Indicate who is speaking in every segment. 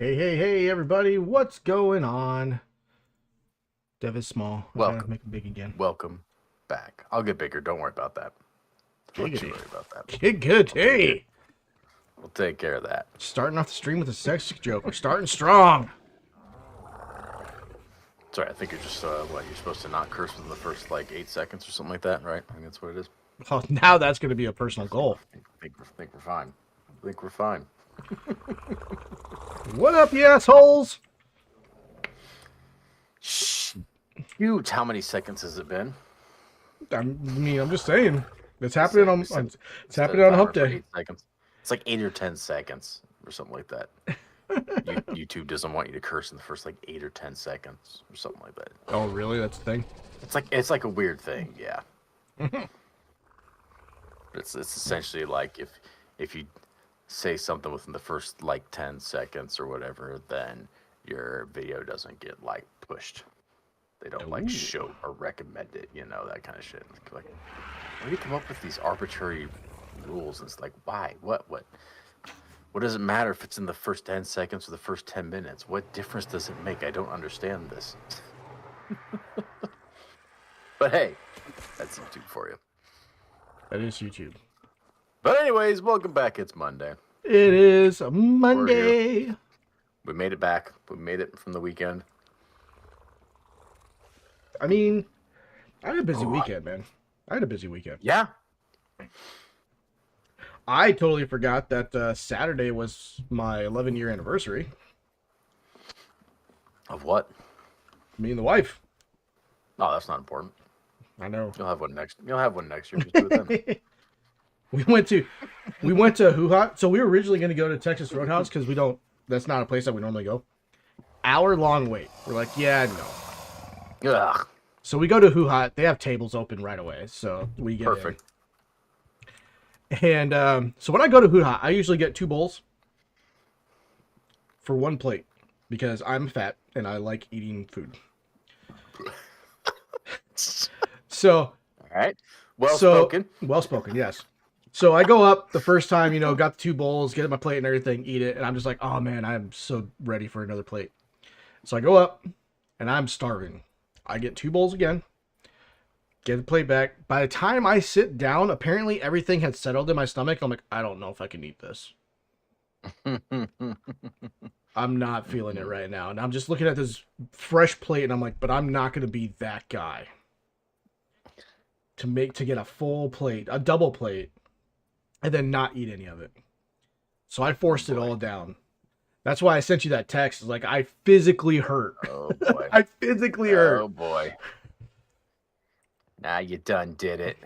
Speaker 1: Hey, hey, hey, everybody, what's going on? Dev is small. I'm trying to
Speaker 2: Welcome,
Speaker 1: make it big again.
Speaker 2: welcome back. I'll get bigger. Don't worry about that. Don't you
Speaker 1: Giggity.
Speaker 2: worry about that.
Speaker 1: Good, good.
Speaker 2: We'll take
Speaker 1: Hey,
Speaker 2: it. We'll take care of that.
Speaker 1: starting off the stream with a sex joke. We're starting strong.
Speaker 2: Sorry, I think you're just what you're supposed to not curse within the first like 8 seconds or something like that, right? I think that's what it is.
Speaker 1: Oh, now that's going to be a personal goal.
Speaker 2: Think we're fine. I think we're fine.
Speaker 1: What up, you assholes?
Speaker 2: Huge. How many seconds has it been?
Speaker 1: I'm just saying. It's happening on it's
Speaker 2: Set a
Speaker 1: happening on
Speaker 2: timer
Speaker 1: Hump
Speaker 2: for
Speaker 1: Day.
Speaker 2: 8 seconds. It's like 8 or 10 seconds or something like that. YouTube doesn't want you to curse in the first like 8 or 10 seconds or something like that.
Speaker 1: Oh, really? That's the thing.
Speaker 2: It's like a weird thing, yeah. It's essentially like if you say something within the first like 10 seconds or whatever, then your video doesn't get like pushed. They don't like
Speaker 1: Ooh.
Speaker 2: show or recommend it, that kind of shit. Like, where do you come up with these arbitrary rules? And it's like, why? What does it matter if it's in the first 10 seconds or the first 10 minutes? What difference does it make? I don't understand this. But hey, that's YouTube for you.
Speaker 1: That is YouTube.
Speaker 2: But anyways, welcome back. It's Monday.
Speaker 1: It is Monday.
Speaker 2: We made it back. We made it from the weekend.
Speaker 1: I mean, I had a busy weekend, man. I had a busy weekend.
Speaker 2: Yeah.
Speaker 1: I totally forgot that Saturday was my 11-year anniversary.
Speaker 2: Of what?
Speaker 1: Me and the wife.
Speaker 2: Oh, that's not important.
Speaker 1: I know.
Speaker 2: You'll have one next year. Just do it then.
Speaker 1: we went to Hoo Ha. So we were originally going to go to Texas Roadhouse because that's not a place that we normally go. Hour-long wait. We're like, yeah, no.
Speaker 2: Ugh.
Speaker 1: So we go to Hoo Ha. They have tables open right away. So we get
Speaker 2: Perfect.
Speaker 1: in. And so when I go to Hoo Ha, I usually get 2 bowls for 1 plate because I'm fat and I like eating food. So,
Speaker 2: All right. Well spoken.
Speaker 1: Well spoken, yes. So I go up the first time, got the 2 bowls, get my plate and everything, eat it, and I'm just like, oh man, I'm so ready for another plate. So I go up, and I'm starving. I get 2 bowls again, get the plate back. By the time I sit down, apparently everything had settled in my stomach. I'm like, I don't know if I can eat this. I'm not feeling it right now. And I'm just looking at this fresh plate, and I'm like, but I'm not going to be that guy to get a full plate, a double plate, and then not eat any of it. So I forced it all down. That's why I sent you that text. It's like, I physically hurt.
Speaker 2: Oh boy.
Speaker 1: I physically hurt.
Speaker 2: Oh boy. Now you done did it.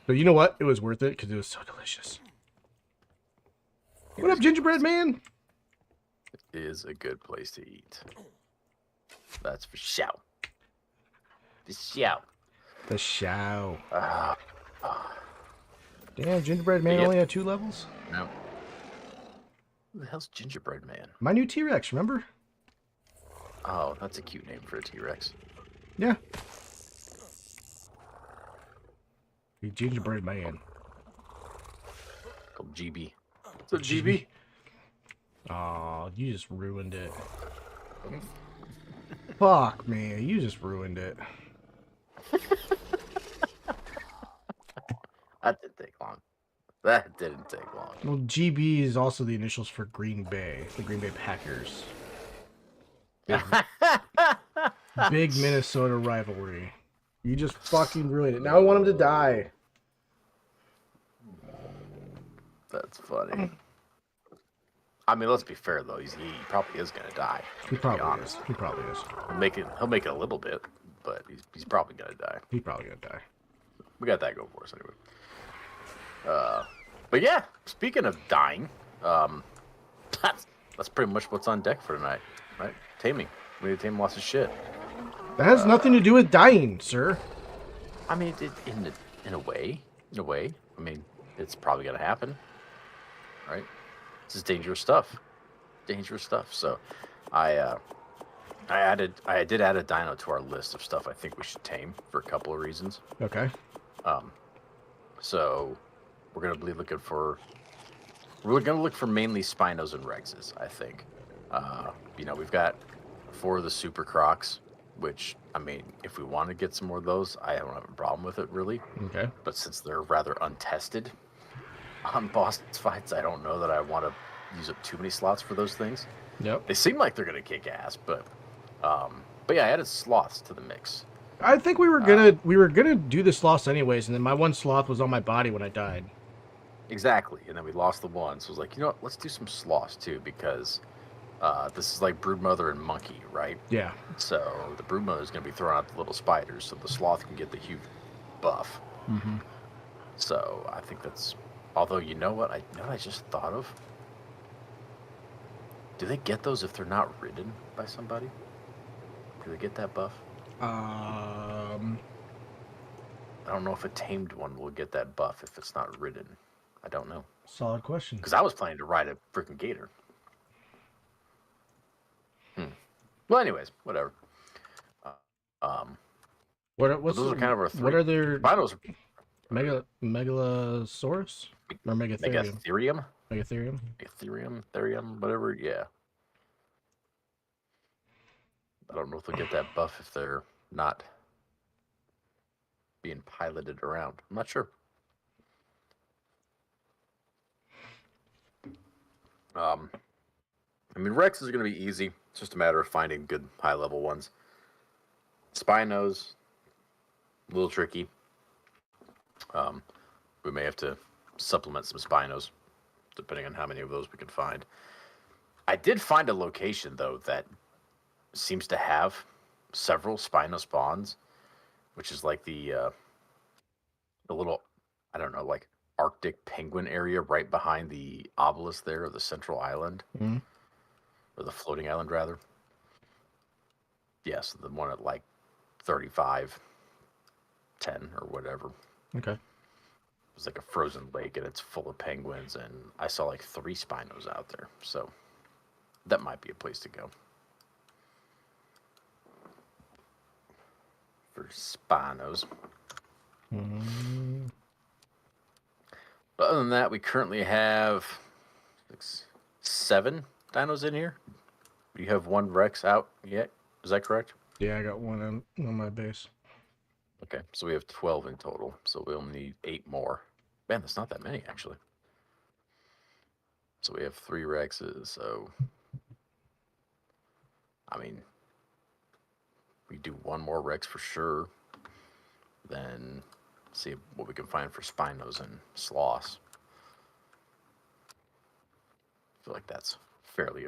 Speaker 1: But you know what? It was worth it because it was so delicious. What up, gingerbread man?
Speaker 2: It is a good place to eat. That's for sure. The show.
Speaker 1: The show.
Speaker 2: Ah.
Speaker 1: Damn, gingerbread man
Speaker 2: Yep.
Speaker 1: only had 2 levels?
Speaker 2: No. Who the hell's Gingerbread Man?
Speaker 1: My new T-Rex, remember?
Speaker 2: Oh, that's a cute name for a T-Rex.
Speaker 1: Yeah. The gingerbread man.
Speaker 2: Called GB. What's up, GB?
Speaker 1: Aw, you just ruined it. Fuck, man. You just ruined it.
Speaker 2: That didn't take long. That didn't take long.
Speaker 1: Well, GB is also the initials for Green Bay, the Green Bay Packers. Big Minnesota rivalry. You just fucking ruined it. Now I want him to die.
Speaker 2: That's funny. I mean, let's be fair though. He probably is gonna die.
Speaker 1: He probably is. He probably is.
Speaker 2: He'll make it a little bit, but he's probably gonna die.
Speaker 1: He's probably gonna die.
Speaker 2: We got that going for us anyway. But yeah, speaking of dying, that's pretty much what's on deck for tonight, right? Taming. We need to tame lots of shit.
Speaker 1: That has nothing to do with dying, sir.
Speaker 2: I mean, in a way. I mean, it's probably gonna happen, right? This is dangerous stuff. So, I did add a dino to our list of stuff I think we should tame for a couple of reasons.
Speaker 1: Okay.
Speaker 2: So we're gonna be looking for We're gonna look for mainly Spinos and Rexes, I think. We've got 4 of the Super Crocs, which, I mean, if we want to get some more of those, I don't have a problem with it, really.
Speaker 1: Okay.
Speaker 2: But since they're rather untested on boss fights, I don't know that I want to use up too many slots for those things.
Speaker 1: Yep.
Speaker 2: They seem like they're gonna kick ass, but yeah, I added sloths to the mix.
Speaker 1: I think we were gonna do the sloths anyways, and then my one sloth was on my body when I died.
Speaker 2: Exactly, and then we lost the one, so I was like, you know what? Let's do some sloths too, because this is like Broodmother and Monkey, right?
Speaker 1: Yeah.
Speaker 2: So the Broodmother is going to be throwing out the little spiders, so the sloth can get the huge buff.
Speaker 1: Mm-hmm.
Speaker 2: So I think that's. Although you know what I just thought of. Do they get those if they're not ridden by somebody? Do they get that buff? I don't know if a tamed one will get that buff if it's not ridden. I don't know.
Speaker 1: Solid question.
Speaker 2: Because I was planning to ride a freaking gator. Well, anyways, whatever. Those are kind of our 3.
Speaker 1: What are their
Speaker 2: Spinos?
Speaker 1: Megalosaurus or Megatherium?
Speaker 2: Megatherium?
Speaker 1: Megatherium.
Speaker 2: Ethereum, Therium, whatever. Yeah. I don't know if they'll get that buff if they're not being piloted around. I'm not sure. Rex is going to be easy. It's just a matter of finding good high-level ones. Spinos, a little tricky. We may have to supplement some Spinos, depending on how many of those we can find. I did find a location, though, that seems to have several Spino spawns, which is like the little, I don't know, like Arctic penguin area right behind the obelisk there, or the central island, or the floating island, rather. Yes, the one at like 35, 10, or whatever.
Speaker 1: Okay.
Speaker 2: It's like a frozen lake, and it's full of penguins, and I saw like 3 Spinos out there, so that might be a place to go. For Spinos. But other than that, we currently have 7 dinos in here. You have 1 Rex out yet? Is that correct?
Speaker 1: Yeah, I got one on my base.
Speaker 2: Okay, so we have 12 in total. So we'll need 8 more. Man, that's not that many, actually. So we have 3 Rexes, so... we do 1 more Rex for sure. Then see what we can find for Spinos and Sloths. I feel like that's fairly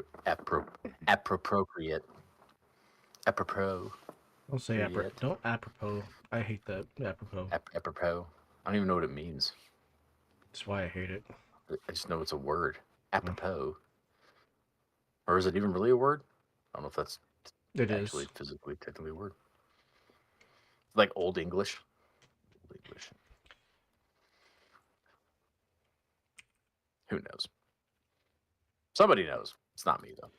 Speaker 2: appropriate. Apropos.
Speaker 1: Don't say apropos. Don't apropos. I hate that. Apropos.
Speaker 2: Apropos. I don't even know what it means.
Speaker 1: That's why I hate it.
Speaker 2: I just know it's a word. Apropos. Or is it even really a word? I don't know if that's actually physically, technically a word. Like Old English. Old English. Who knows? Somebody knows. It's not me, though.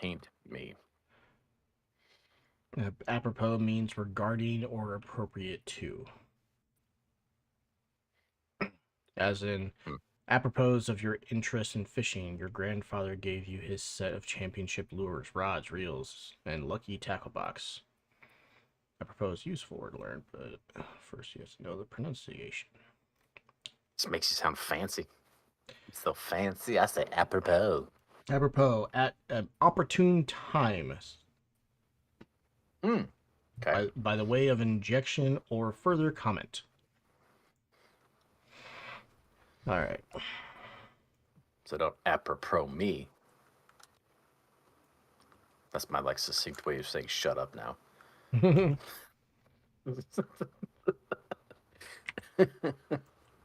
Speaker 2: Taint me.
Speaker 1: Apropos means regarding or appropriate to. As in, apropos of your interest in fishing, your grandfather gave you his set of championship lures, rods, reels, and lucky tackle box. Apropos is useful word to learn, but first you have to know the pronunciation.
Speaker 2: This makes you sound fancy. It's so fancy. I say apropos.
Speaker 1: Apropos, at an opportune time.
Speaker 2: Okay.
Speaker 1: By the way of injection or further comment. All right.
Speaker 2: So don't apropos me. That's my succinct way of saying shut up now.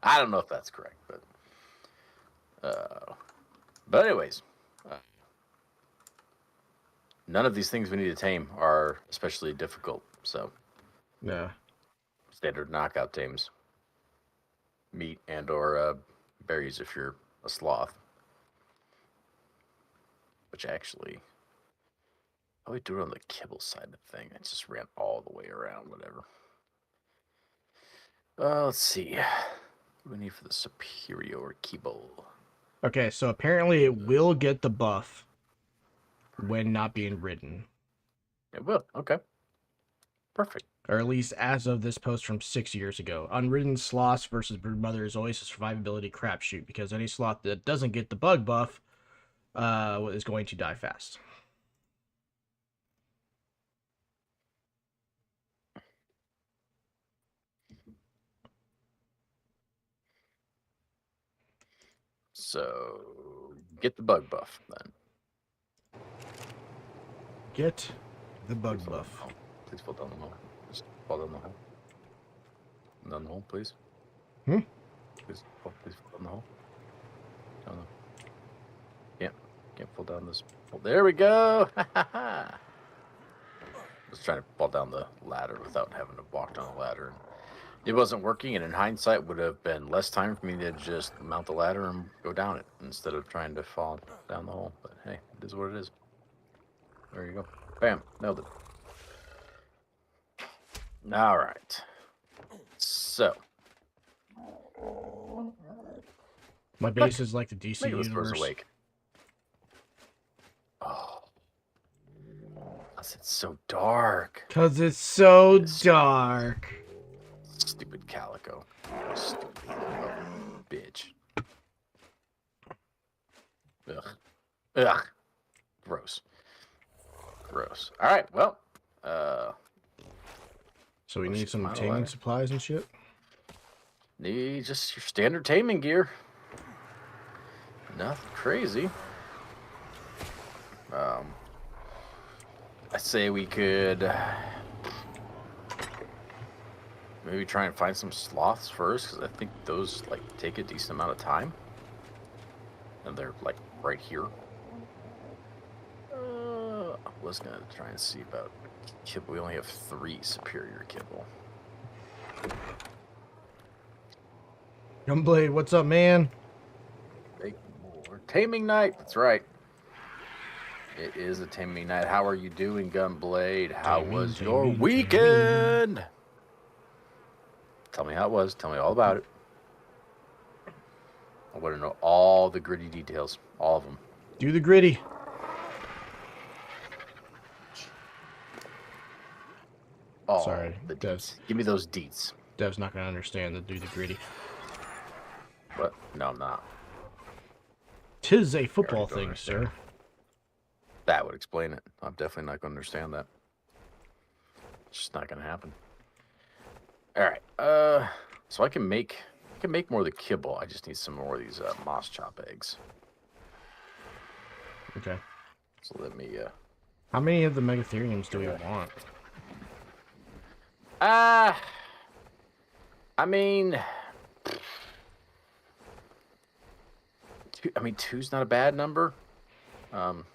Speaker 2: I don't know if that's correct, but anyways, none of these things we need to tame are especially difficult. So
Speaker 1: yeah,
Speaker 2: standard knockout tames, meat and/or berries if you're a sloth. Which actually, how do we do it on the kibble side of the thing? I just ran all the way around. Whatever. Let's see. What do we need for the superior keyboard?
Speaker 1: Okay, so apparently it will get the buff when not being ridden.
Speaker 2: It will. Okay. Perfect.
Speaker 1: Or at least as of this post from 6 years ago. Unridden sloths versus broodmother is always a survivability crapshoot because any sloth that doesn't get the bug buff is going to die fast.
Speaker 2: So get the bug buff then.
Speaker 1: Get the bug
Speaker 2: Please fall down
Speaker 1: buff.
Speaker 2: the hole. Please fall down the hole. Just fall down the hole. Down the hole, please. Please fall down the hole. Down the... Can't fall down this hole. There we go. I was trying to fall down the ladder without having to walk down the ladder. It wasn't working, and in hindsight, would have been less time for me to just mount the ladder and go down it instead of trying to fall down the hole. But hey, it is what it is. There you go. Bam. Nailed it. All right. So.
Speaker 1: My base is like the DC
Speaker 2: Maybe this bird's
Speaker 1: universe.
Speaker 2: awake. Oh. It's so dark.
Speaker 1: Because it's so dark.
Speaker 2: Stupid calico. Stupid little bitch. Ugh. Ugh. Gross. Gross. All right. Well.
Speaker 1: So we
Speaker 2: Oh,
Speaker 1: need
Speaker 2: shit,
Speaker 1: some
Speaker 2: mine
Speaker 1: taming
Speaker 2: ladder.
Speaker 1: supplies and shit.
Speaker 2: Need just your standard taming gear. Nothing crazy. I say we could maybe try and find some sloths first, because I think those like take a decent amount of time, and they're like right here. I was gonna try and see about kibble. We only have 3 superior kibble.
Speaker 1: Gunblade, what's up, man?
Speaker 2: Make more taming night. That's right. It is a taming night. How are you doing, Gunblade? How was your weekend? Tell me how it was. Tell me all about it. I want to know all the gritty details. All of them.
Speaker 1: Do the gritty.
Speaker 2: Oh,
Speaker 1: Sorry,
Speaker 2: the
Speaker 1: Dev.
Speaker 2: deets. Give me those deets.
Speaker 1: Dev's not going to understand the do the gritty.
Speaker 2: What? No, I'm not.
Speaker 1: 'Tis a football
Speaker 2: don't
Speaker 1: thing,
Speaker 2: understand.
Speaker 1: sir.
Speaker 2: That would explain it. I'm definitely not going to understand that. It's just not going to happen. All right. So I can make more of the kibble. I just need some more of these moss chop eggs.
Speaker 1: Okay.
Speaker 2: So let me.
Speaker 1: How many of the Megatheriums do we want?
Speaker 2: I mean, two's not a bad number. I mean,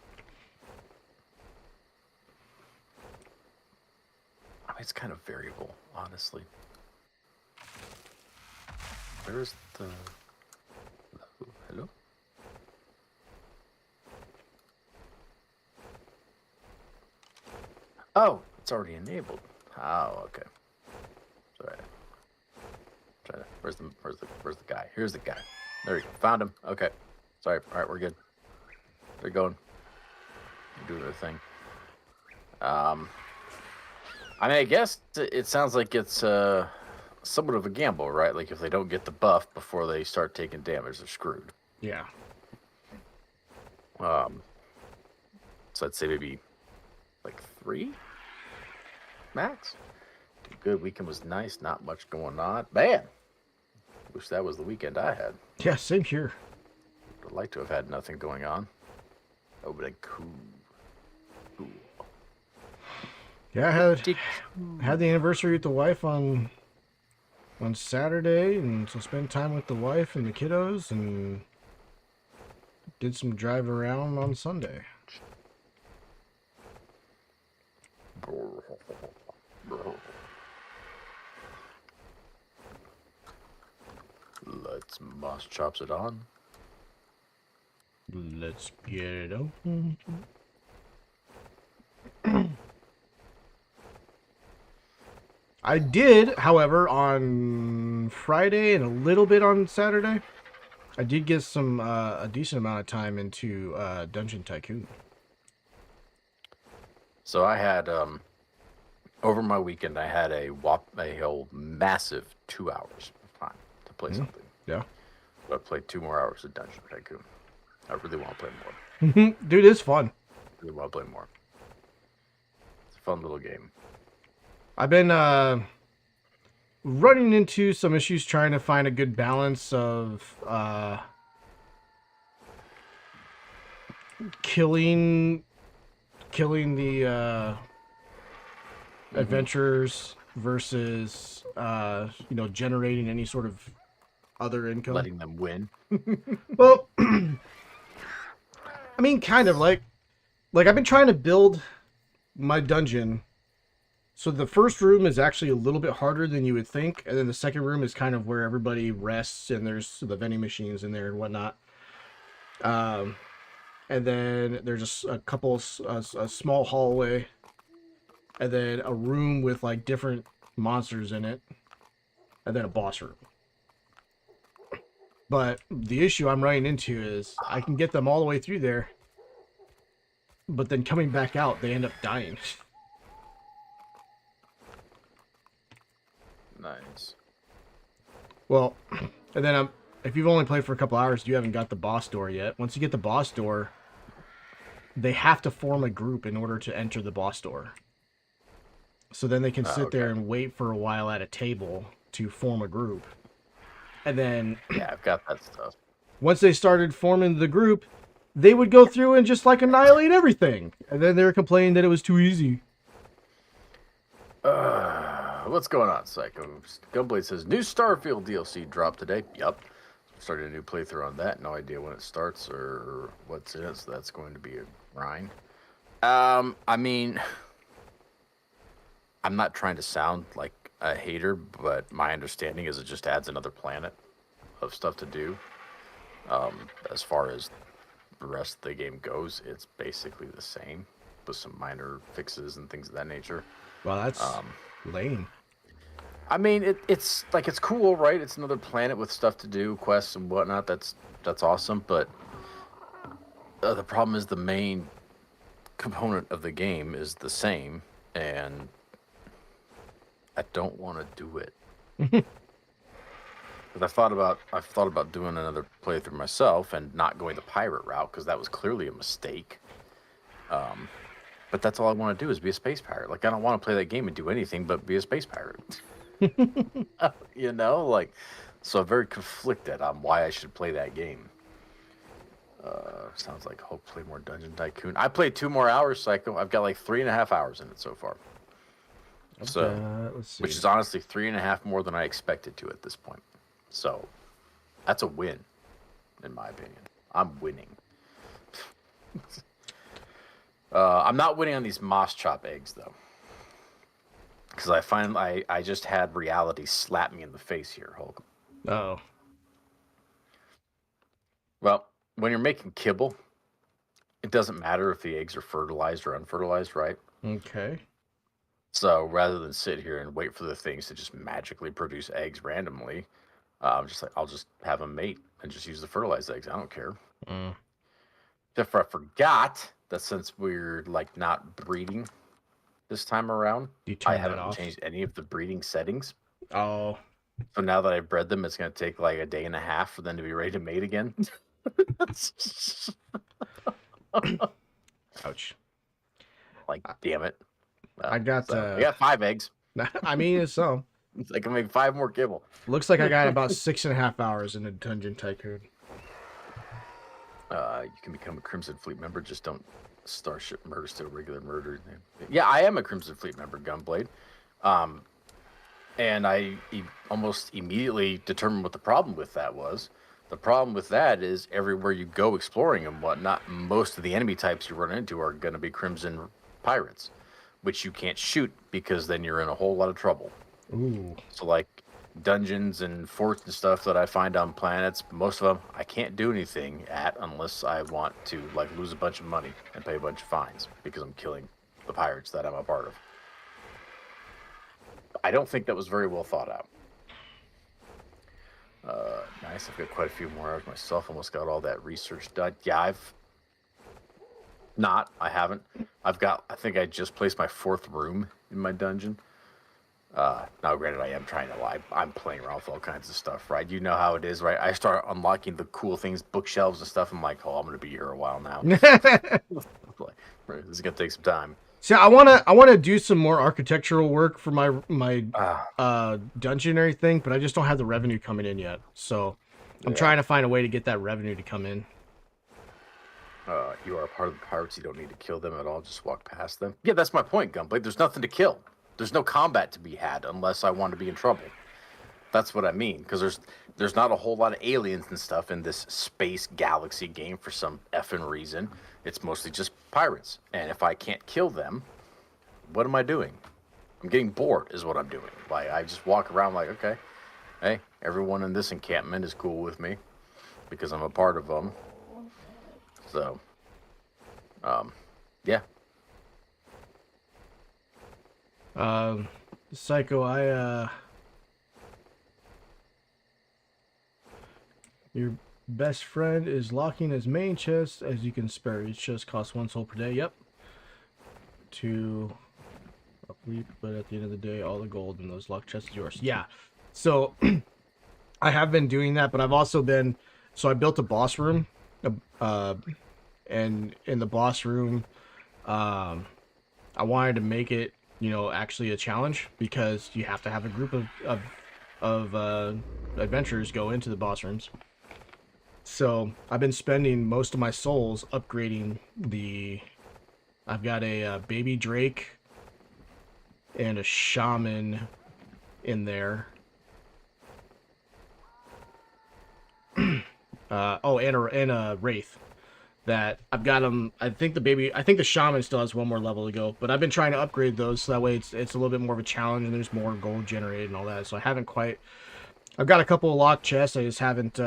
Speaker 2: it's kind of variable, honestly. Where's the... Hello? Oh, it's already enabled. Oh, okay. Sorry. Where's the guy? Here's the guy. There you go. Found him. Okay. Sorry. All right, we're good. They're going. They're doing their thing. I mean, I guess it sounds like it's somewhat of a gamble, right? Like if they don't get the buff before they start taking damage, they're screwed.
Speaker 1: Yeah.
Speaker 2: So I'd say maybe like 3 max. Good weekend was nice. Not much going on. Man, wish that was the weekend I had.
Speaker 1: Yeah, same here.
Speaker 2: I'd like to have had nothing going on. That would have been cool. Cool.
Speaker 1: Yeah, I had the anniversary with the wife on Saturday, and so spent time with the wife and the kiddos, and did some drive around on Sunday.
Speaker 2: Let's moss chops it on.
Speaker 1: Let's get it open. I did, however, on Friday and a little bit on Saturday. I did get some a decent amount of time into Dungeon Tycoon.
Speaker 2: So I had over my weekend, I had a whole massive 2 hours of time to play something.
Speaker 1: Yeah.
Speaker 2: But I played 2 more hours of Dungeon Tycoon. I really want to play more.
Speaker 1: Dude, it's fun.
Speaker 2: Really want to play more. It's a fun little game.
Speaker 1: I've been running into some issues trying to find a good balance of killing the adventurers versus generating any sort of other income.
Speaker 2: Letting them win.
Speaker 1: Well, I mean, kind of like I've been trying to build my dungeon. So the first room is actually a little bit harder than you would think, and then the second room is kind of where everybody rests, and there's the vending machines in there and whatnot. And then there's a small hallway, and then a room with like different monsters in it, and then a boss room. But the issue I'm running into is I can get them all the way through there, but then coming back out, they end up dying.
Speaker 2: Nice.
Speaker 1: Well, and then if you've only played for a couple hours, you haven't got the boss door yet. Once you get the boss door, they have to form a group in order to enter the boss door. So then they can sit there and wait for a while at a table to form a group. And then...
Speaker 2: Yeah, I've got that stuff.
Speaker 1: Once they started forming the group, they would go through and just like annihilate everything. And then they were complaining that it was too easy.
Speaker 2: What's going on, Psycho? Gunblade says, new Starfield DLC dropped today. Yup. Started a new playthrough on that. No idea when it starts or what's in it, so that's going to be a grind. I mean, I'm not trying to sound like a hater, but my understanding is it just adds another planet of stuff to do. As far as the rest of the game goes, it's basically the same with some minor fixes and things of that nature.
Speaker 1: Well, that's lame.
Speaker 2: I mean, it's like, it's cool, right? It's another planet with stuff to do, quests and whatnot. That's awesome. But the problem is the main component of the game is the same, and I don't want to do it. I've thought about doing another playthrough myself and not going the pirate route because that was clearly a mistake. But that's all I want to do is be a space pirate. Like, I don't want to play that game and do anything but be a space pirate. You know, like, so I'm very conflicted on why I should play that game. Sounds like I'll play more Dungeon Tycoon. I played 2 more hours, Psycho. I've got like 3.5 hours in it so far. So,
Speaker 1: let's see.
Speaker 2: which is honestly 3.5 more than I expected to at this point. So, that's a win, in my opinion. I'm winning. I'm not winning on these moss chop eggs, though. Because I find I just had reality slap me in the face here, Hulk.
Speaker 1: Oh.
Speaker 2: Well, when you're making kibble, it doesn't matter if the eggs are fertilized or unfertilized, right?
Speaker 1: Okay.
Speaker 2: So rather than sit here and wait for the things to just magically produce eggs randomly, I'm just like, I'll just have them mate and just use the fertilized eggs. I don't care. Except for I forgot that since we're like not breeding this time around, I haven't changed any of the breeding settings.
Speaker 1: Oh.
Speaker 2: So now that I've bred them, it's going to take like a day and a half for them to be ready to mate again.
Speaker 1: Ouch.
Speaker 2: Like, damn it.
Speaker 1: I got
Speaker 2: 5 eggs.
Speaker 1: I mean, it's some.
Speaker 2: I can make 5 more kibble.
Speaker 1: Looks like I got about 6.5 hours in a Dungeon Tycoon.
Speaker 2: You can become a Crimson Fleet member. Just don't Starship murder, still regular murder. Yeah, I am a Crimson Fleet member, Gunblade. And I almost immediately determined what the problem with that was. The problem with that is everywhere you go exploring and whatnot, most of the enemy types you run into are going to be Crimson pirates, which you can't shoot because then you're in a whole lot of trouble.
Speaker 1: Ooh.
Speaker 2: So like dungeons and forts and stuff that I find on planets, most of them I can't do anything at unless I want to like lose a bunch of money and pay a bunch of fines because I'm killing the pirates that I'm a part of. I don't think that was very well thought out. Nice. I've got quite a few more hours myself. Almost got all that research done. Yeah, I haven't. I think I just placed my 4th room in my dungeon. Now, granted, I am trying to. I'm playing around with all kinds of stuff, right? You know how it is, right? I start unlocking the cool things, bookshelves and stuff. I'm like, oh, I'm gonna be here a while now. This is gonna take some time.
Speaker 1: So I wanna do some more architectural work for my dungeon and everything, but I just don't have the revenue coming in yet. So I'm trying to find a way to get that revenue to come in.
Speaker 2: You are a part of the pirates. You don't need to kill them at all. Just walk past them. Yeah, that's my point, Gunblade. There's nothing to kill. There's no combat to be had unless I want to be in trouble. That's what I mean. Because there's not a whole lot of aliens and stuff in this space galaxy game for some effing reason. It's mostly just pirates. And if I can't kill them, what am I doing? I'm getting bored is what I'm doing. Like, I just walk around like, okay, hey, everyone in this encampment is cool with me because I'm a part of them. So, yeah.
Speaker 1: Psycho, your best friend is locking his main chest as you can spare. Each chest costs 1 soul per day. Yep. To upleap, but at the end of the day, all the gold in those locked chests is yours. Yeah. So I have been doing that, but I've also been. So I built a boss room, and in the boss room, I wanted to make it, actually a challenge because you have to have a group of adventurers go into the boss rooms. So I've been spending most of my souls upgrading the. I've got a baby drake and a shaman in there. And a wraith. That I've got them. I think the shaman still has 1 more level to go, but I've been trying to upgrade those so that way it's a little bit more of a challenge and there's more gold generated and all that. So I haven't quite. I've got a couple of locked chests. I just haven't.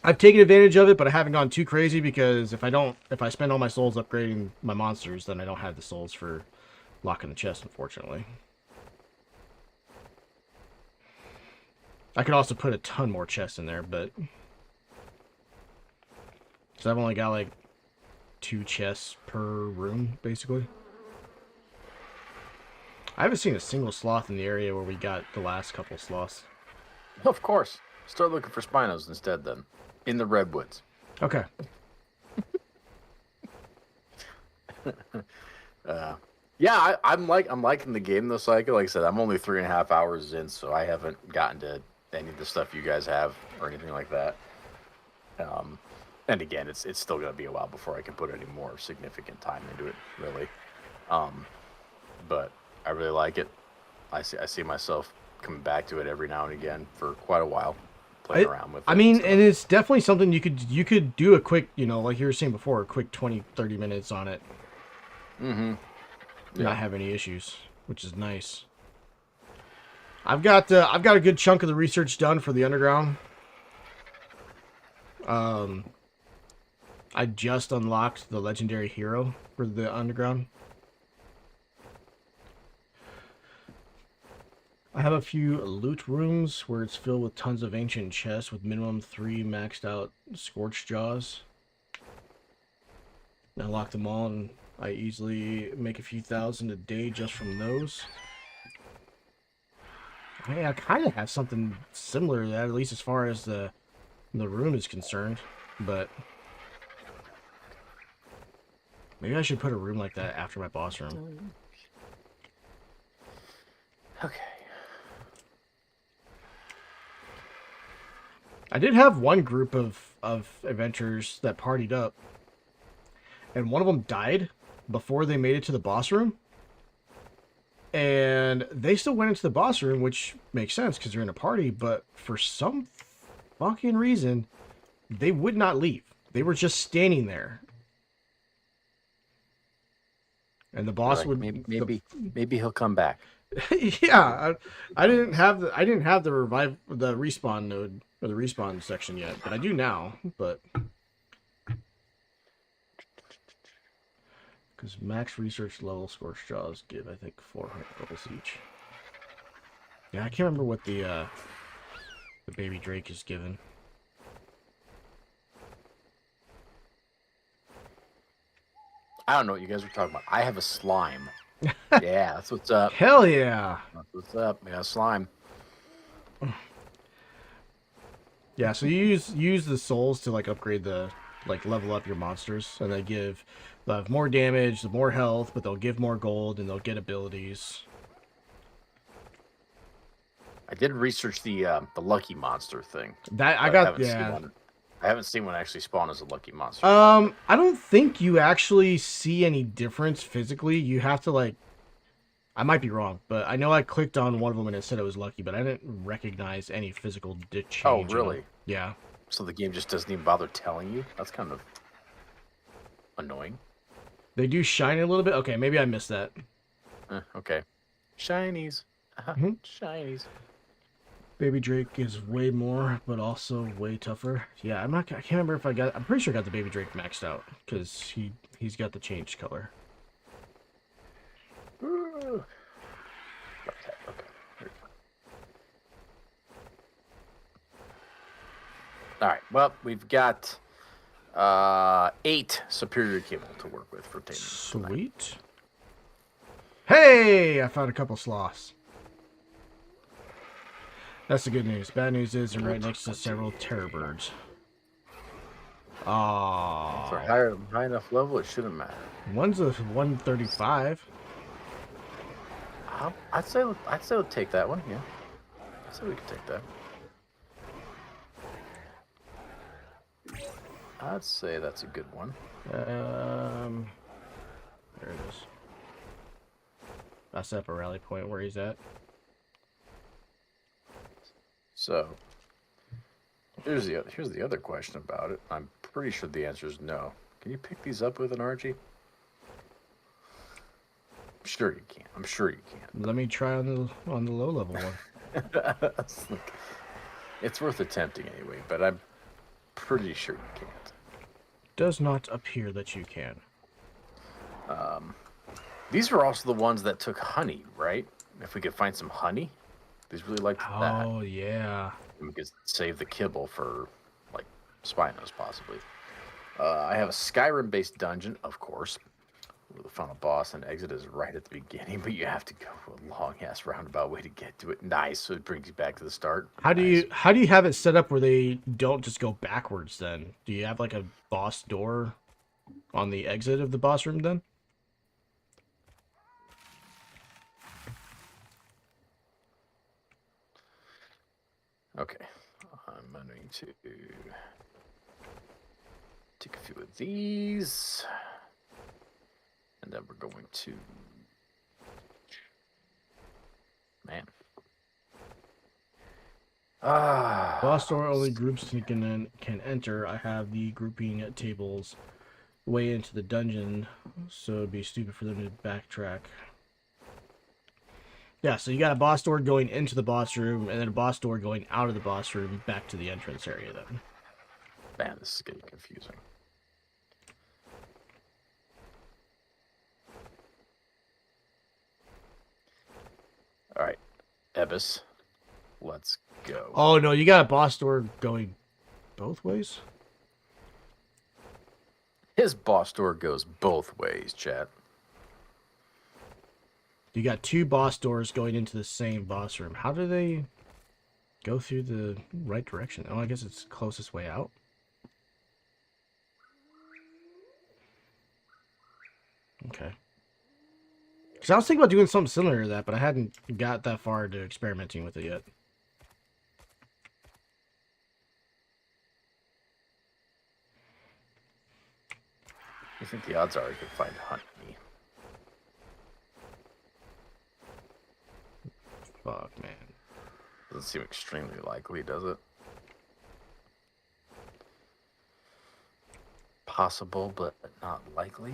Speaker 1: I've taken advantage of it, but I haven't gone too crazy because if I spend all my souls upgrading my monsters, then I don't have the souls for locking the chest, unfortunately. I could also put a ton more chests in there, but so I've only got like 2 chests per room, basically. I haven't seen a single sloth in the area where we got the last couple sloths.
Speaker 2: Of course. Start looking for Spinos instead, then. In the redwoods.
Speaker 1: Okay.
Speaker 2: Yeah, I'm liking the game though, Psycho. Like I said, I'm only 3.5 hours in, so I haven't gotten to any of the stuff you guys have or anything like that. And again, it's still gonna be a while before I can put any more significant time into it, really. But I really like it. I see myself coming back to it every now and again for quite a while, playing around with it.
Speaker 1: I mean, and it's definitely something you could do a quick, like you were saying before, a quick 20-30 minutes on it.
Speaker 2: Mm-hmm. Yeah.
Speaker 1: Not have any issues, which is nice. I've got a good chunk of the research done for the underground. I just unlocked the legendary hero for the underground. I have a few loot rooms where it's filled with tons of ancient chests with minimum 3 maxed out scorched jaws. I lock them all and I easily make a few thousand a day just from those. I kind of have something similar to that, at least as far as the room is concerned, but maybe I should put a room like that after my boss room.
Speaker 2: Okay.
Speaker 1: I did have one group of adventurers that partied up, and one of them died before they made it to the boss room. And they still went into the boss room, which makes sense because they're in a party, but for some fucking reason, they would not leave. They were just standing there. And the boss
Speaker 2: Like,
Speaker 1: would
Speaker 2: maybe he'll come back.
Speaker 1: Yeah, I didn't have the respawn node or the respawn section yet, but I do now. But because max research level scorched jaws give, I think, 400 levels each. Yeah, I can't remember what the baby Drake is given.
Speaker 2: I don't know what you guys were talking about. I have a slime. Yeah, that's what's up.
Speaker 1: Hell yeah!
Speaker 2: That's what's up. Yeah, slime.
Speaker 1: Yeah, so you use the souls to like upgrade the level up your monsters, and they'll have more damage, more health, but they'll give more gold and they'll get abilities.
Speaker 2: I did research the lucky monster thing.
Speaker 1: That I
Speaker 2: But
Speaker 1: got,
Speaker 2: haven't seen
Speaker 1: yeah.
Speaker 2: one. I haven't seen one actually spawn as a lucky monster.
Speaker 1: I don't think you actually see any difference physically. You have to like, I might be wrong, but I know I clicked on one of them and it said it was lucky, but I didn't recognize any physical change.
Speaker 2: Oh, really?
Speaker 1: Yeah.
Speaker 2: So the game just doesn't even bother telling you? That's kind of annoying.
Speaker 1: They do shine a little bit. Okay, maybe I missed that.
Speaker 2: Okay. Shinies.
Speaker 1: Mhm.
Speaker 2: Shinies.
Speaker 1: Baby Drake is way more, but also way tougher. Yeah, I can't remember if I got. I'm pretty sure I got the Baby Drake maxed out because he's got the changed color.
Speaker 2: Ooh. Okay. All right. Well, we've got 8 superior cable to work with for taming.
Speaker 1: Sweet. Hey, I found a couple sloths. That's the good news. Bad news is they're right next to several terror birds. Oh.
Speaker 2: For high enough level, it shouldn't matter.
Speaker 1: One's a 135.
Speaker 2: I'd say we'll take that one. Yeah, I'd say we could take that. I'd say that's a good one.
Speaker 1: There it is. That's up a rally point where he's at.
Speaker 2: So here's the other question about it. I'm pretty sure the answer is no. Can you pick these up with an RG? I'm sure you can. I'm sure you can.
Speaker 1: Let me try on the low level one.
Speaker 2: It's worth attempting anyway, but I'm pretty sure you can't.
Speaker 1: Does not appear that you can.
Speaker 2: These are also the ones that took honey, right? If we could find some honey, these really liked that.
Speaker 1: Oh yeah.
Speaker 2: And we could save the kibble for like Spinos possibly. I have a Skyrim-based dungeon, of course, where the final boss and exit is right at the beginning, but you have to go a long-ass roundabout way to get to it. Nice, so it brings you back to the start.
Speaker 1: How do you have it set up where they don't just go backwards then? Do you have like a boss door on the exit of the boss room then?
Speaker 2: Okay, I'm going to take a few of these, and then we're going to, man.
Speaker 1: Boss door only groups can enter. I have the grouping tables way into the dungeon, so it'd be stupid for them to backtrack. Yeah, so you got a boss door going into the boss room, and then a boss door going out of the boss room back to the entrance area then.
Speaker 2: Man, this is getting confusing. All right, Ebis, let's go.
Speaker 1: Oh no, you got a boss door going both ways?
Speaker 2: His boss door goes both ways, chat.
Speaker 1: You got 2 boss doors going into the same boss room. How do they go through the right direction? Oh, I guess it's closest way out. Okay. Because I was thinking about doing something similar to that, but I hadn't got that far to experimenting with it yet.
Speaker 2: You think the odds are you could find honey?
Speaker 1: Fuck, man.
Speaker 2: Doesn't seem extremely likely, does it? Possible, but not likely.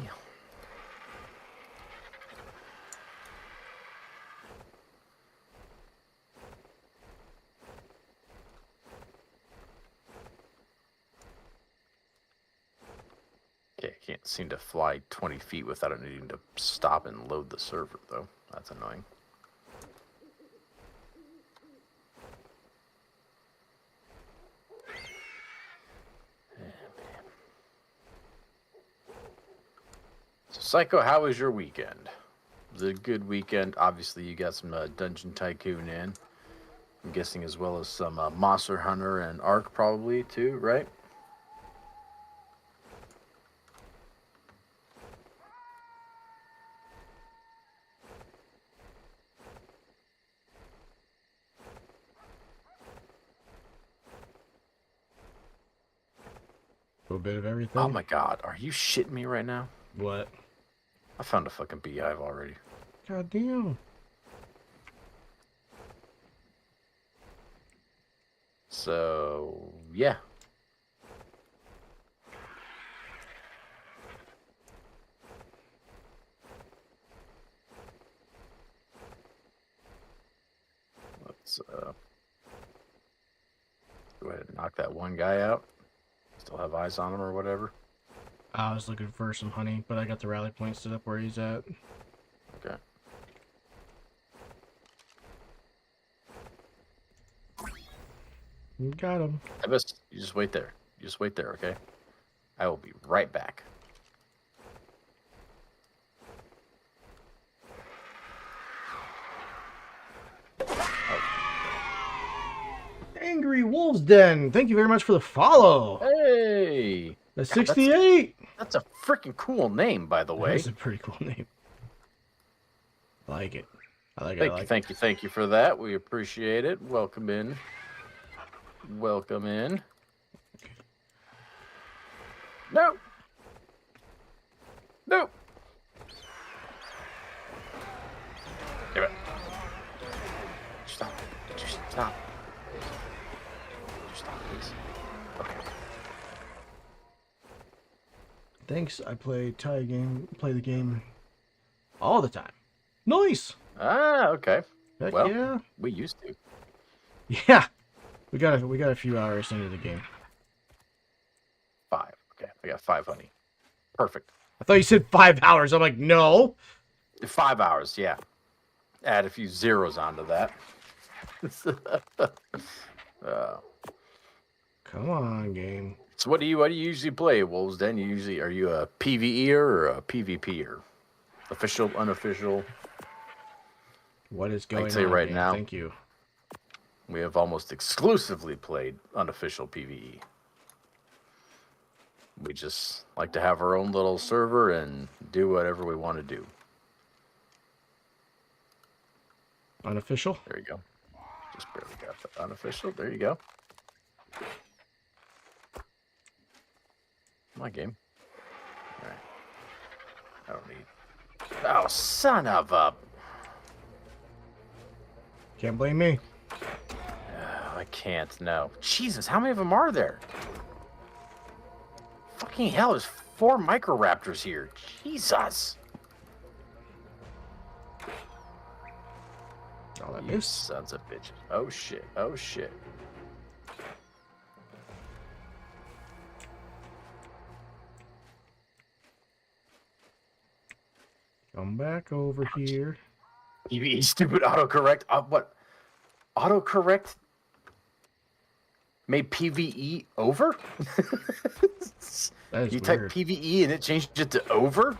Speaker 2: Okay, I can't seem to fly 20 feet without it needing to stop and load the server, though. That's annoying. Psycho, how was your weekend? Was it a good weekend? Obviously, you got some Dungeon Tycoon in. I'm guessing as well as some Monster Hunter and Ark probably too, right?
Speaker 1: A little bit of everything.
Speaker 2: Oh my god, are you shitting me right now?
Speaker 1: What?
Speaker 2: I found a fucking beehive already.
Speaker 1: God damn.
Speaker 2: So, yeah. Let's go ahead and knock that one guy out. Still have eyes on him or whatever.
Speaker 1: I was looking for some honey, but I got the rally point stood up where he's at.
Speaker 2: Okay.
Speaker 1: You got him.
Speaker 2: You just wait there. You just wait there, okay? I will be right back.
Speaker 1: Angry Wolves Den. Thank you very much for the follow.
Speaker 2: Hey!
Speaker 1: That's
Speaker 2: God,
Speaker 1: 68.
Speaker 2: That's a freaking cool name, by the way.
Speaker 1: That's a pretty cool name. I like it. I like it.
Speaker 2: Thank you for that. We appreciate it. Welcome in. Welcome in. No. No. Give it. Stop. Just stop. Just stop, please. Okay.
Speaker 1: Thanks. I play the game all the time. Nice.
Speaker 2: Ah, okay.
Speaker 1: Heck
Speaker 2: Well,
Speaker 1: yeah.
Speaker 2: we used to.
Speaker 1: Yeah. We got a few hours into the game.
Speaker 2: 5. Okay, I got 5 honey. Perfect.
Speaker 1: I thought you said 5 hours. I'm like, no.
Speaker 2: 5 hours, yeah. Add a few zeros onto that.
Speaker 1: Come on, game.
Speaker 2: So what do you usually play, Wolves? Then are you a PvEer or a PvPer? Official, unofficial?
Speaker 1: What is going on?
Speaker 2: I can tell you right
Speaker 1: game?
Speaker 2: now.
Speaker 1: Thank you.
Speaker 2: We have almost exclusively played unofficial PvE. We just like to have our own little server and do whatever we want to do.
Speaker 1: Unofficial?
Speaker 2: There you go. Just barely got the unofficial. There you go. My game. All right. I don't need. Oh, son of a.
Speaker 1: Can't blame me.
Speaker 2: I can't. No. Jesus, how many of them are there? Fucking hell, there's 4 Microraptors here. Jesus.
Speaker 1: Oh, that
Speaker 2: You
Speaker 1: moves.
Speaker 2: sons of bitches. Oh shit. Oh shit.
Speaker 1: Come back over here.
Speaker 2: You stupid autocorrect. What? Autocorrect made PvE over?
Speaker 1: That is
Speaker 2: You
Speaker 1: weird.
Speaker 2: type PvE and it changed it to over?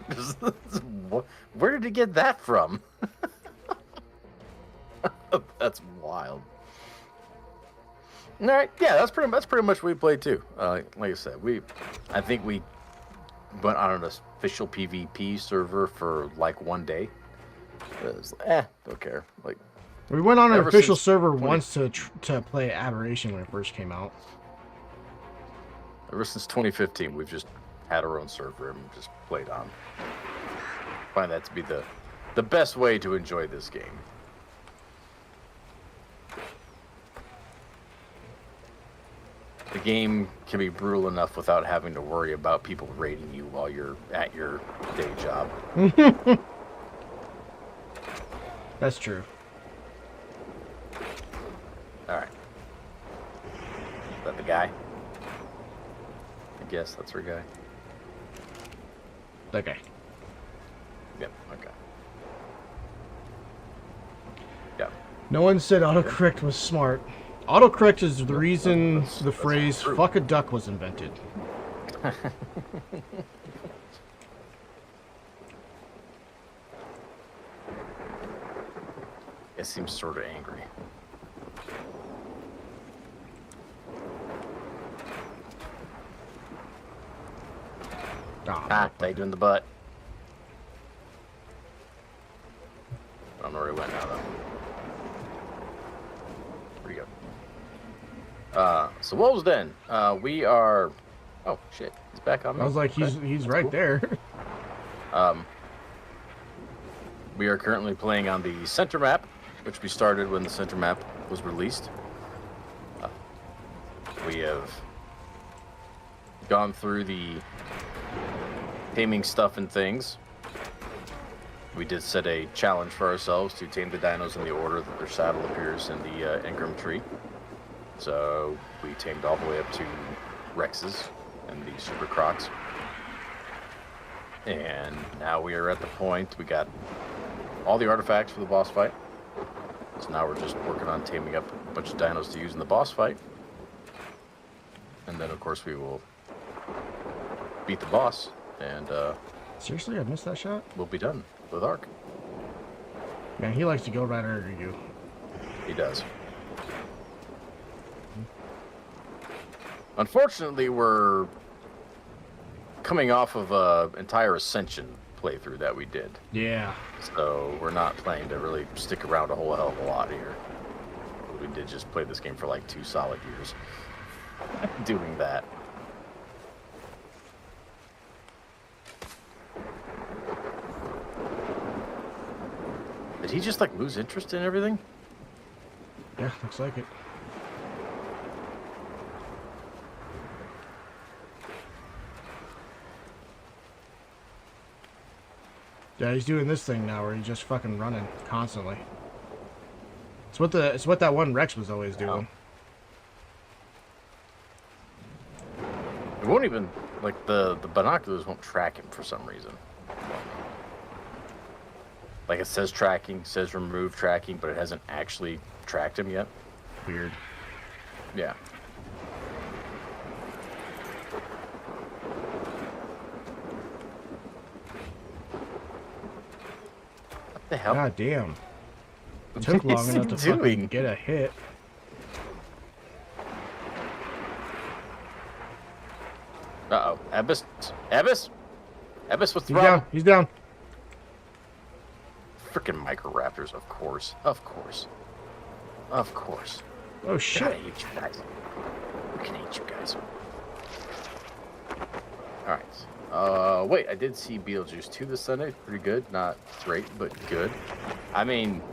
Speaker 2: Where did it get that from? That's wild. All right, yeah, that's pretty much what we played too. Like I said, I think we went on an official PvP server for like 1 day. It was, don't care. Like,
Speaker 1: We went on an
Speaker 2: ever
Speaker 1: official
Speaker 2: since
Speaker 1: server once to play Aberration when it first came out.
Speaker 2: ever since 2015, we've just had our own server and just played on. Find that to be the best way to enjoy this game. The game can be brutal enough without having to worry about people raiding you while you're at your day job.
Speaker 1: That's true.
Speaker 2: All right. Is that the guy? I guess that's our guy.
Speaker 1: Okay.
Speaker 2: Yep. Okay. Yep.
Speaker 1: No one said autocorrect was smart. Autocorrect is the reason the phrase
Speaker 2: true.
Speaker 1: "fuck a duck" was invented.
Speaker 2: It seems sort of angry. They doing the butt. I don't know where he went now, though. Where'd he go? So Wolves Den. We are... Oh, shit. He's back on me.
Speaker 1: I was like, he's right cool. There.
Speaker 2: We are currently playing on the center map, which we started when the center map was released. We have gone through the taming stuff and things. We did set a challenge for ourselves to tame the dinos in the order that their saddle appears in the Engram tree. So we tamed all the way up to Rexes and the Super Crocs. And now we are at the point, we got all the artifacts for the boss fight. So now we're just working on taming up a bunch of dinos to use in the boss fight. And then of course we will beat the boss and
Speaker 1: seriously, I missed that shot?
Speaker 2: We'll be done with Ark.
Speaker 1: Man, he likes to go right under you.
Speaker 2: He does. Unfortunately, we're coming off of an entire Ascension playthrough that we did.
Speaker 1: Yeah.
Speaker 2: So we're not planning to really stick around a whole hell of a lot here. We did just play this game for like 2 solid years. Doing that. Did he just like lose interest in everything?
Speaker 1: Yeah, looks like it. Yeah, he's doing this thing now where he's just fucking running constantly. It's what that one Rex was always doing.
Speaker 2: It won't even, like, the binoculars won't track him for some reason. Like, it says tracking, says remove tracking, but it hasn't actually tracked him yet.
Speaker 1: Weird.
Speaker 2: Yeah. What the hell?
Speaker 1: God damn. It took long enough to fucking get a hit.
Speaker 2: Uh-oh. Abyss? Abyss? Abyss, what's the
Speaker 1: problem?
Speaker 2: Down.
Speaker 1: He's down.
Speaker 2: Freaking Microraptors, of course. Of course. Of course.
Speaker 1: Oh, shit.
Speaker 2: God, I hate you guys. I can hate you guys. Alright. Wait, I did see Beetlejuice 2 this Sunday. Pretty good. Not great, but good. I mean,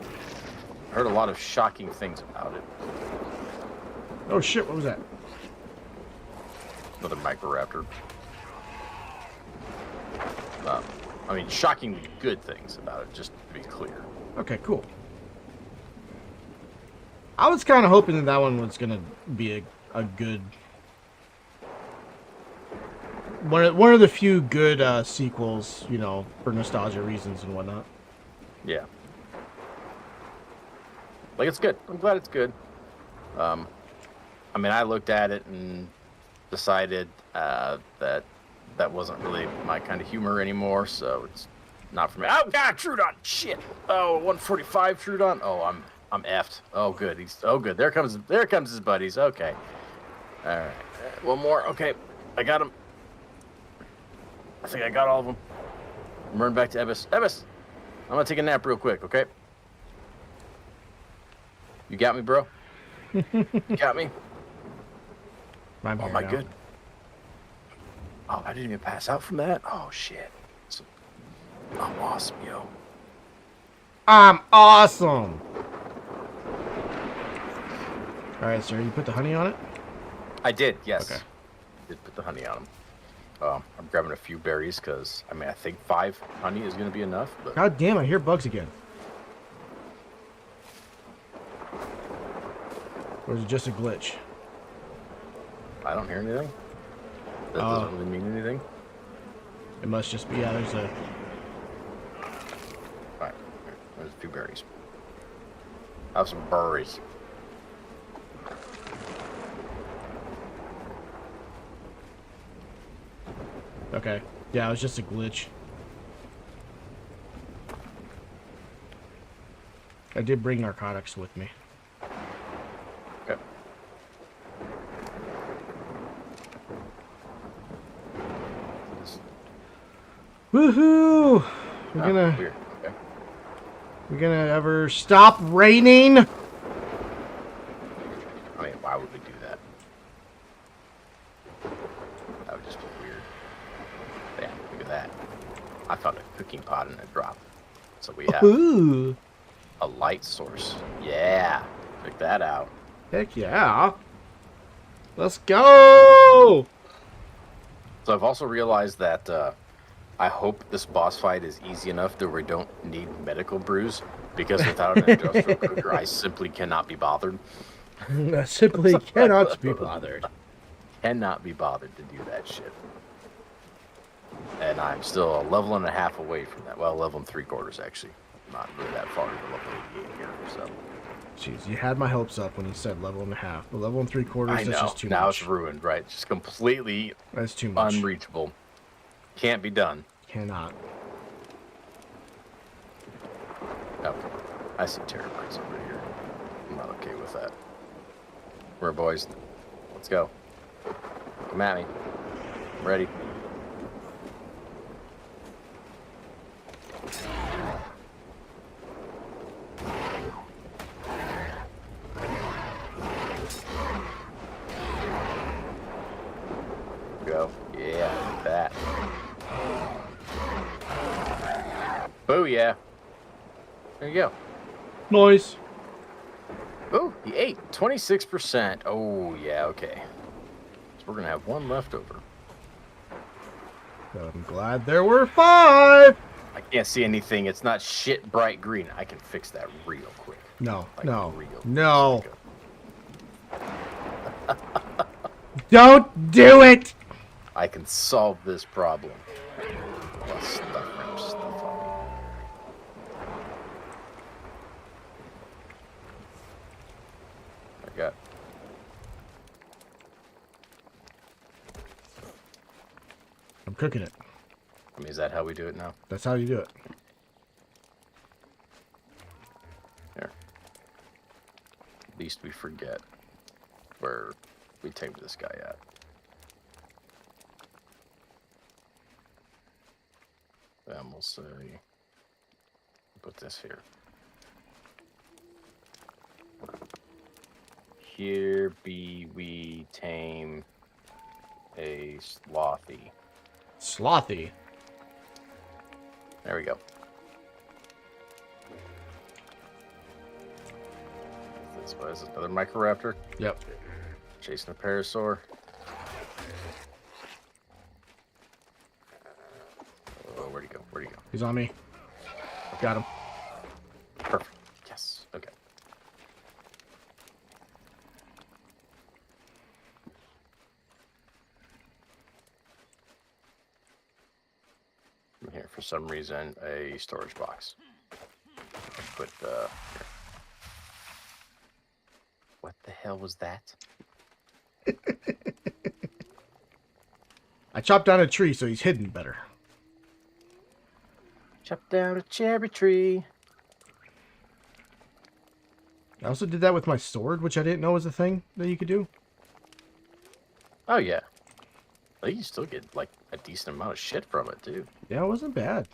Speaker 2: heard a lot of shocking things about it.
Speaker 1: Oh, shit. What was that?
Speaker 2: Another Microraptor. I mean, shockingly good things about it, just to be clear.
Speaker 1: Okay, cool. I was kind of hoping that one was going to be a good... One of the few good sequels, you know, for nostalgia reasons and whatnot.
Speaker 2: Yeah. Like, it's good. I'm glad it's good. I mean, I looked at it and decided that wasn't really my kind of humor anymore, so it's not for me. Oh God, Trudon! Shit! Oh, 145 Trudon. Oh, I'm effed. Oh good, good. There comes his buddies. Okay. All right. One more. Okay, I got him. I think I got all of them. I'm running back to Ebbis. Ebbis, I'm gonna take a nap real quick. Okay. You got me, bro. You got me.
Speaker 1: Oh
Speaker 2: my good. Oh, I didn't even pass out from that? Oh, shit. I'm awesome, yo.
Speaker 1: I'm awesome! Alright, sir, you put the honey on it?
Speaker 2: I did, yes.
Speaker 1: Okay.
Speaker 2: I did put the honey on them. I'm grabbing a few berries because, I mean, I think 5 honey is going to be enough. But...
Speaker 1: God damn, I hear bugs again. Or is it just a glitch?
Speaker 2: I don't hear anything. That doesn't really mean anything.
Speaker 1: It must just be, yeah, there's a...
Speaker 2: Alright, there's a few berries. I have some berries.
Speaker 1: Okay. Yeah, it was just a glitch. I did bring narcotics with me.
Speaker 2: Okay.
Speaker 1: Woohoo!
Speaker 2: Weird. Okay.
Speaker 1: We're gonna ever stop raining?
Speaker 2: I mean, why would we do that? That would just be weird. Damn, look at that. I found a cooking pot in a drop. So we have
Speaker 1: Ooh.
Speaker 2: a light source. Yeah. Check that out.
Speaker 1: Heck yeah. Let's go!
Speaker 2: So I've also realized that I hope this boss fight is easy enough that we don't need medical brews, because without an industrial cooker, I simply cannot be bothered.
Speaker 1: I simply cannot be bothered.
Speaker 2: Cannot be bothered to do that shit. And I'm still a level and a half away from that. Well, level and 3/4 actually. Not really that far to level 88 here. So.
Speaker 1: Jeez, you had my hopes up when you said level and a half, but level and 3/4
Speaker 2: I
Speaker 1: is
Speaker 2: know.
Speaker 1: just too
Speaker 2: Now
Speaker 1: much.
Speaker 2: it's ruined, right? Just completely
Speaker 1: That's too much.
Speaker 2: unreachable. Can't be done.
Speaker 1: Cannot.
Speaker 2: Okay. I see terrorites over here. I'm not okay with that. We're boys. Let's go. Come at me. I'm ready. Go. Yeah, like that. Booyah. There you go.
Speaker 1: Nice.
Speaker 2: Oh, he ate 26%. Oh, yeah, okay. So we're going to have one left over.
Speaker 1: I'm glad there were 5.
Speaker 2: I can't see anything. It's not shit bright green. I can fix that real quick.
Speaker 1: No,
Speaker 2: Like
Speaker 1: no,
Speaker 2: real
Speaker 1: no.
Speaker 2: quick.
Speaker 1: Don't do it!
Speaker 2: I can solve this problem. Well, stuff on me. I got.
Speaker 1: I'm cooking it.
Speaker 2: I mean, is that how we do it now?
Speaker 1: That's how you do it.
Speaker 2: Here. At least we forget where we tamed this guy at. Then we'll say, put this here. Here be we tame a slothy.
Speaker 1: Slothy.
Speaker 2: There we go. What is this? Another Microraptor?
Speaker 1: Yep.
Speaker 2: Chasing a Parasaur. Oh, where'd he go? Where'd he go?
Speaker 1: He's on me. Got him.
Speaker 2: Perfect. Yes. Okay. Here, for some reason, a storage box. Put here. What the hell was that?
Speaker 1: I chopped down a tree so he's hidden better.
Speaker 2: Chop down a cherry tree.
Speaker 1: I also did that with my sword, which I didn't know was a thing that you could do.
Speaker 2: Oh yeah. I think you still get like a decent amount of shit from it too.
Speaker 1: Yeah, it wasn't bad.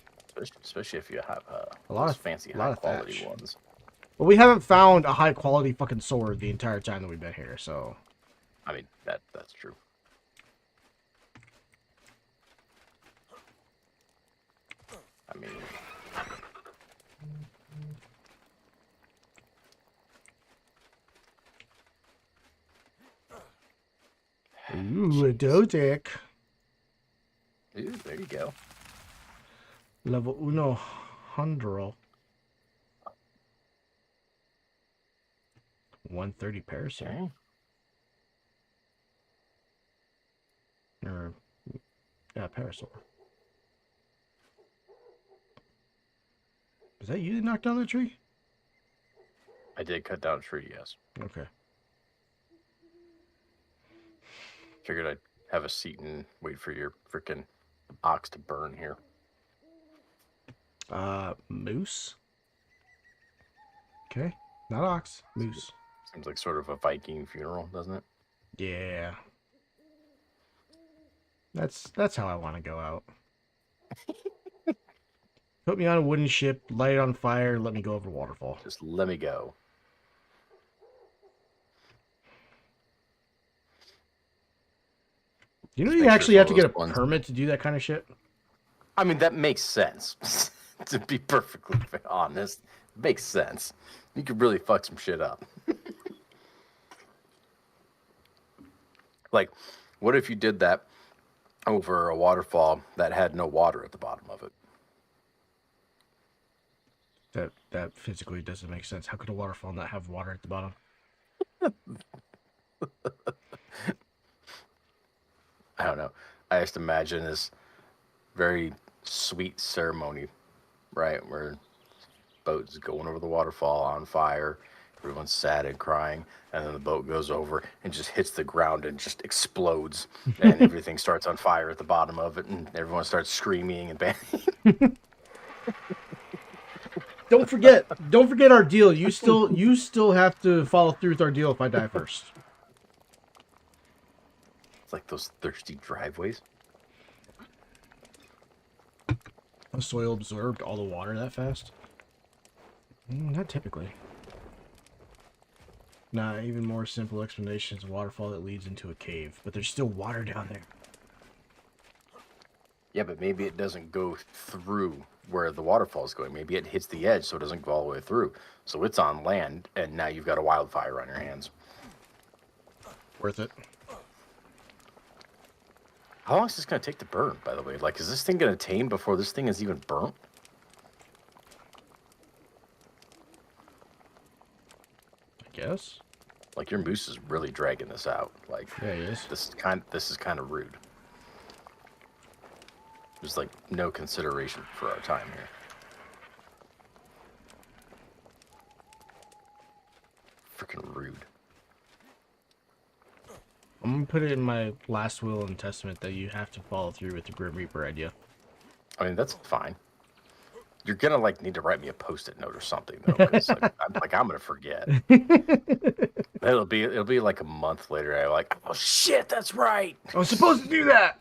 Speaker 2: Especially if you have
Speaker 1: A lot
Speaker 2: those
Speaker 1: of-
Speaker 2: fancy
Speaker 1: a lot
Speaker 2: high
Speaker 1: of
Speaker 2: quality
Speaker 1: thatch.
Speaker 2: ones.
Speaker 1: Well, we haven't found a high quality fucking sword the entire time that we've been here, so.
Speaker 2: I mean that's true. I mean,
Speaker 1: Ooh, a Dodic.
Speaker 2: ooh, there you go.
Speaker 1: Level 100. 130 Parasaur.
Speaker 2: Okay.
Speaker 1: Or, yeah, Parasaur. Is that you that knocked down the tree?
Speaker 2: I did cut down a tree, yes.
Speaker 1: Okay.
Speaker 2: Figured I'd have a seat and wait for your freaking ox to burn here.
Speaker 1: Moose? Okay. Not ox. Moose.
Speaker 2: Seems like sort of a Viking funeral, doesn't it?
Speaker 1: Yeah. That's how I want to go out. Put me on a wooden ship, light it on fire, let me go over a waterfall.
Speaker 2: Just let me go.
Speaker 1: You know
Speaker 2: Just
Speaker 1: you
Speaker 2: make sure
Speaker 1: actually
Speaker 2: it's
Speaker 1: have
Speaker 2: one
Speaker 1: to
Speaker 2: of
Speaker 1: get a
Speaker 2: those ones-
Speaker 1: permit to do that kind of shit?
Speaker 2: I mean, that makes sense. To be perfectly honest, it makes sense. You could really fuck some shit up. Like, what if you did that over a waterfall that had no water at the bottom of it?
Speaker 1: That physically doesn't make sense. How could a waterfall not have water at the bottom?
Speaker 2: I don't know. I just imagine this very sweet ceremony, right? Where boat's going over the waterfall on fire. Everyone's sad and crying, and then the boat goes over and just hits the ground and just explodes, and everything starts on fire at the bottom of it, and everyone starts screaming and banging.
Speaker 1: Don't forget our deal. You still have to follow through with our deal if I die first.
Speaker 2: It's like those thirsty driveways.
Speaker 1: The soil absorbed all the water that fast? Not typically. Nah, even more simple explanation is a waterfall that leads into a cave, but there's still water down there.
Speaker 2: Yeah, but maybe it doesn't go through where the waterfall is going. Maybe it hits the edge, so it doesn't go all the way through. So it's on land, and now you've got a wildfire on your hands.
Speaker 1: Worth it.
Speaker 2: How long is this going to take to burn, by the way? Like, is this thing going to tame before this thing is even burnt?
Speaker 1: I guess.
Speaker 2: Like, your moose is really dragging this out. Like,
Speaker 1: Yeah, he is.
Speaker 2: this is kind of rude. There's like no consideration for our time here. Freaking rude.
Speaker 1: I'm gonna put it in my last will and testament that you have to follow through with the Grim Reaper idea.
Speaker 2: I mean, that's fine. You're gonna like need to write me a post-it note or something though, because I'm gonna forget. It'll be like a month later. I'm like, oh shit, that's right.
Speaker 1: I was supposed to do that.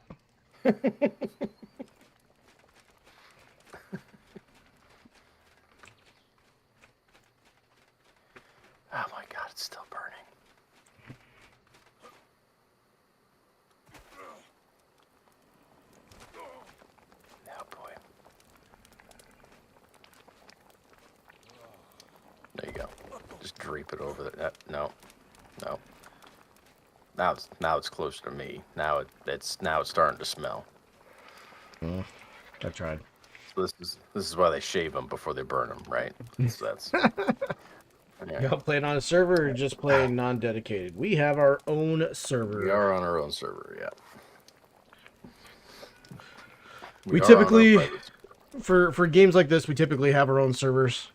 Speaker 2: Oh my god, it's still burning. Oh boy. There you go. Just drape it over there. No. Now it's closer to me. Now it's starting to smell.
Speaker 1: I tried.
Speaker 2: So this is why they shave them before they burn them, right? So that's. Yeah.
Speaker 1: Y'all playing on a server or just playing non-dedicated? We have our own server.
Speaker 2: We are on our own server, yeah.
Speaker 1: We
Speaker 2: are on our
Speaker 1: typically,
Speaker 2: private
Speaker 1: for games like this, we typically have our own servers.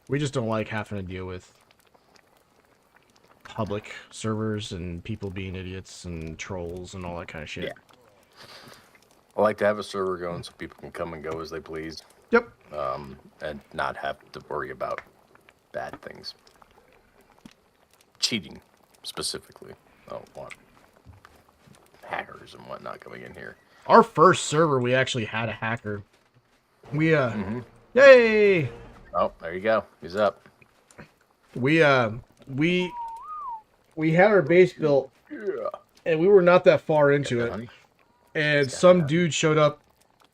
Speaker 1: We just don't like having to deal with public servers and people being idiots and trolls and all that kind of shit.
Speaker 2: Yeah. I like to have a server going so people can come and go as they please.
Speaker 1: Yep.
Speaker 2: And not have to worry about bad things. Cheating, specifically. I don't want hackers and whatnot coming in here.
Speaker 1: Our first server, we actually had a hacker. We, yay!
Speaker 2: Oh, there you go. He's up.
Speaker 1: We had our base built,
Speaker 2: Yeah.
Speaker 1: and we were not that far into it.
Speaker 2: Honey.
Speaker 1: And some dude showed up.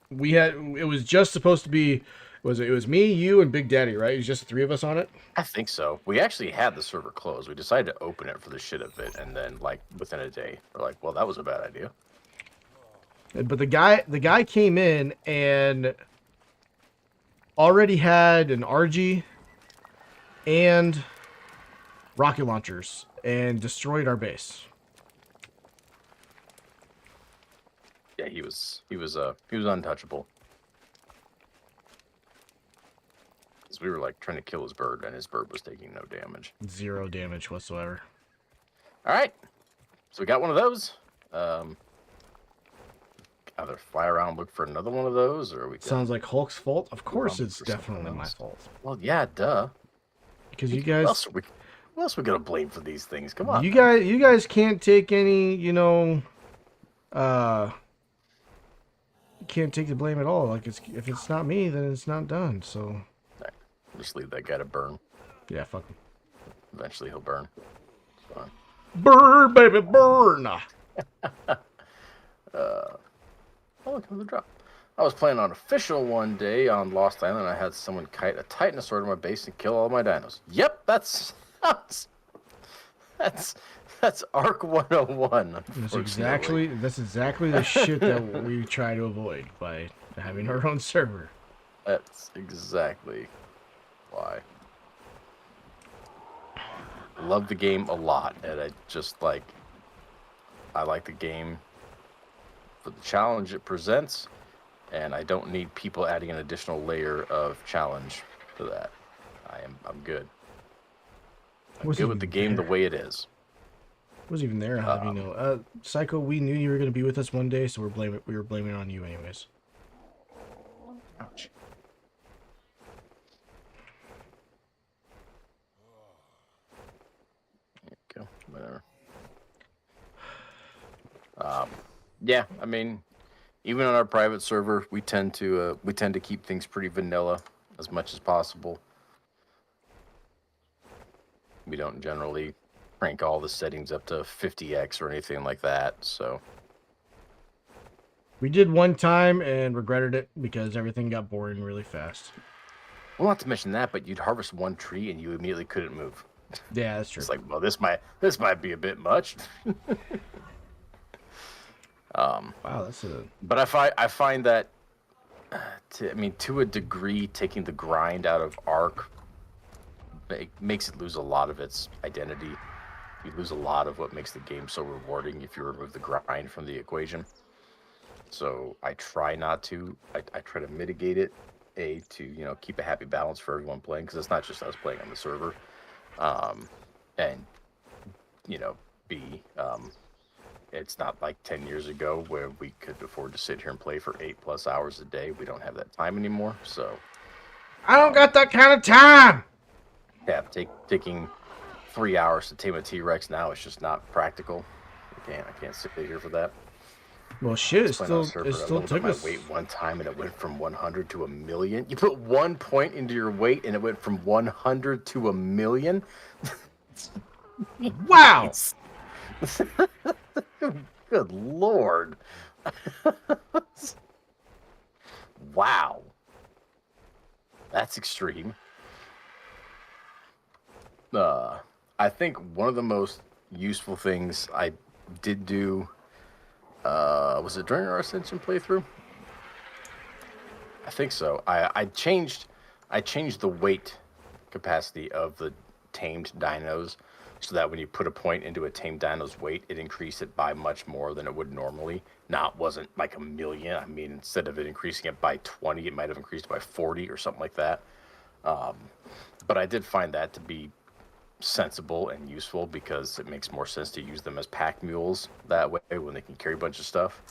Speaker 1: It was just supposed to be, it was me, you, and Big Daddy, right? It was just the three of us on it.
Speaker 2: I think so. We actually had the server closed. We decided to open it for the shit of it, and then like within a day, we're like, well, that was a bad idea.
Speaker 1: But the guy came in and already had an RG and rocket launchers and destroyed our base.
Speaker 2: Yeah, he was untouchable. So we were like trying to kill his bird, and his bird was taking no damage.
Speaker 1: 0 damage whatsoever.
Speaker 2: All right, so we got one of those. Either fly around, look for another one of those, or we
Speaker 1: Sounds like Hulk's fault. Of course,
Speaker 2: look
Speaker 1: it's
Speaker 2: for something
Speaker 1: definitely my
Speaker 2: else.
Speaker 1: fault.
Speaker 2: Well, yeah, duh.
Speaker 1: because you
Speaker 2: Who
Speaker 1: guys,
Speaker 2: else are we? Who else are we gonna blame for these things? Come on.
Speaker 1: you guys can't take any, uh, can't take the blame at all. Like if it's not me, then it's not done. So
Speaker 2: Right. Just leave that guy to burn.
Speaker 1: yeah, fuck him.
Speaker 2: Eventually, he'll burn. Fine.
Speaker 1: Burn, baby, burn.
Speaker 2: Oh, look, the drop. I was playing on official one day on Lost Island. I had someone kite a Titan sword in my base and kill all my dinos. Yep, that's Arc 101.
Speaker 1: That's exactly the shit that we try to avoid by having our own server.
Speaker 2: That's exactly why. I love the game a lot, and I like the game for the challenge it presents, and I don't need people adding an additional layer of challenge to that. I'm good. I'm good with the game the way it is.
Speaker 1: Wasn't even there. How do you know? Psycho, we knew you were going to be with us one day, so we were blaming it on you anyways.
Speaker 2: Ouch. There you go. Whatever. Yeah, I mean, even on our private server, we tend to keep things pretty vanilla as much as possible. We don't generally crank all the settings up to 50x or anything like that. So
Speaker 1: we did one time and regretted it because everything got boring really fast.
Speaker 2: well, not to mention that, but you'd harvest one tree and you immediately couldn't move.
Speaker 1: Yeah, that's true.
Speaker 2: It's like, well, this might be a bit much.
Speaker 1: Wow, that's a.
Speaker 2: But I find that, to a degree, taking the grind out of Arc makes it lose a lot of its identity. You lose a lot of what makes the game so rewarding if you remove the grind from the equation. So I try not to. I try to mitigate it. To keep a happy balance for everyone playing, because it's not just us playing on the server. And B, it's not like 10 years ago where we could afford to sit here and play for 8+ hours a day. We don't have that time anymore. So
Speaker 1: I don't got that kind of time.
Speaker 2: yeah, taking 3 hours to tame a T-Rex now is just not practical. I can't sit here for that.
Speaker 1: Well, shit, it still took
Speaker 2: my
Speaker 1: us.
Speaker 2: weight one time and it went from 100 to 1,000,000. You put 1 point into your weight and it went from 100 to 1,000,000.
Speaker 1: Wow.
Speaker 2: Good Lord. Wow. That's extreme. I think one of the most useful things I did do, was it during our Ascension playthrough? I think so. I changed the weight capacity of the tamed dinos, so that when you put a point into a tamed dino's weight, it increased it by much more than it would normally. Now, it wasn't like 1,000,000. I mean, instead of it increasing it by 20, it might have increased by 40 or something like that. But I did find that to be sensible and useful, because it makes more sense to use them as pack mules that way when they can carry a bunch of stuff.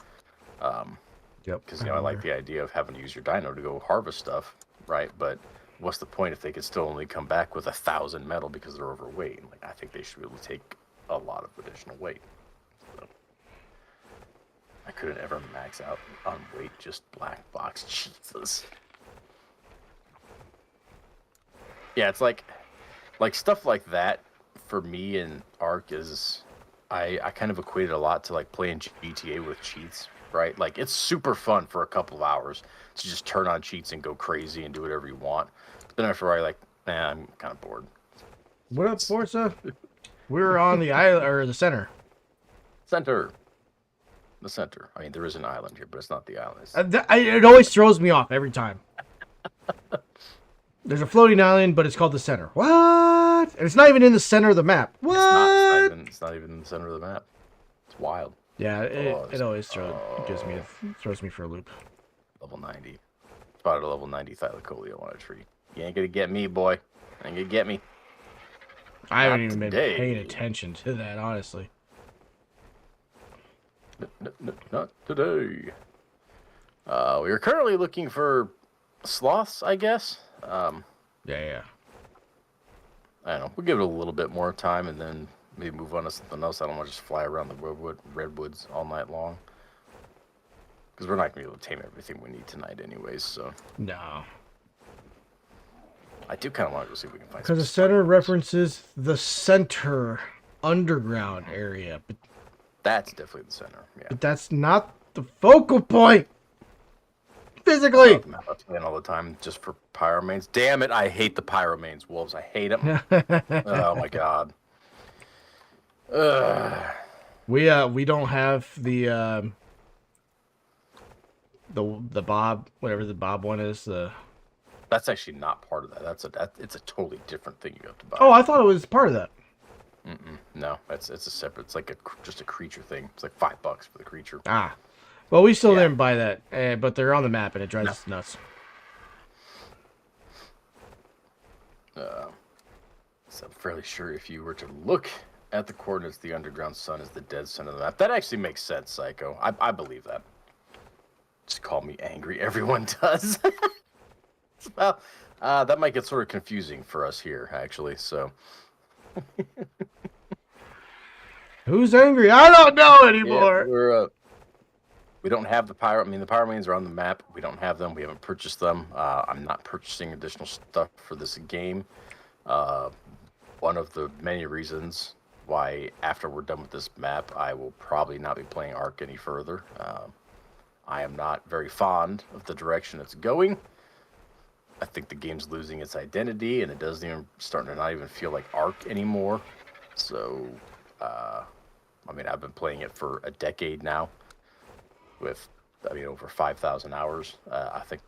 Speaker 1: Yep.
Speaker 2: Because I like the idea of having to use your dino to go harvest stuff, right? But what's the point if they could still only come back with 1,000 metal because they're overweight? Like, I think they should be able to take a lot of additional weight. So, I couldn't ever max out on weight, just black box. Jesus. Yeah, it's like stuff like that for me in Arc is, I kind of equate it a lot to like playing GTA with cheats, right? Like, it's super fun for a couple of hours to just turn on cheats and go crazy and do whatever you want. But then after a while, you're like, I'm kind of bored.
Speaker 1: What up, Forza? We're on the island, or the center.
Speaker 2: Center. The center. I mean, there is an island here, but it's not the island.
Speaker 1: It always throws me off every time. There's a floating island, but it's called the center. What? And it's not even in the center of the map. What?
Speaker 2: It's not even in the center of the map. It's wild.
Speaker 1: Yeah, it always throws me for a loop.
Speaker 2: Level 90. Spotted a level 90 thylacoleo on a tree. You ain't gonna get me, boy. Ain't gonna get me.
Speaker 1: I haven't even been paying attention to that, honestly.
Speaker 2: Not today. We are currently looking for sloths, I guess.
Speaker 1: Yeah.
Speaker 2: I don't know. We'll give it a little bit more time and then maybe move on to something else. I don't want to just fly around the redwoods all night long. Because we're not going to be able to tame everything we need tonight anyways, so.
Speaker 1: No.
Speaker 2: I do kind of want to go see if we can find
Speaker 1: Because
Speaker 2: some
Speaker 1: the center
Speaker 2: spiders.
Speaker 1: references the center underground area.
Speaker 2: That's definitely the center, yeah.
Speaker 1: But that's not the focal point. Physically.
Speaker 2: I'm playing all the time just for pyromanes. Damn it, I hate the pyromanes, wolves. I hate them. Oh my god.
Speaker 1: We don't have the bob, whatever the bob one is.
Speaker 2: That's actually not part of that. It's a totally different thing you have to buy.
Speaker 1: Oh, I thought it was part of that.
Speaker 2: No, it's a separate. It's like just a creature thing. It's like $5 for the creature.
Speaker 1: Ah, well, we still
Speaker 2: Yeah.
Speaker 1: didn't buy that, but they're on the map and it drives us nuts.
Speaker 2: So I'm fairly sure if you were to look at the coordinates, the underground sun is the dead center of the map. That actually makes sense, Psycho. I believe that. Just call me angry. Everyone does. Well, that might get sort of confusing for us here, actually. So.
Speaker 1: Who's angry? I don't know anymore.
Speaker 2: Yeah, we don't have the pyro. I mean, the pyromanes are on the map. We don't have them. We haven't purchased them. I'm not purchasing additional stuff for this game. One of the many reasons why, after we're done with this map, I will probably not be playing Ark any further. I am not very fond of the direction it's going. I think the game's losing its identity, and it doesn't even starting to not even feel like Ark anymore. So, I mean, I've been playing it for a decade now, with, I mean, over 5,000 hours. I think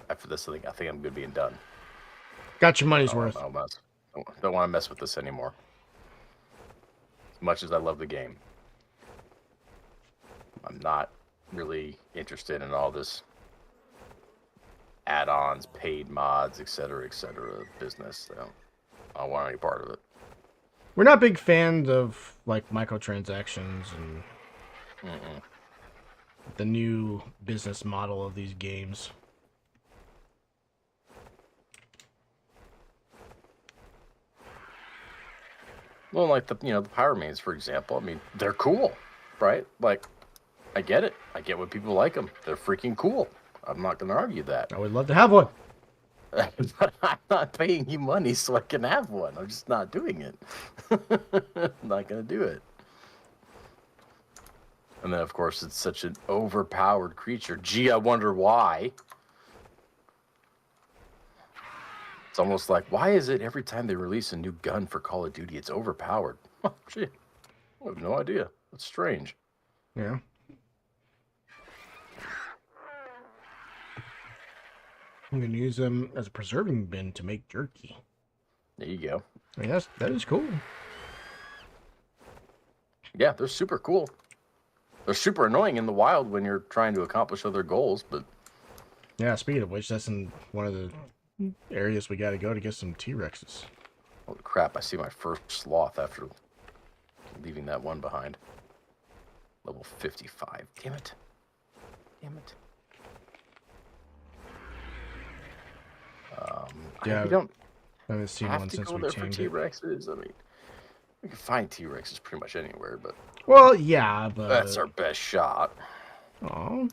Speaker 2: after this thing, I think I'm good being done.
Speaker 1: Got your money's worth.
Speaker 2: Don't want to mess with this anymore. As much as I love the game, I'm not really interested in all this add-ons, paid mods, etc., business. I don't want any part of it.
Speaker 1: We're not big fans of like microtransactions and the new business model of these games.
Speaker 2: Well, like the pyromanes, for example. I mean, they're cool, right? Like, I get it. I get what people like them. They're freaking cool. I'm not going to argue that.
Speaker 1: I would love to have one.
Speaker 2: But I'm not paying you money so I can have one. I'm just not doing it. I'm not going to do it. And then, of course, it's such an overpowered creature. Gee, I wonder why. It's almost like, why is it every time they release a new gun for Call of Duty, it's overpowered? Oh, gee, I have no idea. That's strange.
Speaker 1: Yeah. I'm going to use them as a preserving bin to make jerky.
Speaker 2: There you go.
Speaker 1: I mean, that is cool.
Speaker 2: Yeah, they're super cool. They're super annoying in the wild when you're trying to accomplish other goals, but...
Speaker 1: Yeah, speaking of which, that's in one of the areas we got to go to get some T-Rexes.
Speaker 2: Holy crap, I see my first sloth after leaving that one behind. Level 55. Damn it. Damn it.
Speaker 1: Yeah,
Speaker 2: we don't
Speaker 1: I haven't seen
Speaker 2: have
Speaker 1: one
Speaker 2: to
Speaker 1: since
Speaker 2: go
Speaker 1: we
Speaker 2: there for
Speaker 1: tamed it.
Speaker 2: T-Rexes. I mean, we can find T-Rexes pretty much anywhere, but
Speaker 1: Well, yeah, but...
Speaker 2: that's our best shot.
Speaker 1: Aw.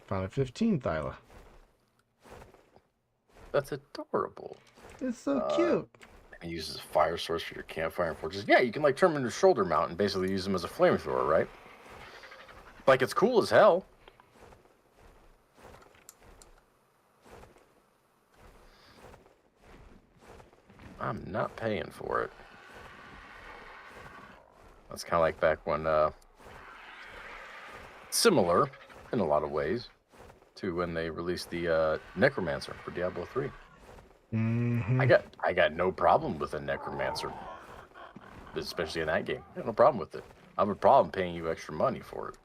Speaker 1: Found a 15, Thyla.
Speaker 2: That's adorable.
Speaker 1: It's so cute.
Speaker 2: And uses a fire source for your campfire and forges. Yeah, you can like turn them into a shoulder mount and basically use them as a flamethrower, right? Like, it's cool as hell. I'm not paying for it. That's kind of like back when, similar in a lot of ways to when they released the Necromancer for Diablo 3.
Speaker 1: Mm-hmm.
Speaker 2: I got no problem with a Necromancer, especially in that game. I got no problem with it. I have a problem paying you extra money for it.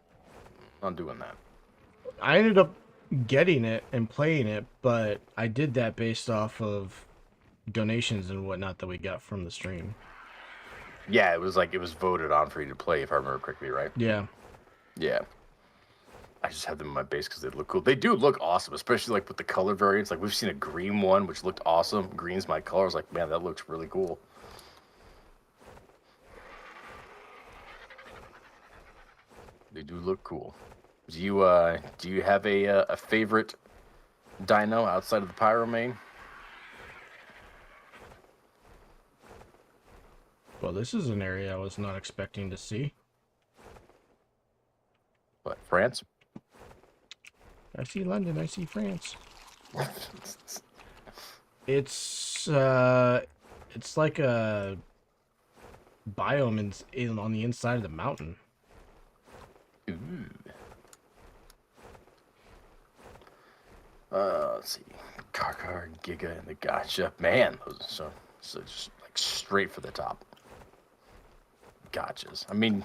Speaker 2: I'm not doing that.
Speaker 1: I ended up getting it and playing it, but I did that based off of donations and whatnot that we got from the stream.
Speaker 2: Yeah, it was voted on for you to play, if I remember correctly, right?
Speaker 1: Yeah.
Speaker 2: Yeah. I just have them in my base because they look cool. They do look awesome, especially like with the color variants. Like we've seen a green one, which looked awesome. Green's my color. I was like, man, that looks really cool. They do look cool. Do you have a favorite dino outside of the Pyro main?
Speaker 1: Well, this is an area I was not expecting to see.
Speaker 2: What, France?
Speaker 1: I see London. I see France. It's like a biome in on the inside of the mountain.
Speaker 2: Ooh. Let's see, Karkar, Giga, and the Gotcha. Man, those are so just like straight for the top. Gotchas. I mean,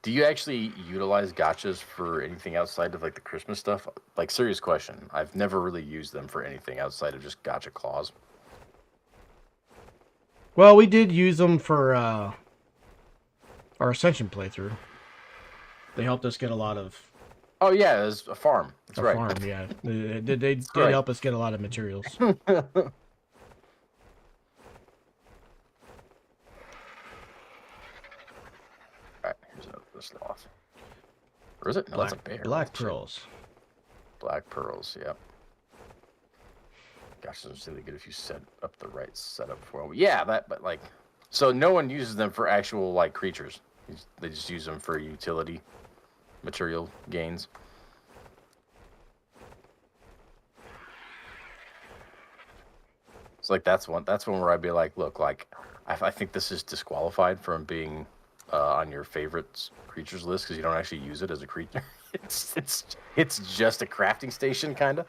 Speaker 2: do you actually utilize gotchas for anything outside of like the Christmas stuff? Like, serious question. I've never really used them for anything outside of just gotcha claws.
Speaker 1: Well, we did use them for our Ascension playthrough. They helped us get a lot of.
Speaker 2: Oh yeah, there's a farm. That's right.
Speaker 1: Farm, yeah. They did
Speaker 2: right.
Speaker 1: help us get a lot of materials.
Speaker 2: Alright, here's another sloth. Or is it? No,
Speaker 1: Black,
Speaker 2: that's a bear.
Speaker 1: Black pearls.
Speaker 2: Black pearls, yep. Gosh, it's really good if you set up the right setup for them. Yeah, but like, so no one uses them for actual like creatures. They just use them for utility material gains. It's like that's one where I'd be like, look, like I think this is disqualified from being on your favorites creatures list because you don't actually use it as a creature. It's just a crafting station, kind of.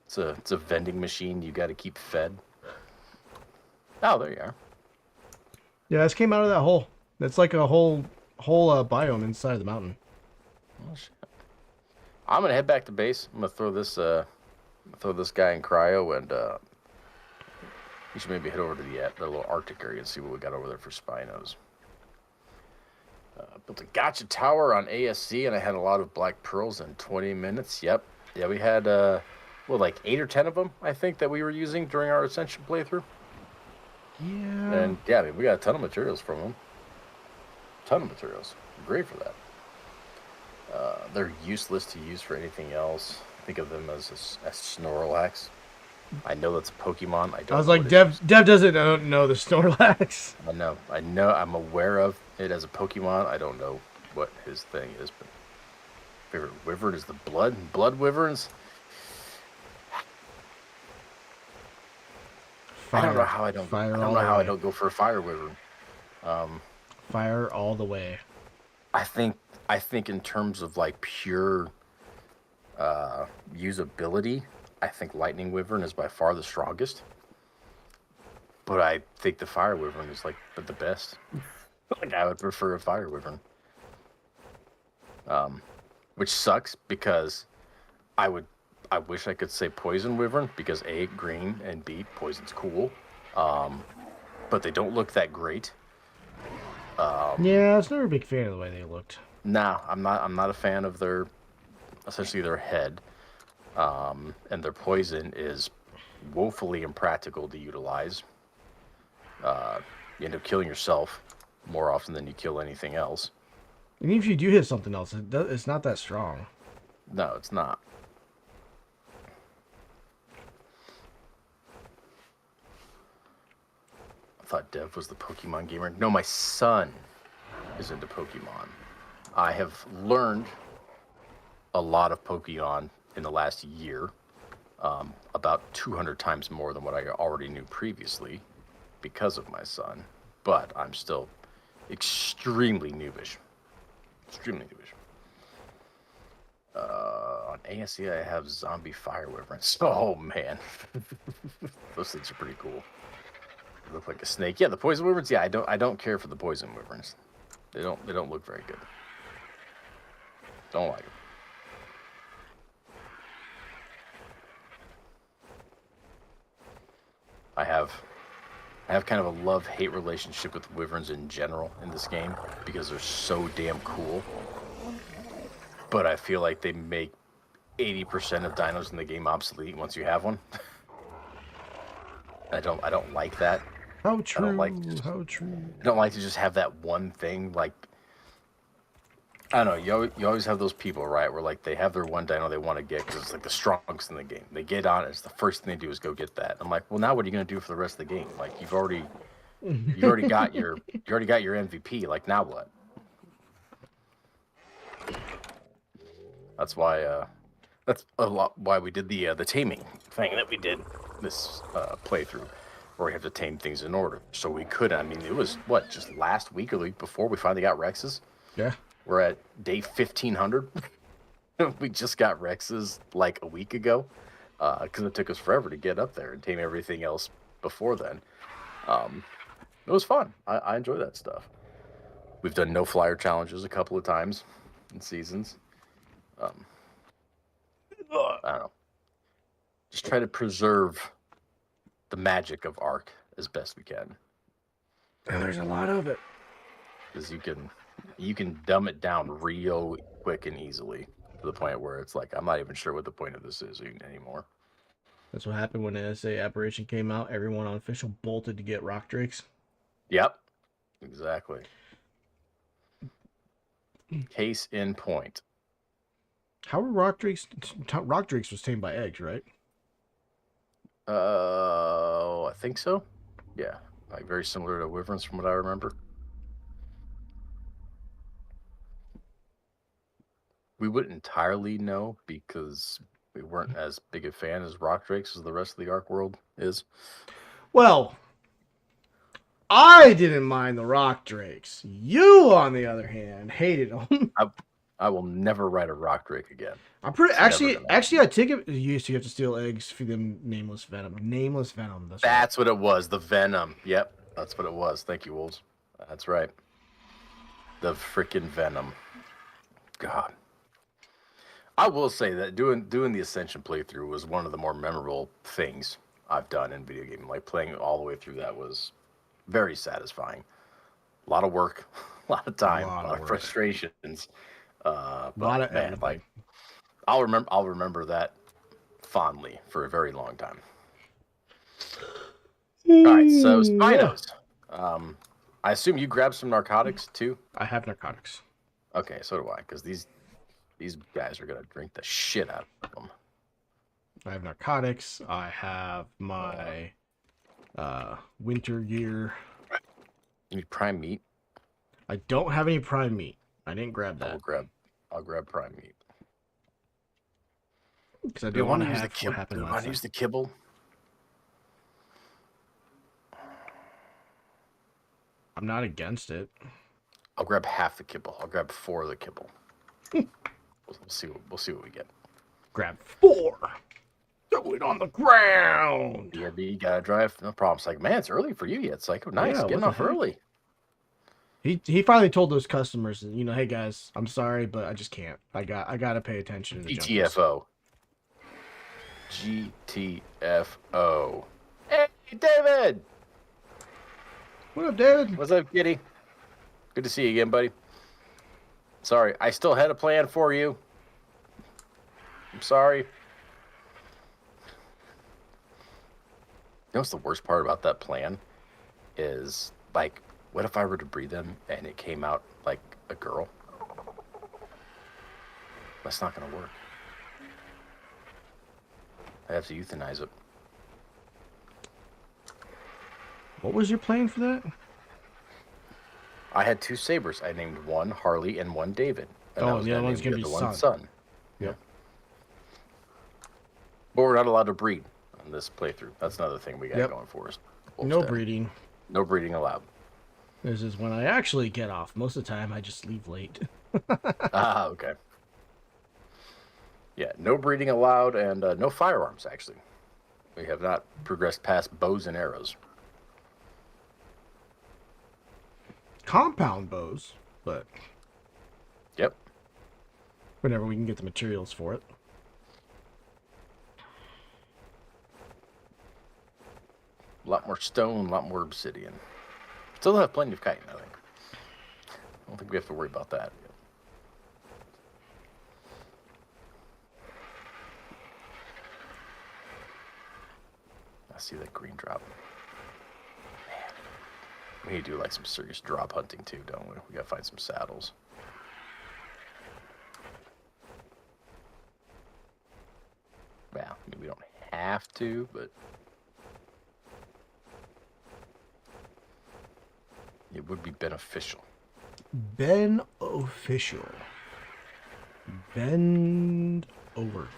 Speaker 2: It's a vending machine you got to keep fed. Oh, there you are.
Speaker 1: Yeah, this came out of that hole. That's like a whole biome inside the mountain.
Speaker 2: Oh shit! I'm gonna head back to base. I'm gonna throw this guy in cryo, and we should maybe head over to the little Arctic area and see what we got over there for Spinos. Built a gotcha tower on ASC, and I had a lot of black pearls in 20 minutes. Yep. Yeah, we had like 8 or 10 of them, I think, that we were using during our Ascension playthrough.
Speaker 1: Yeah.
Speaker 2: And yeah, I mean, we got a ton of materials from them. Ton of materials. Great for that. They're useless to use for anything else. Think of them as Snorlax. I know that's a Pokemon. I
Speaker 1: was like, Dev doesn't know the Snorlax.
Speaker 2: I know. I'm aware of it as a Pokemon. I don't know what his thing is, but favorite wyvern is the blood wyverns. I don't know how I don't. I don't know how I don't go for a fire wyvern.
Speaker 1: Fire all the way.
Speaker 2: I think in terms of like pure usability, I think lightning wyvern is by far the strongest. But I think the fire wyvern is like the best. Like I would prefer a fire wyvern. Which sucks because I wish I could say poison wyvern because A, green, and B, poison's cool. But they don't look that great.
Speaker 1: Yeah, I was never a big fan of the way they looked.
Speaker 2: Nah, I'm not a fan of essentially their head. And their poison is woefully impractical to utilize. You end up killing yourself more often than you kill anything else.
Speaker 1: And even if you do hit something else, it's not that strong.
Speaker 2: No, it's not. I thought Dev was the Pokemon gamer. No, my son is into Pokemon. I have learned a lot of Pokemon in the last year, about 200 times more than what I already knew previously because of my son. But I'm still extremely noobish. Extremely noobish. On ASC, I have zombie fire wyverns. Oh, man. Those things are pretty cool. They look like a snake. Yeah, the poison wyverns. Yeah, I don't care for the poison wyverns. They don't look very good. Don't like them. I have I have kind of a love-hate relationship with wyverns in general in this game because they're so damn cool. But I feel like they make 80% of dinos in the game obsolete once you have one. I don't like that.
Speaker 1: How
Speaker 2: I
Speaker 1: true?
Speaker 2: don't like to just,
Speaker 1: How true?
Speaker 2: I don't like to just have that one thing. Like, I don't know. You always have those people, right? Where like they have their one dino they want to get because it's like the strongest in the game. They get on it. It's the first thing they do is go get that. I'm like, well, now what are you gonna do for the rest of the game? Like you already got your MVP. Like now what? That's why. That's a lot why we did the taming thing that we did this playthrough, where we have to tame things in order. So we could. I mean, it was what just last week or the week before we finally got Rexes.
Speaker 1: Yeah.
Speaker 2: We're at day 1500. We just got Rexes like a week ago because it took us forever to get up there and tame everything else before then. It was fun. I enjoy that stuff. We've done no flyer challenges a couple of times in seasons. I don't know. Just try to preserve the magic of Ark as best we can.
Speaker 1: And there's a lot of it.
Speaker 2: Because you can dumb it down real quick and easily to the point where it's like I'm not even sure what the point of this is anymore.
Speaker 1: That's what happened when NSA Aberration came out. Everyone on official bolted to get rock drakes.
Speaker 2: Yep, exactly. Case in point.
Speaker 1: How were rock drakes? Rock drakes was tamed by eggs, right?
Speaker 2: I think so. Yeah, like very similar to wyverns from what I remember. We wouldn't entirely know because we weren't as big a fan as rock drakes as the rest of the Ark world is.
Speaker 1: Well, I didn't mind the rock drakes. You, on the other hand, hated them.
Speaker 2: I will never ride a rock drake again.
Speaker 1: I'm pretty
Speaker 2: It's
Speaker 1: actually.
Speaker 2: never gonna
Speaker 1: Actually, I take it. You used to have to steal eggs for them. Nameless venom. Nameless venom. That's right.
Speaker 2: That's what it was. The venom. Yep, that's what it was. Thank you, Wolves. That's right. The freaking venom. God. I will say that doing the Ascension playthrough was one of the more memorable things I've done in video gaming. Like playing all the way through that was very satisfying. A lot of work, a lot of time, a lot of frustrations.
Speaker 1: A lot of
Speaker 2: man, like I'll remember that fondly for a very long time. All right, so Spinos. I assume you grabbed some narcotics too.
Speaker 1: I have narcotics.
Speaker 2: Okay, so do I, because these guys are gonna drink the shit out of them.
Speaker 1: I have narcotics. I have my winter gear.
Speaker 2: You need prime meat.
Speaker 1: I don't have any prime meat. I didn't grab that.
Speaker 2: I'll grab prime meat.
Speaker 1: Because I don't want to have what happened
Speaker 2: last time. Want to use the kibble?
Speaker 1: I'm not against it.
Speaker 2: I'll grab half the kibble. I'll grab 4 of the kibble. We'll see what we get.
Speaker 1: Grab 4. Throw it on the ground.
Speaker 2: Yeah, you gotta drive. No problem. It's like, man, it's early for you yet. It's like, oh, nice,
Speaker 1: Yeah,
Speaker 2: getting off early.
Speaker 1: He finally told those customers, you know, hey guys, I'm sorry, but I just can't. I gotta pay attention to the
Speaker 2: GTFO. GTFO. Hey, David.
Speaker 1: What up, David?
Speaker 2: What's up, kitty? Good to see you again, buddy. Sorry, I still had a plan for you. I'm sorry. You know what's the worst part about that plan? Is, like, what if I were to breed them and it came out like a girl? That's not going to work. I have to euthanize it.
Speaker 1: What was your plan for that?
Speaker 2: I had 2 sabers. I named one Harley and one David. And
Speaker 1: the other one's going to be
Speaker 2: Son.
Speaker 1: Yep.
Speaker 2: But we're not allowed to breed on this playthrough. That's another thing we got going for us.
Speaker 1: No breeding.
Speaker 2: No breeding allowed.
Speaker 1: This is when I actually get off. Most of the time, I just leave late.
Speaker 2: Okay. Yeah, no breeding allowed and no firearms, actually. We have not progressed past bows and arrows.
Speaker 1: Compound bows, but...
Speaker 2: Yep.
Speaker 1: Whenever we can get the materials for it.
Speaker 2: A lot more stone, a lot more obsidian. Still have plenty of chitin, I think. I don't think we have to worry about that. I see that green drop. Man, we need to do like some serious drop hunting too, don't we? We gotta find some saddles. Well, I mean, we don't have to, but it would be beneficial.
Speaker 1: Beneficial. Bend over.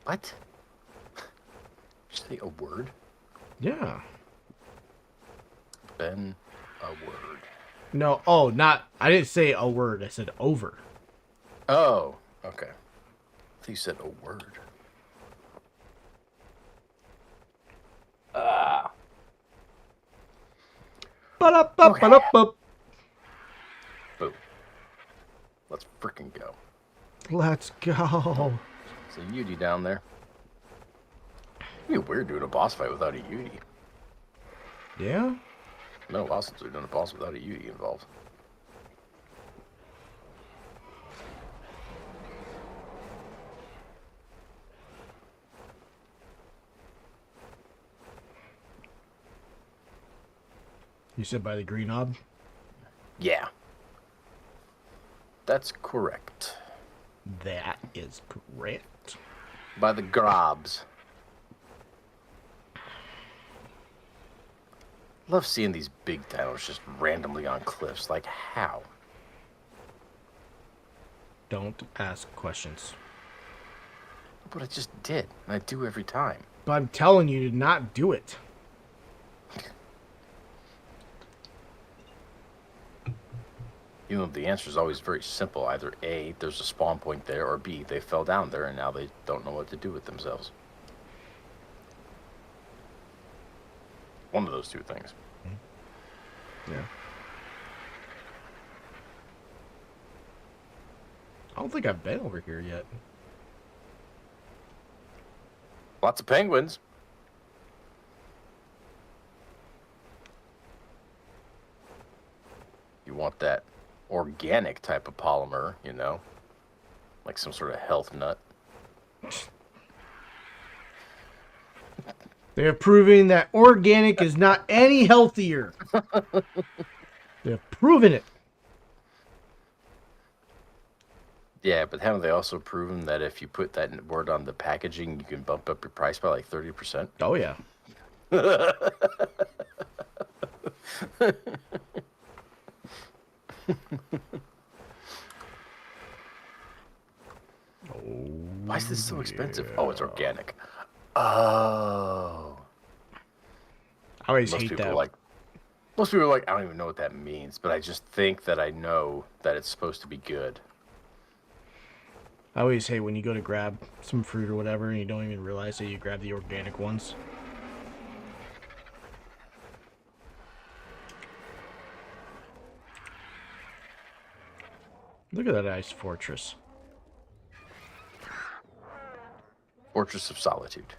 Speaker 2: What? Did you say a word?
Speaker 1: Yeah.
Speaker 2: Ben, a word.
Speaker 1: No, oh, not. I didn't say a word. I said over.
Speaker 2: Oh, okay. I think you said a word. Ah.
Speaker 1: Ba-da-ba-ba-da-ba.
Speaker 2: Boom. Let's freaking go.
Speaker 1: Let's go.
Speaker 2: It's a Yudi down there. It'd be weird doing a boss fight without a Yudi.
Speaker 1: Yeah?
Speaker 2: It's been a while since we've done a boss without a Yudi involved.
Speaker 1: You said by the green knob?
Speaker 2: Yeah. That's correct.
Speaker 1: That is correct.
Speaker 2: By the grobs. Love seeing these big titles just randomly on cliffs. Like, how?
Speaker 1: Don't ask questions.
Speaker 2: But I just did, and I do every time.
Speaker 1: But I'm telling you to not do it.
Speaker 2: You know, the answer is always very simple. Either A, there's a spawn point there, or B, they fell down there and now they don't know what to do with themselves. One of those two things.
Speaker 1: Yeah. I don't think I've been over here yet.
Speaker 2: Lots of penguins. You want that organic type of polymer, you know? Like some sort of health nut.
Speaker 1: They're proving that organic is not any healthier. They're proving it.
Speaker 2: Yeah, but haven't they also proven that if you put that word on the packaging, you can bump up your price by like 30%?
Speaker 1: Oh, yeah.
Speaker 2: Why is this so expensive? Oh, it's organic. Oh.
Speaker 1: I always
Speaker 2: Most
Speaker 1: hate
Speaker 2: people
Speaker 1: that.
Speaker 2: are like, most people are like, I don't even know what that means, but I just think that I know that it's supposed to be good.
Speaker 1: I always hate when you go to grab some fruit or whatever and you don't even realize that you grab the organic ones. Look at that ice fortress.
Speaker 2: Fortress of Solitude.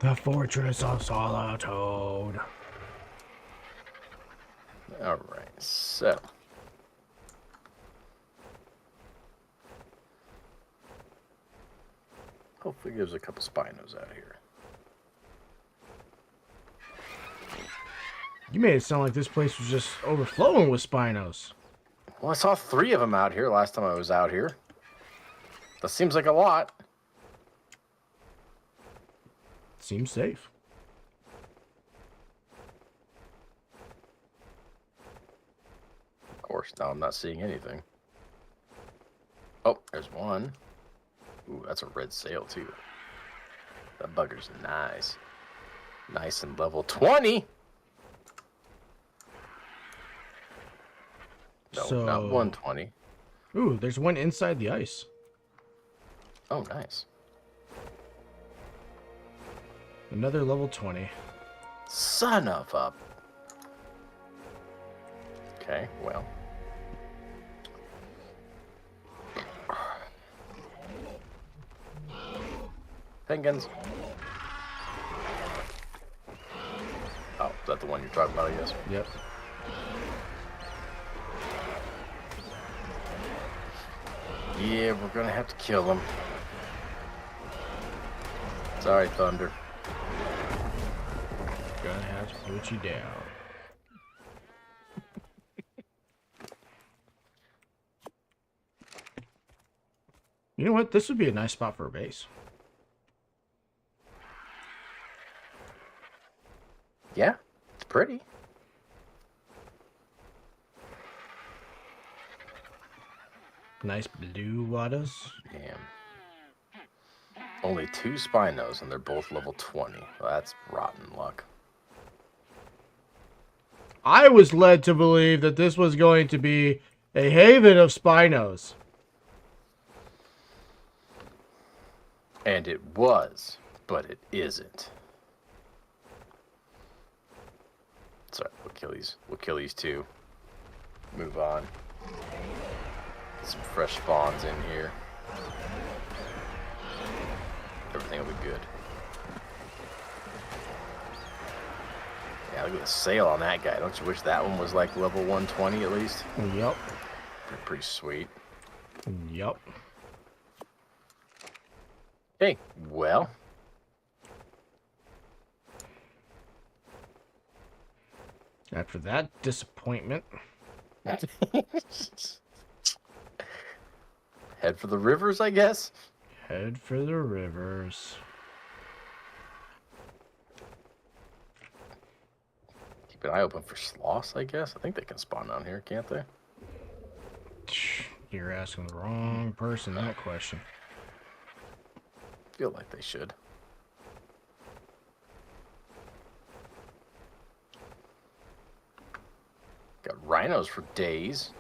Speaker 1: The Fortress of Solitude.
Speaker 2: All right, so. Hopefully there's a couple Spinos out here.
Speaker 1: You made it sound like this place was just overflowing with Spinos.
Speaker 2: Well, I saw 3 of them out here last time I was out here. That seems like a lot.
Speaker 1: Seems safe.
Speaker 2: Of course, now I'm not seeing anything. Oh, there's one. Ooh, that's a red sail, too. That bugger's nice. Nice and level 20! No,
Speaker 1: So...
Speaker 2: not 120.
Speaker 1: Ooh, there's one inside the ice.
Speaker 2: Oh, nice.
Speaker 1: Another level 20.
Speaker 2: Son of a... Okay, well. Penguins. that the one you're talking about, I guess?
Speaker 1: Yep.
Speaker 2: Yeah, we're gonna have to kill him. Sorry, Thunder.
Speaker 1: Gonna have to put you down. You know what? This would be a nice spot for a base.
Speaker 2: Yeah, it's pretty.
Speaker 1: Nice blue waters.
Speaker 2: Damn. Only 2 Spinos, and they're both level 20. Well, that's rotten luck.
Speaker 1: I was led to believe that this was going to be a haven of Spinos.
Speaker 2: And it was, but it isn't. Sorry, we'll kill these 2. Move on. Get some fresh spawns in here. Everything will be good. Yeah, look at the sail on that guy. Don't you wish that one was like level 120 at least?
Speaker 1: Yep.
Speaker 2: Pretty sweet.
Speaker 1: Yep.
Speaker 2: Okay, well.
Speaker 1: After that disappointment.
Speaker 2: Head for the rivers, I guess.
Speaker 1: Head for the rivers.
Speaker 2: Keep an eye open for sloths, I guess. I think they can spawn down here, can't they?
Speaker 1: You're asking the wrong person that question.
Speaker 2: Feel like they should. Got rhinos for days.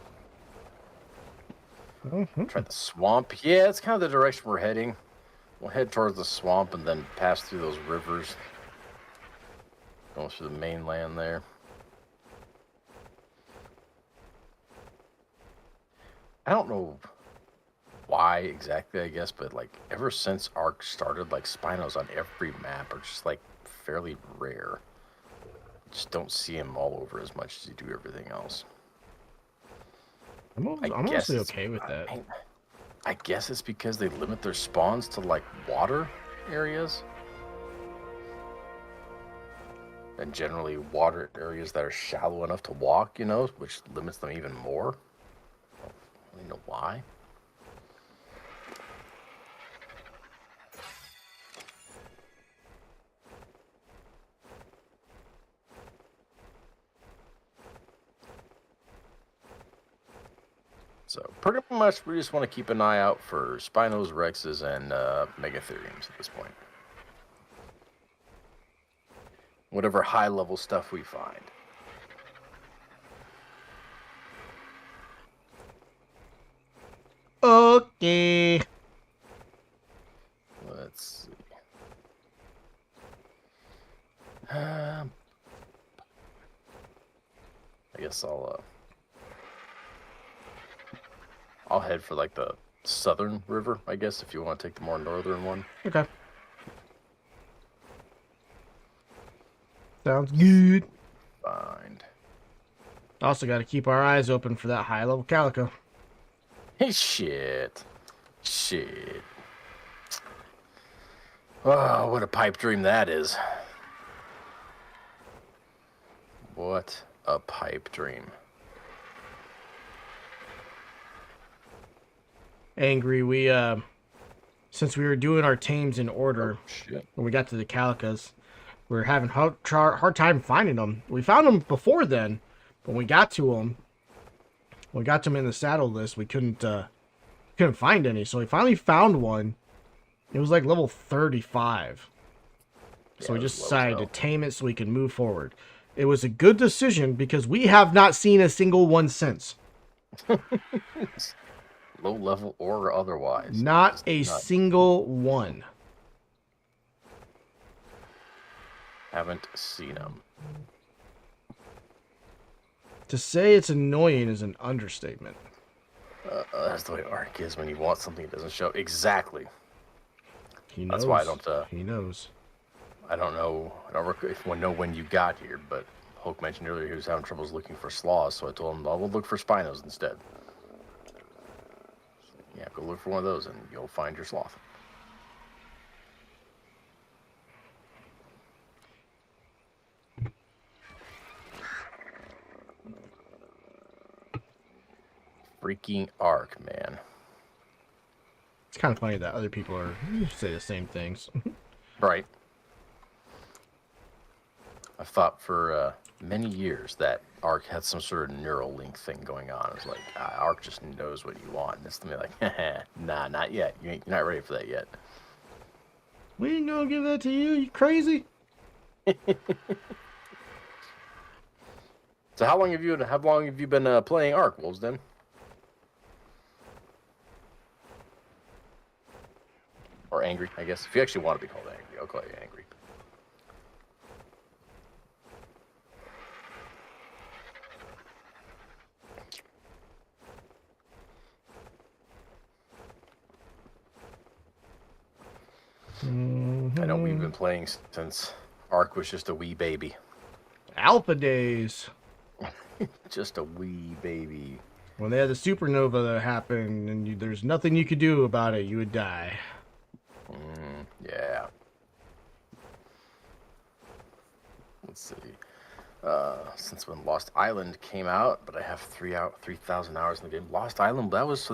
Speaker 2: Try the swamp. Yeah, it's kind of the direction we're heading. We'll head towards the swamp and then pass through those rivers. Going through the mainland there. I don't know why exactly, I guess, but like ever since Ark started, like Spinos on every map are just like fairly rare. Just don't see them all over as much as you do everything else.
Speaker 1: I'm honestly okay with that.
Speaker 2: I guess it's because they limit their spawns to like water areas. And generally water areas that are shallow enough to walk, you know, which limits them even more. I don't really know why. So pretty much we just want to keep an eye out for Spinos, Rexes, and Megatheriums at this point. Whatever high-level stuff we find.
Speaker 1: Okay.
Speaker 2: Let's see. I guess I'll head for like the southern river, I guess, if you want to take the more northern one.
Speaker 1: Okay. Sounds good.
Speaker 2: Find.
Speaker 1: Also got to keep our eyes open for that high-level calico.
Speaker 2: Hey, shit. Oh, what a pipe dream that is. What a pipe dream.
Speaker 1: Angry, since we were doing our teams in order, when we got to the calicos, we were having hard time finding them. We found them before then, but when we got to them in the saddle list, we couldn't find any. So we finally found one. It was like level 35. So we just decided to tame it so we can move forward. It was a good decision because we have not seen a single one since.
Speaker 2: Low level or otherwise.
Speaker 1: Not a single one.
Speaker 2: Haven't seen them.
Speaker 1: To say it's annoying is an understatement.
Speaker 2: That's the way Ark is when you want something that doesn't show. Exactly.
Speaker 1: He knows.
Speaker 2: That's why I don't.
Speaker 1: He knows.
Speaker 2: I don't know. I don't know when you got here, but Hulk mentioned earlier he was having troubles looking for sloths, so I told him, "Well, we'll look for spinos instead." Yeah, go look for one of those, and you'll find your sloth. Freaking Ark, man.
Speaker 1: It's kind of funny that other people say the same things.
Speaker 2: Right. I've thought for many years that Ark had some sort of neural link thing going on. It's like Ark just knows what you want. And it's to me like, nah, not yet. You're not ready for that yet.
Speaker 1: We ain't gonna give that to you. You crazy?
Speaker 2: So how long have you been playing Ark, Wolves? Then? Or angry, I guess. If you actually want to be called angry, I'll call you angry. I know we've been playing since Ark was just a wee baby.
Speaker 1: Alpha days.
Speaker 2: Just a wee baby.
Speaker 1: When they had the supernova that happened and there's nothing you could do about it, you would die.
Speaker 2: Yeah. Let's see. Since when Lost Island came out, but I have 3,000 hours in the game. Lost Island, that was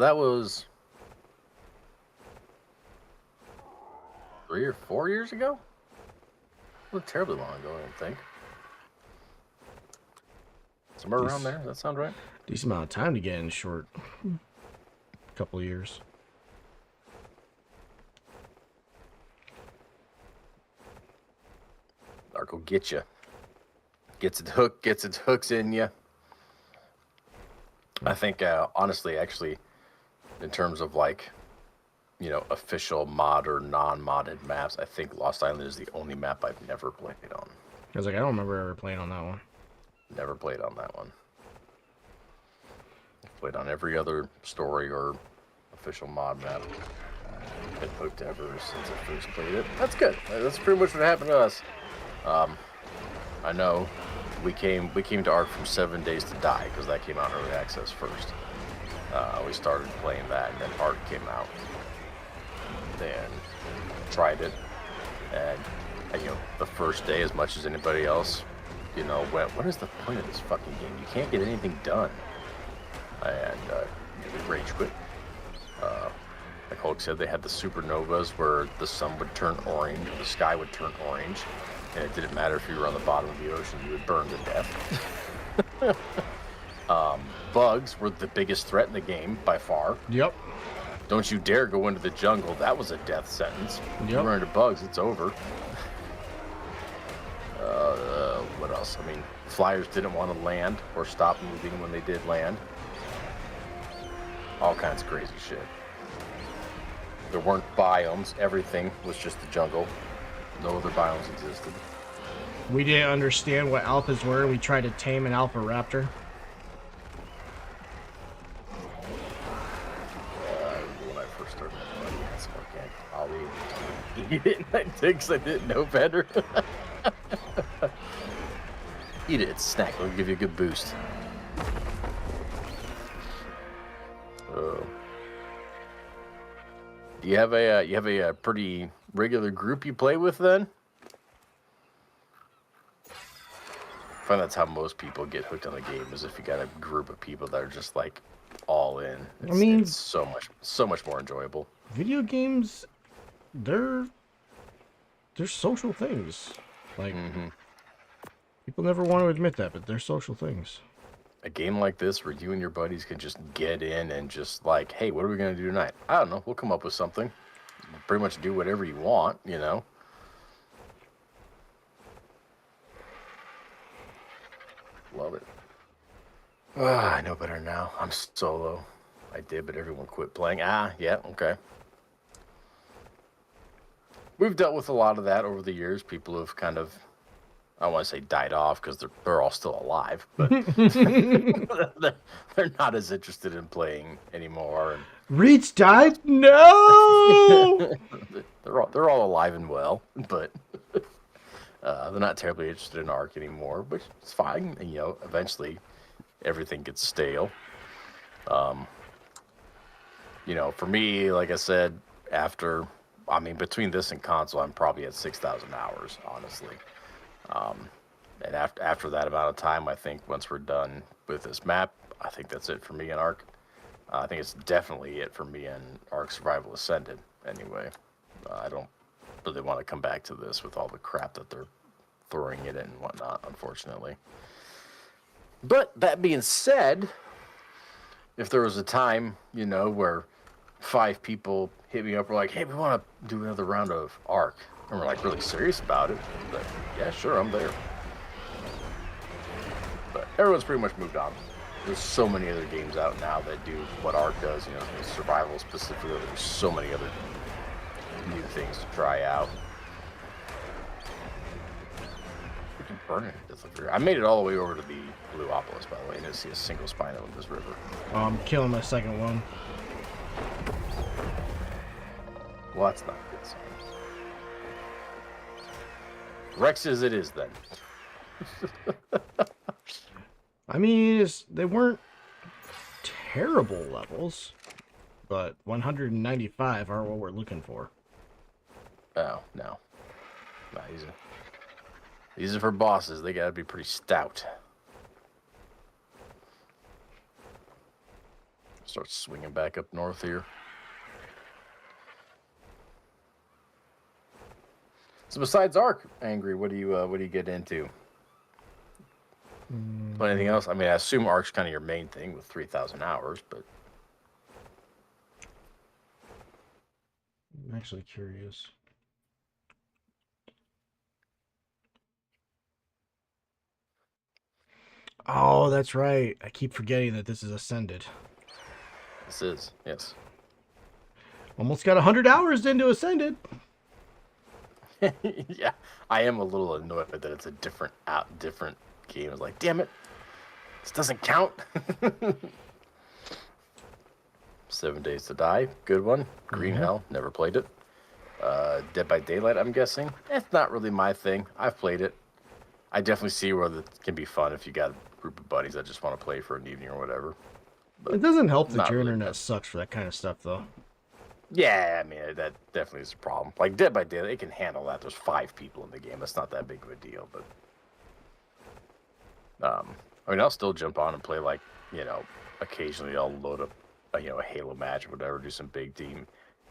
Speaker 2: 3 or 4 years ago? Not terribly long ago, I don't think. Somewhere around there, does that sound right?
Speaker 1: Decent amount of time to get in short couple of years.
Speaker 2: Ark will get you. Gets its hooks in you. I think, honestly, actually, in terms of like, official mod or non-modded maps, I think Lost Island is the only map I've never played on.
Speaker 1: I was like, I don't remember ever playing on that one.
Speaker 2: Never played on that one. I've played on every other story or official mod map. Been hooked ever since I first played it. That's good. That's pretty much what happened to us. I know we came to Ark from 7 Days to Die because that came out in early access first. We started playing that, and then Ark came out. Then tried it, and the first day, as much as anybody else, went, what is the point of this fucking game? You can't get anything done. And rage quit. Like Hulk said, they had the supernovas where the sun would turn orange, or the sky would turn orange, and it didn't matter if you were on the bottom of the ocean, you would burn to death. Bugs were the biggest threat in the game by far.
Speaker 1: Yep.
Speaker 2: Don't you dare go into the jungle. That was a death sentence.
Speaker 1: Yep.
Speaker 2: You run into bugs, it's over. What else? I mean, flyers didn't want to land or stop moving when they did land. All kinds of crazy shit. There weren't biomes. Everything was just the jungle. No other biomes existed.
Speaker 1: We didn't understand what alphas were. We tried to tame an alpha raptor.
Speaker 2: When I first started playing, that's okay. I'll eat it. I think because I didn't know better. Eat it. It's a snack. It'll give you a good boost. You have a pretty regular group you play with then? I find that's how most people get hooked on the game, is if you got a group of people that are just like all in. It's so much more enjoyable.
Speaker 1: Video games, they're social things. Like people never want to admit that, but they're social things.
Speaker 2: A game like this where you and your buddies can just get in and just like, hey, what are we going to do tonight? I don't know. We'll come up with something. Pretty much do whatever you want, Love it. I know better now. I'm solo. I did, but everyone quit playing. Yeah, okay. We've dealt with a lot of that over the years. People have kind of, I don't want to say died off because they're all still alive, but they're not as interested in playing anymore. And
Speaker 1: Reach died? No.
Speaker 2: they're all alive and well, but They're not terribly interested in Ark anymore, which is fine. And, eventually everything gets stale. For me, like I said, between this and console, I'm probably at 6,000 hours, honestly. And after that amount of time, I think once we're done with this map, I think that's it for me in Ark. I think it's definitely it for me in Ark Survival Ascended, anyway. I don't really want to come back to this with all the crap that they're throwing it in and whatnot, unfortunately. But that being said, if there was a time, where 5 people hit me up, were like, hey, we want to do another round of Ark, and we're like really serious about it, but yeah, sure, I'm there. But everyone's pretty much moved on. There's so many other games out now that do what Ark does, survival specifically. There's so many other new things to try out. Freaking burning it. I made it all the way over to the Blueopolis, by the way. I didn't see a single Spino in this river.
Speaker 1: I'm killing my second one.
Speaker 2: Well, that's not a good sign. Rex as it is, then.
Speaker 1: I mean, they weren't terrible levels, but 195 aren't what we're looking for.
Speaker 2: Oh, no. Nah, these are for bosses. They gotta be pretty stout. Start swinging back up north here. So besides Ark, Angry, what do you get into? Anything else? I mean, I assume Ark's kind of your main thing with 3,000 hours, but
Speaker 1: I'm actually curious. Oh, that's right. I keep forgetting that this is Ascended.
Speaker 2: this is, yes.
Speaker 1: Almost got 100 hours into Ascended.
Speaker 2: Yeah, I am a little annoyed that it's a different game. It's like, damn it, this doesn't count. 7 Days to Die, good one. Green Hell, never played it. Dead by Daylight, I'm guessing. It's not really my thing. I've played it. I definitely see where it can be fun if you got a group of buddies that just want to play for an evening or whatever.
Speaker 1: But it doesn't help that your
Speaker 2: really
Speaker 1: internet sucks for that kind of stuff, though.
Speaker 2: Yeah, I mean, that definitely is a problem. Like Dead by Daylight, it can handle that. There's 5 people in the game. That's not that big of a deal, but I'll still jump on and play, like, occasionally I'll load up a Halo match or whatever, do some big team,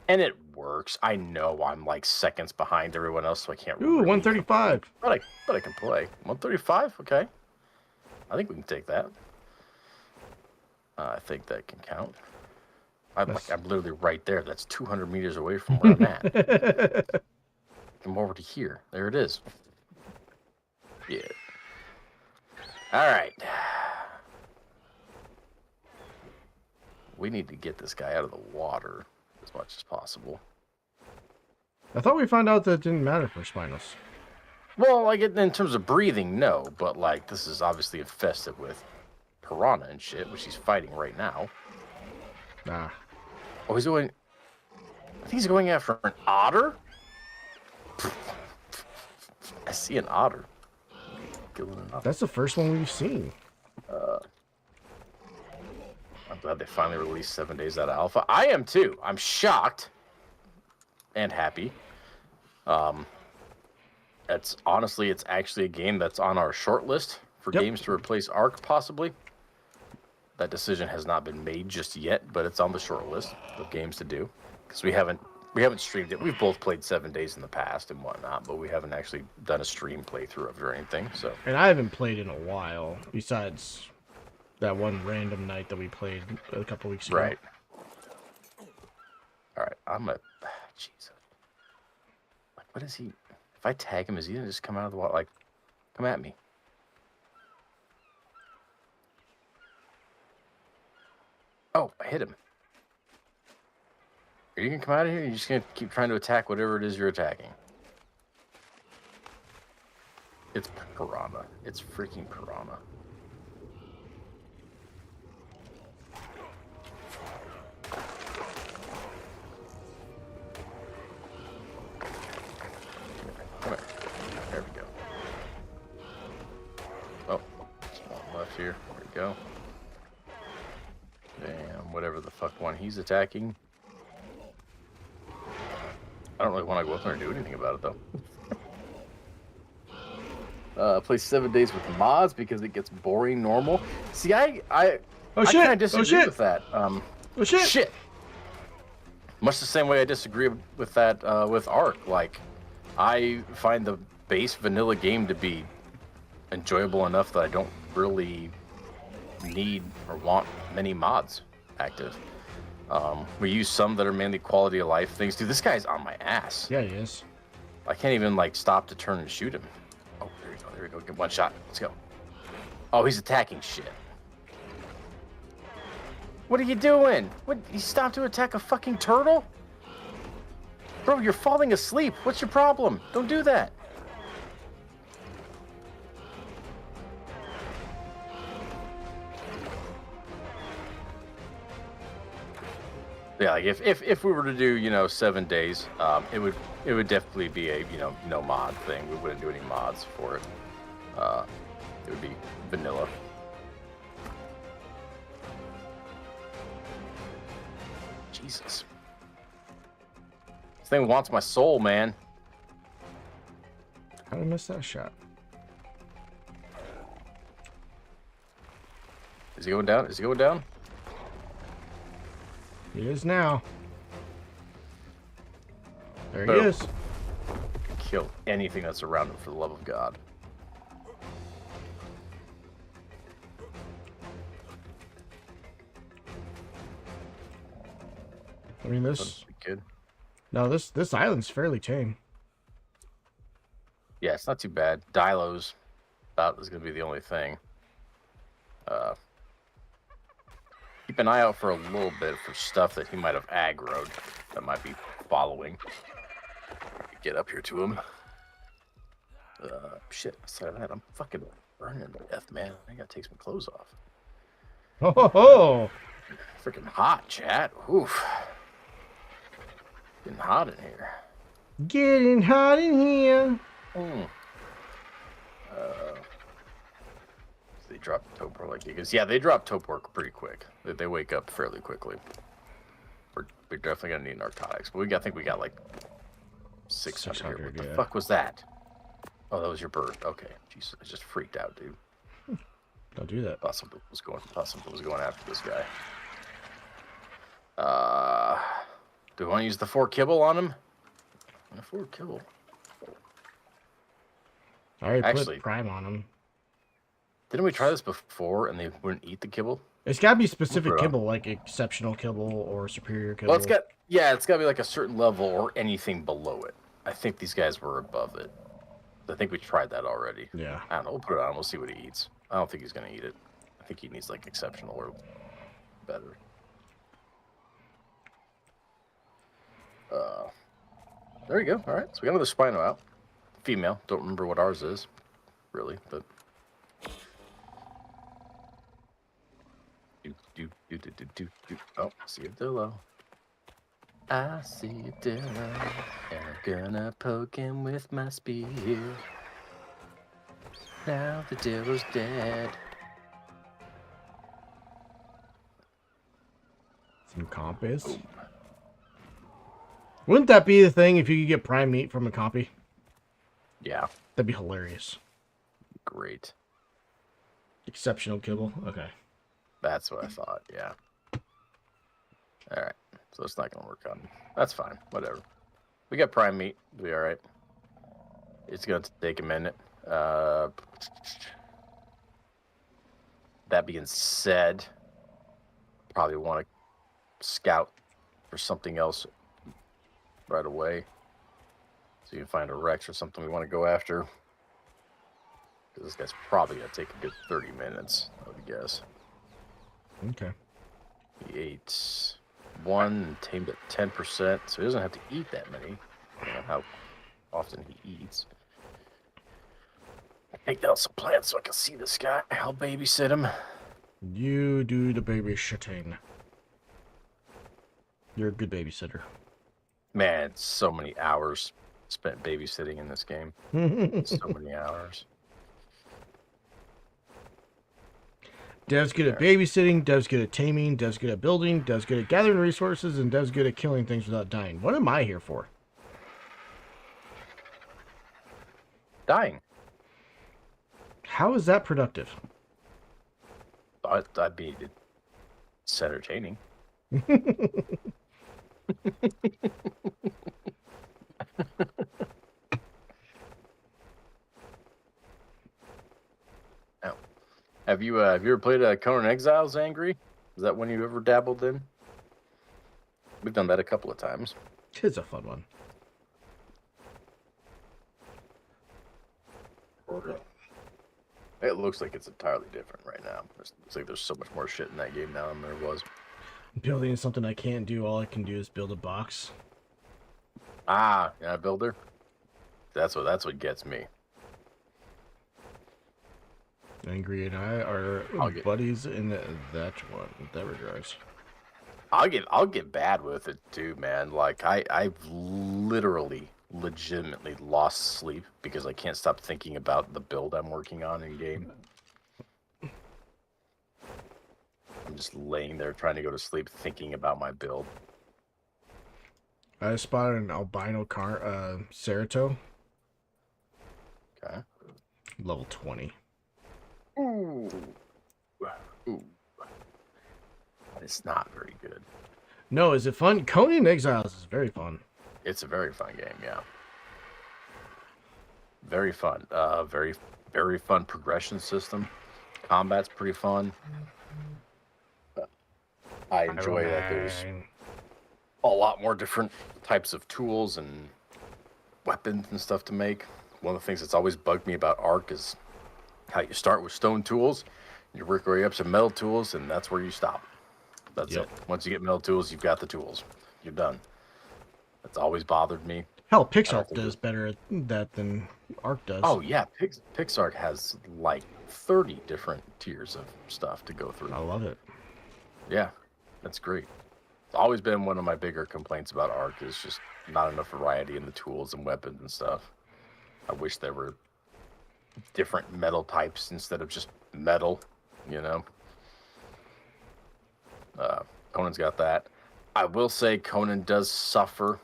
Speaker 2: and it works. I know I'm like seconds behind everyone else, so I can't.
Speaker 1: Ooh, 135.
Speaker 2: But I can play 135. Okay, I think we can take that. I think that can count. I'm literally right there. That's 200 meters away from where I'm at. Come over to here. There it is. Yeah. All right. We need to get this guy out of the water as much as possible.
Speaker 1: I thought we found out that it didn't matter for Spinos.
Speaker 2: Well, like in terms of breathing, no. But like this is obviously infested with piranha and shit, which he's fighting right now.
Speaker 1: Nah.
Speaker 2: Oh, he's going. I think he's going after an otter. I see an otter. Killing an otter.
Speaker 1: That's the first one we've seen.
Speaker 2: I'm glad they finally released 7 Days out of alpha. I am too. I'm shocked and happy. It's actually a game that's on our short list for games to replace Ark, possibly. That decision has not been made just yet, but it's on the short list of games to do because we haven't streamed it. We've both played 7 Days in the past and whatnot, but we haven't actually done a stream playthrough of it or anything. So,
Speaker 1: and I haven't played in a while, besides that one random night that we played a couple weeks ago.
Speaker 2: Right. All right, I'm a Jesus. Like, what is he? If I tag him, is he gonna just come out of the water? Like, come at me. Oh, I hit him. Are you gonna come out of here? Or are you just gonna keep trying to attack whatever it is you're attacking? It's piranha. It's freaking piranha. Come here. There we go. left here. There we go. Damn, whatever the fuck one he's attacking. I don't really want to go up there and do anything about it, though. Play 7 days with mods because it gets boring normal. See, I
Speaker 1: Oh shit!
Speaker 2: kind of disagree with that.
Speaker 1: Oh shit!
Speaker 2: Shit! Much the same way I disagree with that with Ark. Like, I find the base vanilla game to be enjoyable enough that I don't really need or want many mods active. We use some that are mainly quality of life things. Dude, this guy's on my ass.
Speaker 1: Yeah, he is.
Speaker 2: I can't even like stop to turn and shoot him. Oh, there we go. There we go. Get one shot. Let's go. Oh, he's attacking shit. What are you doing? What? You stopped to attack a fucking turtle? Bro, you're falling asleep. What's your problem? Don't do that. Yeah, like if we were to do 7 days, it would definitely be a no mod thing. We wouldn't do any mods for it. It would be vanilla. Jesus, this thing wants my soul, man.
Speaker 1: How did I miss that shot?
Speaker 2: Is he going down? Is he going down?
Speaker 1: He is now. There
Speaker 2: Boom.
Speaker 1: he is.
Speaker 2: Kill anything that's around him for the love of God.
Speaker 1: I mean, this.
Speaker 2: Good.
Speaker 1: No, this island's fairly tame.
Speaker 2: Yeah, it's not too bad. Dilos, that is going to be the only thing. Keep an eye out for a little bit for stuff that he might have aggroed that might be following. Get up here to him. Shit, aside of that, I'm fucking burning to death, man. I gotta take some clothes off.
Speaker 1: Ho ho ho!
Speaker 2: Freaking hot, chat. Oof. Getting hot in here.
Speaker 1: Getting hot in here.
Speaker 2: They drop Topor like because yeah, they drop Topor pretty quick. They wake up fairly quickly. We're definitely gonna need narcotics, but I think we got like 600 here. What the fuck was that? Oh, that was your bird. Okay, Jesus, I just freaked out, dude.
Speaker 1: Don't do that.
Speaker 2: Thought something was going after this guy. Do we want to use the 4 kibble on him? 4 kibble.
Speaker 1: I already
Speaker 2: Actually,
Speaker 1: put prime on him.
Speaker 2: Didn't we try this before and they wouldn't eat the kibble?
Speaker 1: It's got to be specific kibble, like exceptional kibble or superior kibble.
Speaker 2: Well, it's got to be like a certain level or anything below it. I think these guys were above it. I think we tried that already.
Speaker 1: Yeah.
Speaker 2: I don't know. We'll put it on. We'll see what he eats. I don't think he's gonna eat it. I think he needs like exceptional or better. There you go. All right. So we got another Spino out. Female. Don't remember what ours is, really, but. Oh, see a Dillo. I see a Dillo, and I'm gonna poke him with my spear. Now the Dillo's dead.
Speaker 1: Some compies. Boom. Wouldn't that be the thing if you could get prime meat from a compy?
Speaker 2: Yeah.
Speaker 1: That'd be hilarious.
Speaker 2: Great.
Speaker 1: Exceptional kibble. Okay.
Speaker 2: That's what I thought, yeah. Alright. So it's not going to work on. That's fine. Whatever. We got prime meat. We'll be alright. It's going to take a minute. That being said, probably want to scout for something else right away. So you can find a Rex or something we want to go after. Because this guy's probably going to take a good 30 minutes, I would guess.
Speaker 1: Okay.
Speaker 2: He ate 1 and tamed at 10%, so he doesn't have to eat that many. I don't know how often he eats. Take down some plants so I can see this guy. I'll babysit him.
Speaker 1: You do the babysitting. You're a good babysitter.
Speaker 2: Man, so many hours spent babysitting in this game. So many hours.
Speaker 1: Dev's good at babysitting, Dev's good at taming, Dev's good at building, Dev's good at gathering resources, and Dev's good at killing things without dying. What am I here for?
Speaker 2: Dying.
Speaker 1: How is that productive?
Speaker 2: I'd be it's entertaining. Now, have you ever played Conan Exiles Angry? Is that one you ever dabbled in? We've done that a couple of times.
Speaker 1: It's a fun one.
Speaker 2: It looks like it's entirely different right now. It's like there's so much more shit in that game now than there was.
Speaker 1: Building something I can't do. All I can do is build a box.
Speaker 2: Ah, yeah, builder. That's what gets me.
Speaker 1: Angry and I are buddies in that one. That regards.
Speaker 2: I'll get bad with it too, man. Like I've legitimately lost sleep because I can't stop thinking about the build I'm working on in game. I'm just laying there trying to go to sleep thinking about my build.
Speaker 1: I spotted an albino Cerito.
Speaker 2: Okay.
Speaker 1: Level 20.
Speaker 2: Ooh. It's not very good.
Speaker 1: No, is it fun? Conan Exiles is very fun.
Speaker 2: It's a very fun game, yeah. Very fun. Very fun progression system. Combat's pretty fun. I enjoy that there's a lot more different types of tools and weapons and stuff to make. One of the things that's always bugged me about Ark is how you start with stone tools, you work your way up to metal tools, and that's where you stop. That's it. Once you get metal tools, you've got the tools. You're done. That's always bothered me.
Speaker 1: Hell, Pixar does better at that than Ark does.
Speaker 2: Oh, yeah. Pixar has like 30 different tiers of stuff to go through.
Speaker 1: I love it.
Speaker 2: Yeah, that's great. It's always been one of my bigger complaints about Ark is just not enough variety in the tools and weapons and stuff. I wish there were different metal types instead of just metal, you know? Conan's got that. I will say Conan does suffer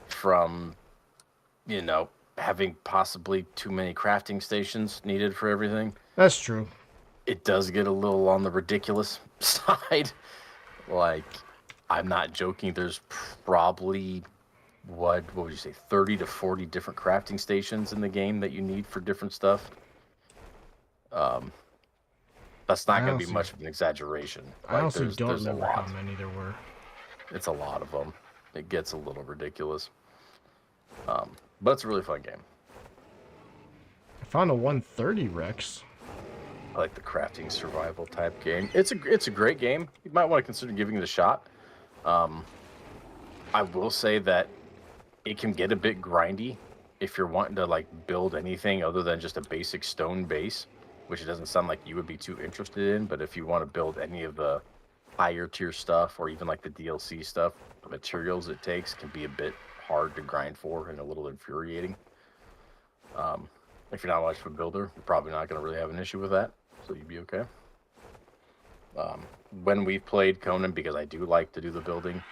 Speaker 2: from, you know, having possibly too many crafting stations needed for everything.
Speaker 1: That's true.
Speaker 2: It does get a little on the ridiculous side. Like, I'm not joking. There's probably, what would you say, 30 to 40 different crafting stations in the game that you need for different stuff. That's not going to be much of an exaggeration.
Speaker 1: I
Speaker 2: like,
Speaker 1: honestly don't
Speaker 2: there's
Speaker 1: remember how many there were.
Speaker 2: It's a lot of them. It gets a little ridiculous. But it's a really fun game.
Speaker 1: I found a 130 Rex.
Speaker 2: I like the crafting survival type game. It's a great game. You might want to consider giving it a shot. I will say that it can get a bit grindy if you're wanting to like build anything other than just a basic stone base, which it doesn't sound like you would be too interested in. But if you want to build any of the higher tier stuff or even like the DLC stuff, the materials it takes can be a bit hard to grind for and a little infuriating. If you're not much of a builder, you're probably not going to really have an issue with that, so you'd be okay. When we've played Conan, because I do like to do the building,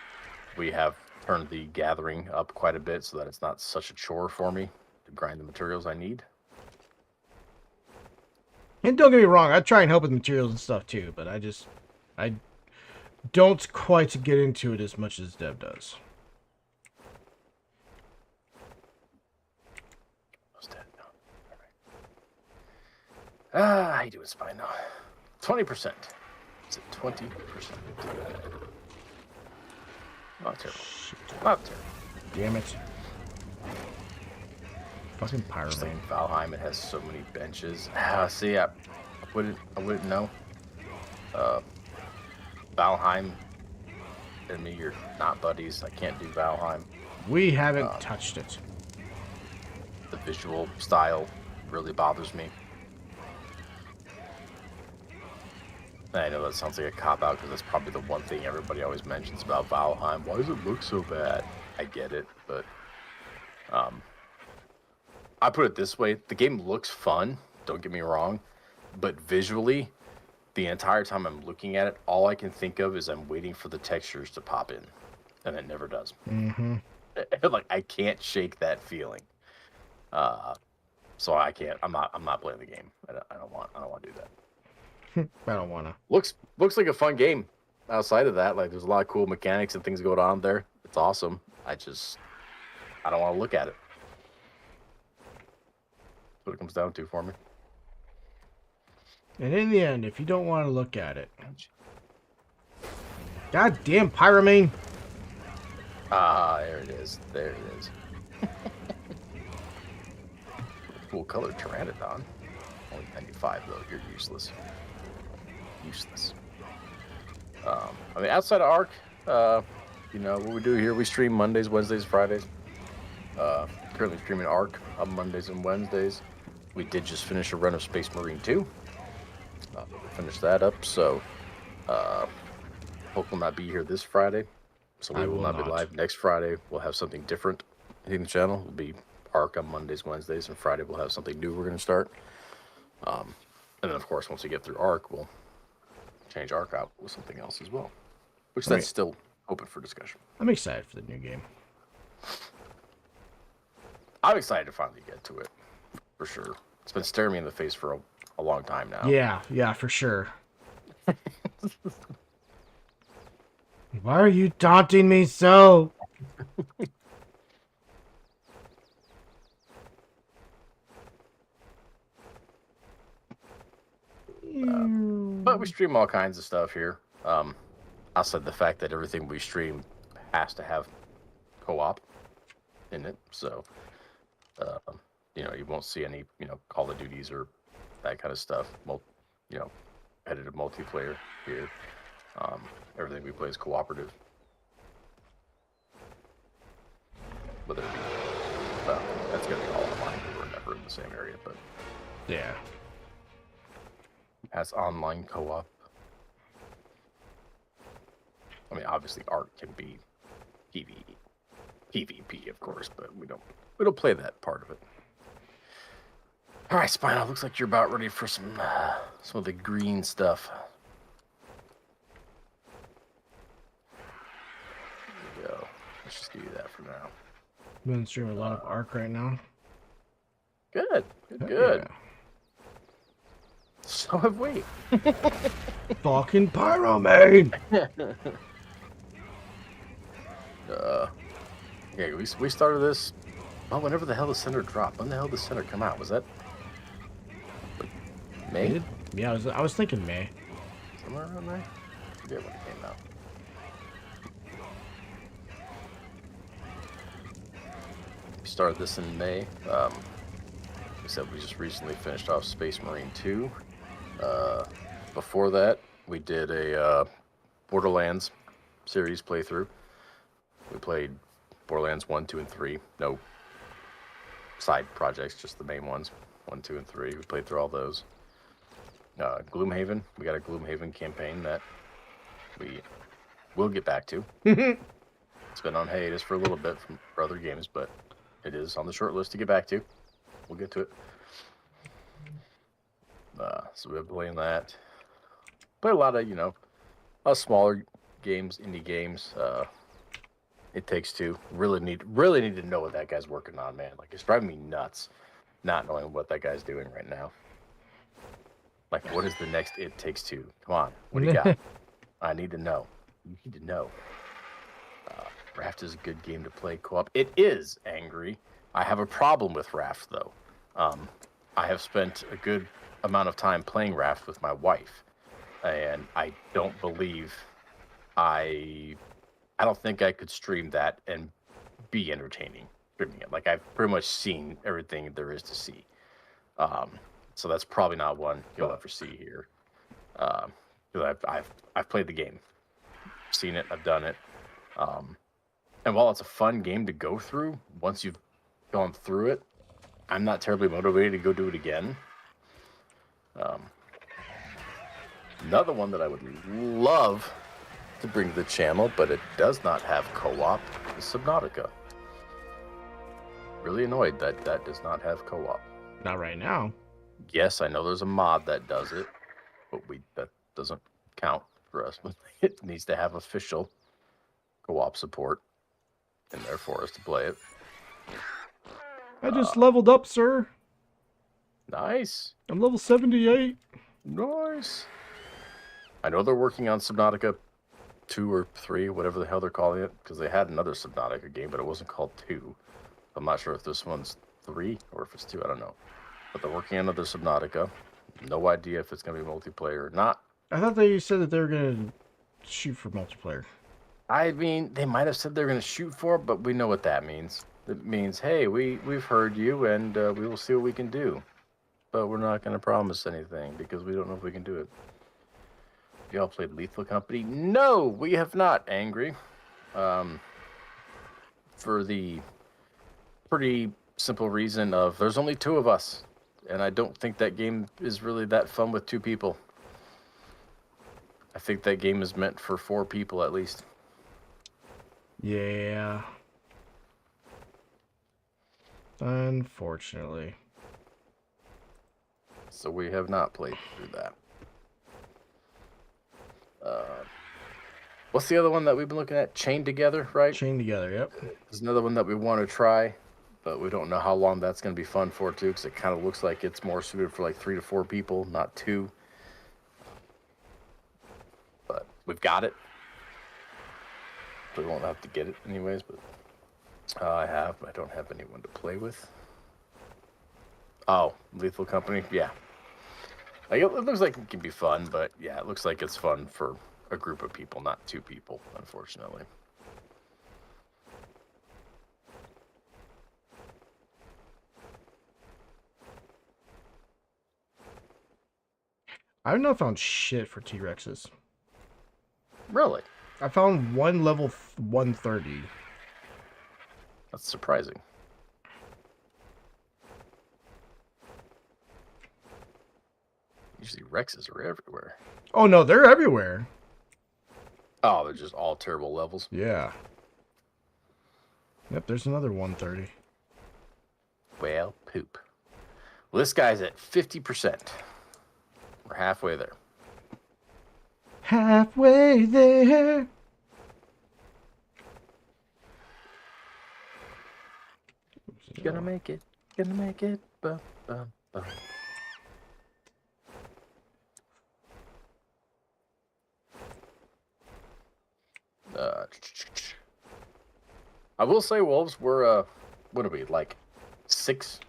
Speaker 2: we have turned the gathering up quite a bit so that it's not such a chore for me to grind the materials I need.
Speaker 1: And don't get me wrong, I try and help with materials and stuff too, but I don't quite get into it as much as Dev does.
Speaker 2: How you doing, Spine? Now 20%. Is it 20%? Not terrible. Not terrible.
Speaker 1: Damn it. Fucking Pyro
Speaker 2: Just
Speaker 1: Man.
Speaker 2: like Valheim, it has so many benches. See, I wouldn't know. Valheim and me, you're not buddies. I can't do Valheim.
Speaker 1: We haven't touched it.
Speaker 2: The visual style really bothers me. I know that sounds like a cop-out because that's probably the one thing everybody always mentions about Valheim. Why does it look so bad? I get it, but I put it this way. The game looks fun, don't get me wrong, but visually, the entire time I'm looking at it, all I can think of is I'm waiting for the textures to pop in, and it never does.
Speaker 1: Mm-hmm.
Speaker 2: Like I can't shake that feeling. So I can't. I'm not playing the game. I don't want to do that.
Speaker 1: I don't wanna.
Speaker 2: Looks like a fun game. Outside of that, like there's a lot of cool mechanics and things going on there. It's awesome. I don't want to look at it. That's what it comes down to for me.
Speaker 1: And in the end, if you don't want to look at it, goddamn Pyromane.
Speaker 2: Ah, there it is. There it is. Cool color Pteranodon. Only 95 though. You're useless. Useless. I mean, outside of Arc, you know what we do here. We stream Mondays, Wednesdays, Fridays. Currently streaming Arc on Mondays and Wednesdays. We did just finish a run of Space Marine 2. We finished that up, so Hope will not be here this Friday. So we will not be live next Friday. We'll have something different hitting the channel. It'll be Arc on Mondays, Wednesdays, and Friday we'll have something new we're going to start. And then, of course, once we get through Arc, we'll change Arc out with something else as well. Which that's still open for discussion.
Speaker 1: I'm excited for the new game.
Speaker 2: I'm excited to finally get to it, for sure. It's been staring me in the face for a long time now.
Speaker 1: Yeah, for sure. Why are you taunting me so?
Speaker 2: But we stream all kinds of stuff here. Outside the fact that everything we stream has to have co-op in it, so you know, you won't see any, you know, Call of Duties or that kind of stuff. You know, competitive multiplayer here. Everything we play is cooperative. Whether it be, well, that's gonna be all online. We're never in the same area, but
Speaker 1: Yeah.
Speaker 2: as online co-op. I mean, obviously, Arc can be PvP, of course, but we don't play that part of it. All right, Spino, looks like you're about ready for some of the green stuff. There we go. Let's just give you that for now.
Speaker 1: I'm gonna stream a lot of Arc right now.
Speaker 2: Good.
Speaker 1: Yeah.
Speaker 2: So have we.
Speaker 1: Fucking Pyromane!
Speaker 2: Yeah, we started this. Oh, whenever the hell the center dropped. When the hell did the center come out? Was that May?
Speaker 1: Yeah, I was thinking May.
Speaker 2: Somewhere around May? I forget when it came out. We started this in May. We said we just recently finished off Space Marine 2. Before that, we did a Borderlands series playthrough. We played Borderlands 1, 2, and 3. No side projects, just the main ones. 1, 2, and 3. We played through all those. Gloomhaven. We got a Gloomhaven campaign that we will get back to. It's been on hiatus for a little bit for other games, but it is on the short list to get back to. We'll get to it. So we've been playing that. Play a lot of, you know, smaller games, indie games. It Takes Two. Really need to know what that guy's working on, man. Like, it's driving me nuts not knowing what that guy's doing right now. Like, what is the next It Takes Two? Come on, what do you got? I need to know. You need to know. Raft is a good game to play co-op. It is, Angry. I have a problem with Raft, though. I have spent a good amount of time playing Raft with my wife, and I don't believe I don't think I could stream that and be entertaining streaming it. Like, I've pretty much seen everything there is to see. So that's probably not one you'll ever see here. Because I've played the game, seen it, I've done it. And while it's a fun game to go through, once you've gone through it, I'm not terribly motivated to go do it again. Another one that I would love to bring to the channel, but it does not have co-op, is Subnautica. Really annoyed that that does not have co-op.
Speaker 1: Not right now.
Speaker 2: Yes, I know there's a mod that does it, but doesn't count for us. It needs to have official co-op support in there for us to play it.
Speaker 1: I just leveled up, sir.
Speaker 2: Nice.
Speaker 1: I'm level 78.
Speaker 2: Nice. I know they're working on Subnautica 2 or 3, whatever the hell they're calling it, because they had another Subnautica game, but it wasn't called 2. I'm not sure if this one's 3 or if it's 2. I don't know. But they're working on another Subnautica. No idea if it's going to be multiplayer or not.
Speaker 1: I thought they said that they were going to shoot for multiplayer.
Speaker 2: I mean, they might have said they're going to shoot for it, but we know what that means. It means, hey, we've heard you, and we will see what we can do. But we're not going to promise anything, because we don't know if we can do it. Y'all played Lethal Company? No, we have not, Angry. For the pretty simple reason of there's only 2 of us. And I don't think that game is really that fun with 2 people. I think that game is meant for 4 people at least.
Speaker 1: Yeah. Unfortunately.
Speaker 2: So we have not played through that. What's the other one that we've been looking at? Chained Together, right?
Speaker 1: Chained Together, yep.
Speaker 2: There's another one that we want to try, but we don't know how long that's going to be fun for, too, because it kind of looks like it's more suited for like 3 to 4 people, not 2. But we've got it. We won't have to get it anyways, but I don't have anyone to play with. Oh, Lethal Company, yeah. Like, it looks like it can be fun, but yeah, it looks like it's fun for a group of people, not 2 people, unfortunately.
Speaker 1: I've not found shit for T-Rexes.
Speaker 2: Really?
Speaker 1: I found one level 130.
Speaker 2: That's surprising. Usually Rexes are everywhere.
Speaker 1: Oh no, they're everywhere.
Speaker 2: Oh, they're just all terrible levels.
Speaker 1: Yeah. Yep, there's another 130.
Speaker 2: Well, poop. Well, this guy's at 50%. We're halfway there.
Speaker 1: Halfway there.
Speaker 2: Gonna make it. Gonna make it. Bum, bum, bum. I will say, Wolves, we're what are we, like 6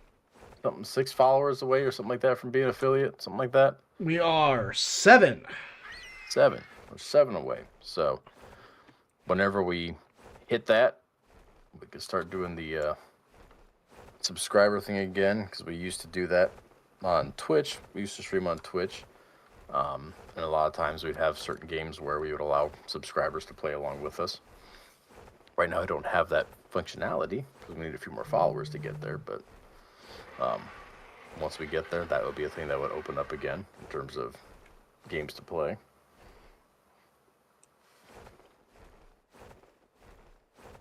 Speaker 2: followers away or something like that from being an affiliate, something like that.
Speaker 1: We are 7.
Speaker 2: 7. We're 7 away. So whenever we hit that, we can start doing the subscriber thing again, because we used to do that on Twitch. We used to stream on Twitch. And a lot of times we'd have certain games where we would allow subscribers to play along with us. Right now I don't have that functionality because we need a few more followers to get there, but once we get there, that would be a thing that would open up again in terms of games to play.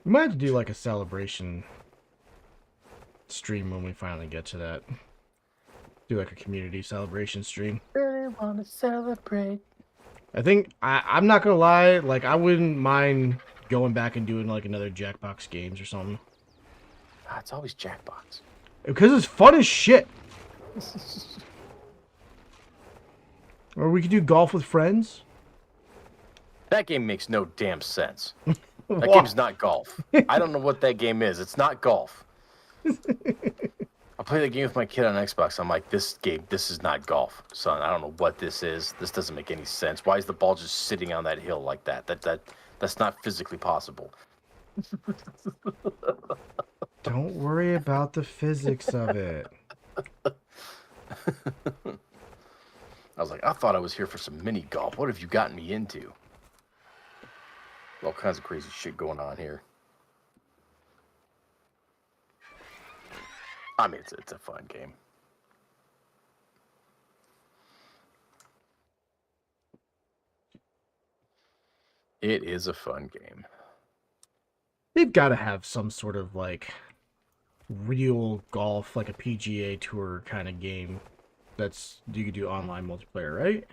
Speaker 1: We might have to do like a celebration stream when we finally get to that. Do like a community celebration stream.
Speaker 2: Really want to celebrate.
Speaker 1: I think I'm not gonna lie, like I wouldn't mind going back and doing like another Jackbox games or something.
Speaker 2: It's always Jackbox.
Speaker 1: Because it's fun as shit. Or we could do golf with friends.
Speaker 2: That game makes no damn sense. That game's not golf. I don't know what that game is. It's not golf. I play the game with my kid on Xbox. I'm like, this is not golf, son. I don't know what this is. This doesn't make any sense. Why is the ball just sitting on that hill like that? That's not physically possible.
Speaker 1: Don't worry about the physics of it.
Speaker 2: I was like, I thought I was here for some mini golf. What have you gotten me into? All kinds of crazy shit going on here. I mean, it's a fun game. It is a fun game.
Speaker 1: They've got to have some sort of like real golf, like a PGA Tour kind of game. That's you could do online multiplayer, right?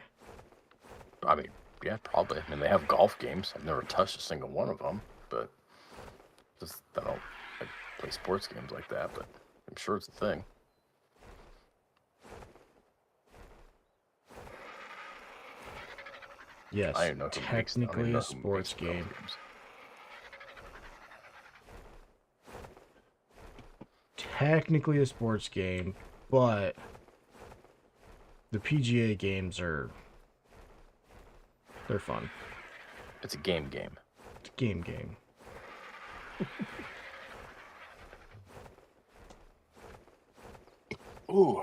Speaker 2: I mean, yeah, probably. I mean, they have golf games. I've never touched a single one of them, but just I don't like play sports games like that. But I'm sure it's a thing.
Speaker 1: Yes,
Speaker 2: I don't know who makes. I don't even
Speaker 1: technically
Speaker 2: know
Speaker 1: a
Speaker 2: who
Speaker 1: sports
Speaker 2: makes golf
Speaker 1: game.
Speaker 2: games.
Speaker 1: Technically a sports game, but the PGA games they're fun.
Speaker 2: It's a game.
Speaker 1: It's a game.
Speaker 2: Ooh.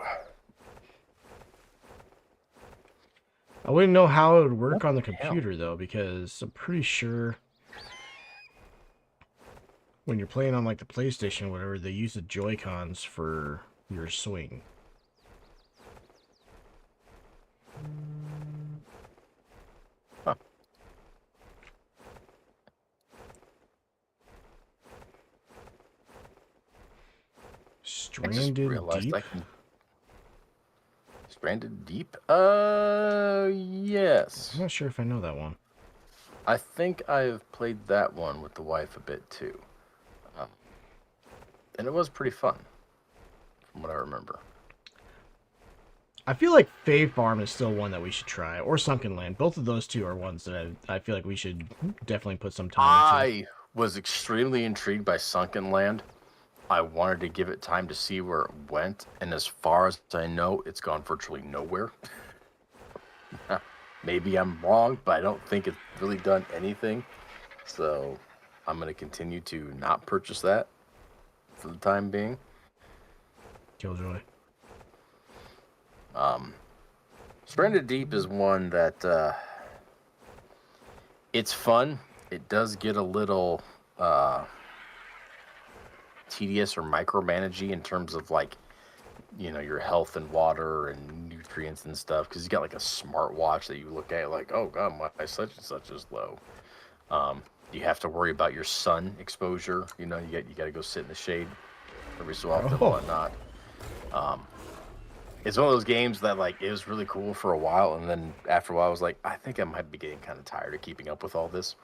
Speaker 1: I wouldn't know how it would work
Speaker 2: What
Speaker 1: on the
Speaker 2: the hell?
Speaker 1: computer though, because I'm pretty sure when you're playing on like the PlayStation or whatever, they use the Joy-Cons for your swing.
Speaker 2: Huh.
Speaker 1: Stranded Deep?
Speaker 2: Stranded Deep? Yes.
Speaker 1: I'm not sure if I know that one.
Speaker 2: I think I've played that one with the wife a bit too. And it was pretty fun, from what I remember.
Speaker 1: I feel like Fave Farm is still one that we should try, or Sunken Land. Both of those two are ones that I feel like we should definitely put some time into.
Speaker 2: I was extremely intrigued by Sunken Land. I wanted to give it time to see where it went, and as far as I know, it's gone virtually nowhere. Maybe I'm wrong, but I don't think it's really done anything. So I'm going to continue to not purchase that for the time being.
Speaker 1: Killjoy.
Speaker 2: Stranded Deep is one that it's fun. It does get a little tedious or micromanagey in terms of like, you know, your health and water and nutrients and stuff, because you got like a smartwatch that you look at like, oh god, my such and such is low. You have to worry about your sun exposure. You know, you got to go sit in the shade every so often and whatnot. It's one of those games that like it was really cool for a while, and then after a while I was like, I think I might be getting kind of tired of keeping up with all this.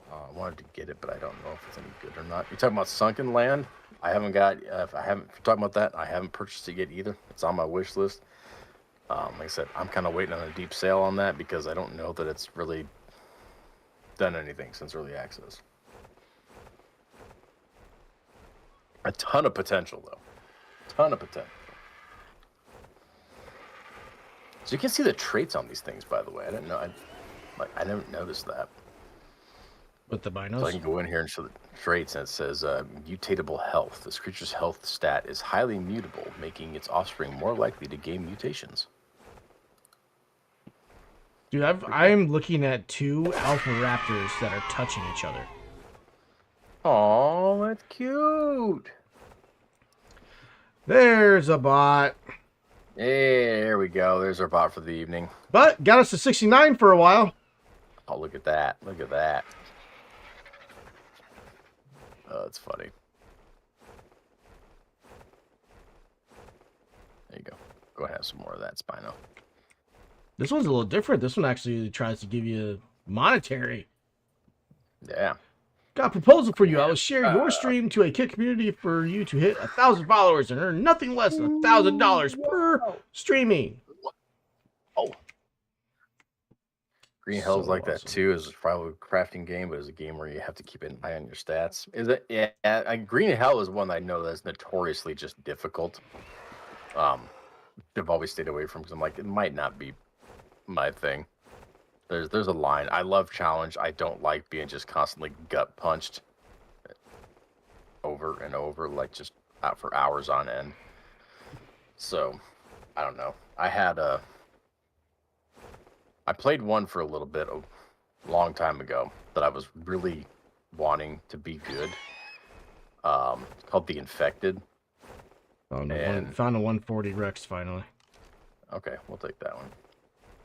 Speaker 2: I wanted to get it, but I don't know if it's any good or not. You're talking about Sunken Land? I haven't got. If you're talking about that, I haven't purchased it yet either. It's on my wish list. Like I said, I'm kind of waiting on a deep sale on that because I don't know that it's really done anything since early access. A ton of potential, though. Ton of potential. So you can see the traits on these things, by the way. I didn't know. I never noticed that.
Speaker 1: With the binos?
Speaker 2: So I can go in here and show the traits, and it says mutatable health. This creature's health stat is highly mutable, making its offspring more likely to gain mutations.
Speaker 1: Dude, I'm looking at 2 alpha raptors that are touching each other.
Speaker 2: Oh, that's cute.
Speaker 1: There's a bot.
Speaker 2: Hey, there we go. There's our bot for the evening.
Speaker 1: But got us to 69 for a while.
Speaker 2: Oh, look at that. Look at that. Oh, that's funny. There you go. Go ahead and have some more of that, Spino.
Speaker 1: This one's a little different. This one actually tries to give you monetary.
Speaker 2: Yeah.
Speaker 1: Got a proposal for you. I will share your stream to a kid community for you to hit 1,000 followers and earn nothing less than $1,000 per streaming.
Speaker 2: Oh. Green Hell's
Speaker 1: So
Speaker 2: like that
Speaker 1: awesome.
Speaker 2: too. Is probably a crafting game, but it's a game where you have to keep an eye on your stats. Is it? Yeah. Green Hell is one I know that's notoriously just difficult. I've always stayed away from because I'm like, it might not be my thing. There's a line. I love challenge. I don't like being just constantly gut punched over and over, like just out for hours on end. So, I don't know. I played one for a little bit a long time ago that I was really wanting to be good. It's called The Infected.
Speaker 1: Found a 140 Rex finally.
Speaker 2: Okay, we'll take that one.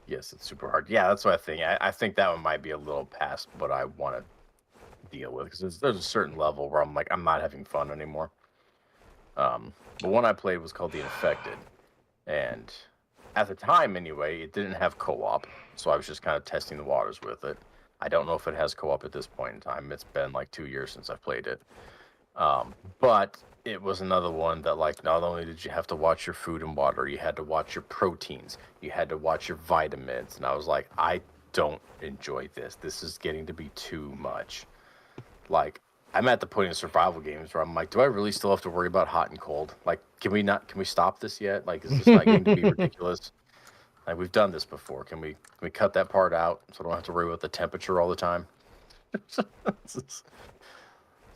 Speaker 2: Yes, it's super hard. Yeah, that's what I think. I think that one might be a little past what I want to deal with because there's a certain level where I'm like, I'm not having fun anymore. The one I played was called The Infected, and at the time anyway, it didn't have co-op, so I was just kind of testing the waters with it. I don't know if it has co-op at this point in time. It's been like 2 years since I've played it. But it was another one that, like, not only did you have to watch your food and water, you had to watch your proteins, you had to watch your vitamins, and I was like, I don't enjoy this. This is getting to be too much. Like, I'm at the point in survival games where I'm like, do I really still have to worry about hot and cold? Like, can we stop this yet? Like, is this not getting to be ridiculous? Like, we've done this before. Can we cut that part out so I don't have to worry about the temperature all the time? It's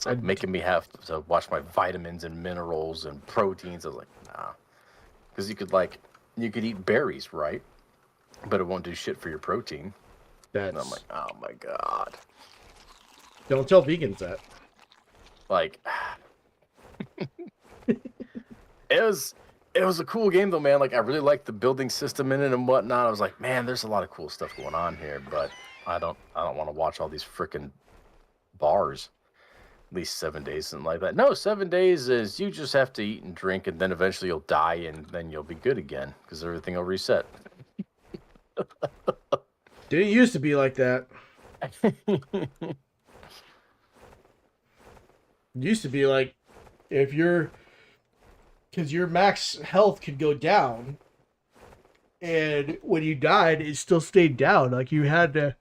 Speaker 2: like making me have to watch my vitamins and minerals and proteins. I was like, nah. Because you could eat berries, right? But it won't do shit for your protein. And I'm like, oh my God.
Speaker 1: Don't tell vegans that.
Speaker 2: Like, it was a cool game though, man. Like, I really liked the building system in it and whatnot. I was like, man, there's a lot of cool stuff going on here, but I don't want to watch all these freaking bars. At least 7 days, something like that. No, 7 days is you just have to eat and drink, and then eventually you'll die, and then you'll be good again because everything will reset.
Speaker 1: Didn't used to be like that. It used to be like, because your max health could go down, and when you died, it still stayed down. Like, you had to.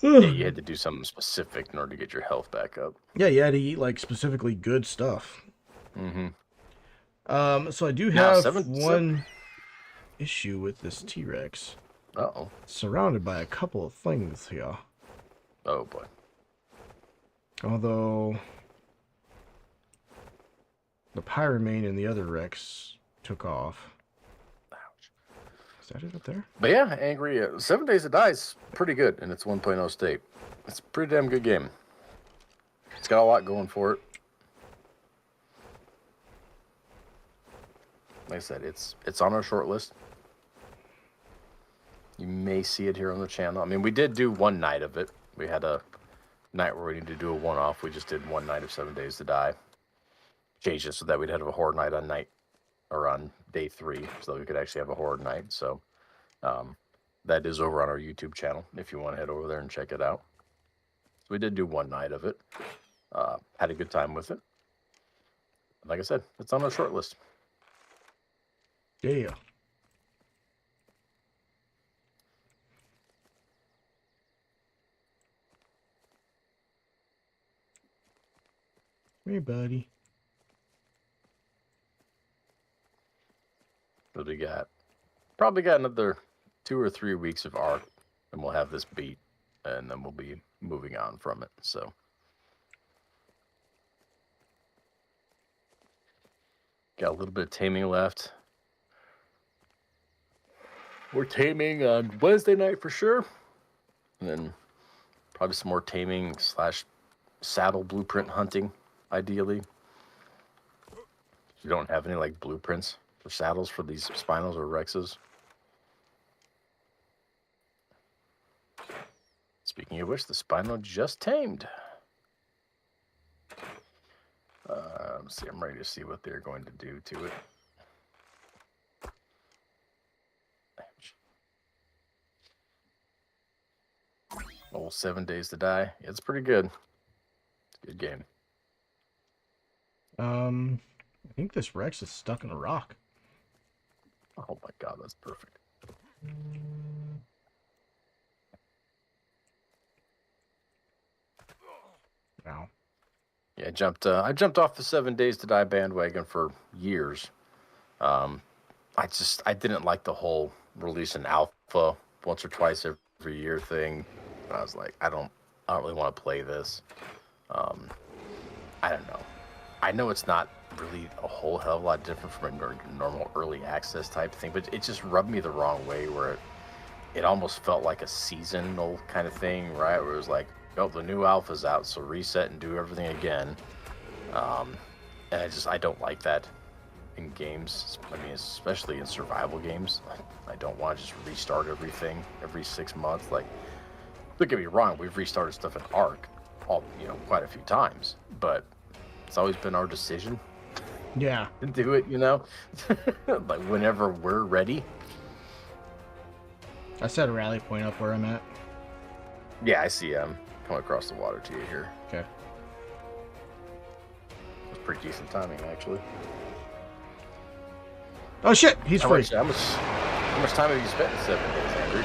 Speaker 2: Yeah, you had to do something specific in order to get your health back up.
Speaker 1: Yeah, you had to eat like specifically good stuff.
Speaker 2: Mm-hmm.
Speaker 1: So I do have one issue with this T-Rex.
Speaker 2: Uh-oh.
Speaker 1: Surrounded by a couple of things here.
Speaker 2: Oh boy.
Speaker 1: Although the Pyromane and the other Rex took off.
Speaker 2: Ouch.
Speaker 1: Is that it up there?
Speaker 2: But yeah, Angry 7 Days to Die is pretty good in its 1.0 state. It's a pretty damn good game. It's got a lot going for it. Like I said, it's on our short list. You may see it here on the channel. I mean, we did do one night of it. We had a night where we needed to do a one-off. We just did one night of 7 Days to Die. Changed it so that we'd have a horror night on day 3, so that we could actually have a horror night. So that is over on our YouTube channel if you want to head over there and check it out. So we did do one night of it. Had a good time with it. Like I said, it's on our short list.
Speaker 1: Yeah. Hey, buddy.
Speaker 2: But we probably got another 2 or 3 weeks of Ark, and we'll have this beat, and then we'll be moving on from it. So got a little bit of taming left. We're taming on Wednesday night for sure, and then probably some more taming / saddle blueprint hunting, ideally. You don't have any like blueprints for saddles for these Spinos or Rexes. Speaking of which, the Spino just tamed. Let's see, I'm ready to see what they're going to do to it. Old 7 Days to Die. It's pretty good. It's a good game.
Speaker 1: I think this Rex is stuck in a rock.
Speaker 2: Oh my god, that's perfect.
Speaker 1: Wow.
Speaker 2: Yeah, I jumped off the 7 Days to Die bandwagon for years. I didn't like the whole release an alpha once or twice every year thing. I was like, I don't really want to play this. I don't know. I know it's not really a whole hell of a lot different from a normal early access type thing, but it just rubbed me the wrong way where it almost felt like a seasonal kind of thing, right? Where it was like, oh, the new alpha's out, so reset and do everything again. And I don't like that in games. I mean, especially in survival games. I don't want to just restart everything every 6 months. Like, don't get me wrong, we've restarted stuff in Ark quite a few times, but it's always been our decision
Speaker 1: Yeah.
Speaker 2: to do it, you know? Like whenever we're ready.
Speaker 1: I set a rally point up where I'm at.
Speaker 2: Yeah, I see. Coming across the water to you here.
Speaker 1: Okay.
Speaker 2: It was pretty decent timing, actually.
Speaker 1: Oh shit, he's free.
Speaker 2: How much time have you spent in 7 days, Andrew?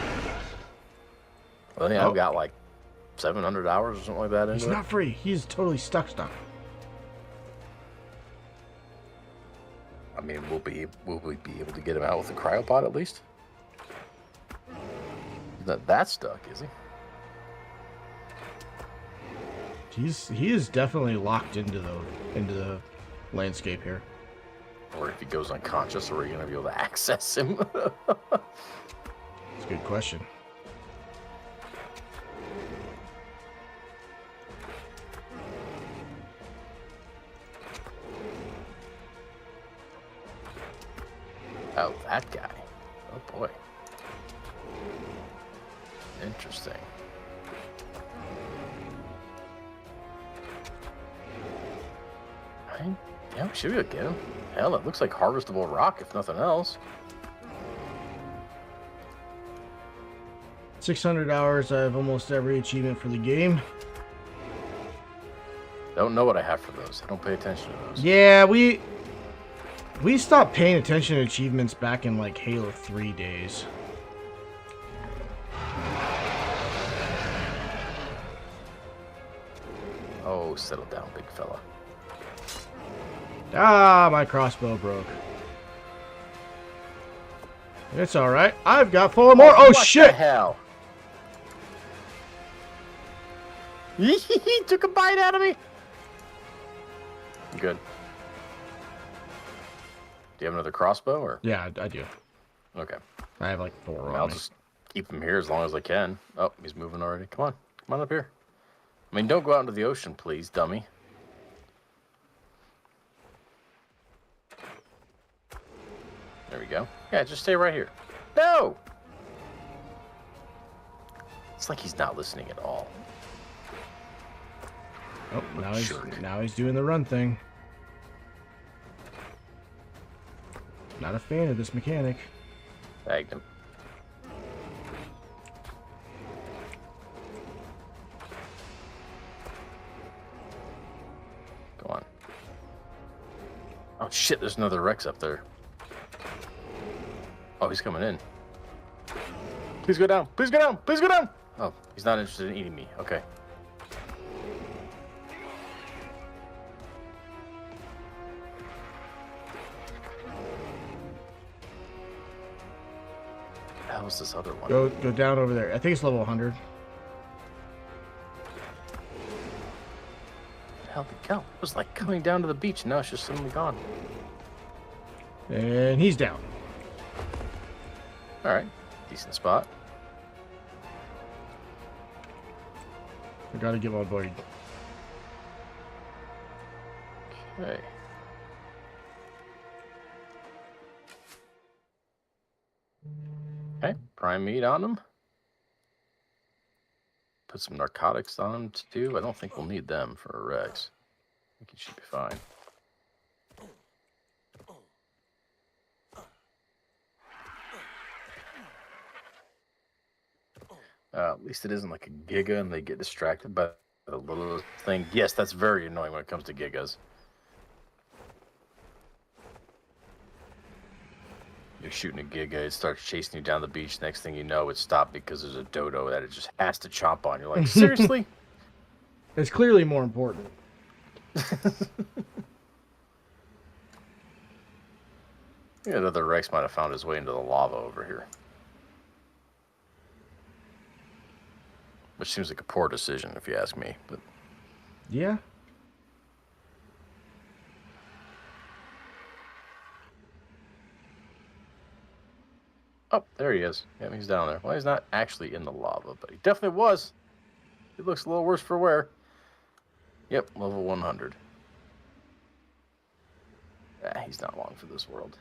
Speaker 2: Well, yeah, I've got like 700 hours or something like that.
Speaker 1: He's not free. He's totally stuck.
Speaker 2: I mean, will we be able to get him out with a cryopod at least? He's not that stuck, is he?
Speaker 1: He is definitely locked into the landscape here.
Speaker 2: Or if he goes unconscious, are we going to be able to access him?
Speaker 1: That's a good question.
Speaker 2: Oh, that guy. Oh boy. Interesting. Yeah, we should be able to get him. Hell, it looks like harvestable rock, if nothing else.
Speaker 1: 600 hours. I have almost every achievement for the game.
Speaker 2: Don't know what I have for those. I don't pay attention to those.
Speaker 1: Yeah, we stopped paying attention to achievements back in like Halo 3 days.
Speaker 2: Oh, settle down, big fella.
Speaker 1: Ah, my crossbow broke. It's all right. I've got 4 more. Oh
Speaker 2: what
Speaker 1: shit!
Speaker 2: The hell? He took a bite out of me. Good. Do you have another crossbow, or?
Speaker 1: Yeah, I do.
Speaker 2: Okay.
Speaker 1: I have like 4
Speaker 2: I'll
Speaker 1: on me.
Speaker 2: just keep him here as long as I can. Oh, he's moving already. Come on up here. I mean, don't go out into the ocean, please, dummy. There we go. Yeah, just stay right here. No! It's like he's not listening at all.
Speaker 1: Oh,
Speaker 2: Jerk.
Speaker 1: now he's doing the run thing. Not a fan of this mechanic.
Speaker 2: Tagged him. Go on. Oh shit, there's another Rex up there. Oh, he's coming in. Please go down. Please go down. Please go down. Oh, he's not interested in eating me. Okay. The hell is this other one?
Speaker 1: Go down over there. I think it's level 100.
Speaker 2: The hell did it go? It was like coming down to the beach. Now it's just suddenly gone.
Speaker 1: And he's down.
Speaker 2: All right. Decent spot.
Speaker 1: I gotta get on board.
Speaker 2: Okay. Okay, prime meat on them. Put some narcotics on them too. I don't think we'll need them for a Rex. I think it should be fine. At least it isn't like a Giga and they get distracted by the little thing. Yes, that's very annoying when it comes to Gigas. You're shooting a Giga, it starts chasing you down the beach. Next thing you know, it stopped because there's a dodo that it just has to chomp on. You're like, seriously?
Speaker 1: It's clearly more important.
Speaker 2: Yeah, another Rex might have found his way into the lava over here. Which seems like a poor decision, if you ask me. But
Speaker 1: Yeah.
Speaker 2: oh, there he is. Yeah, he's down there. Well, he's not actually in the lava, but he definitely was. He looks a little worse for wear. Yep, level 100. He's not long for this world.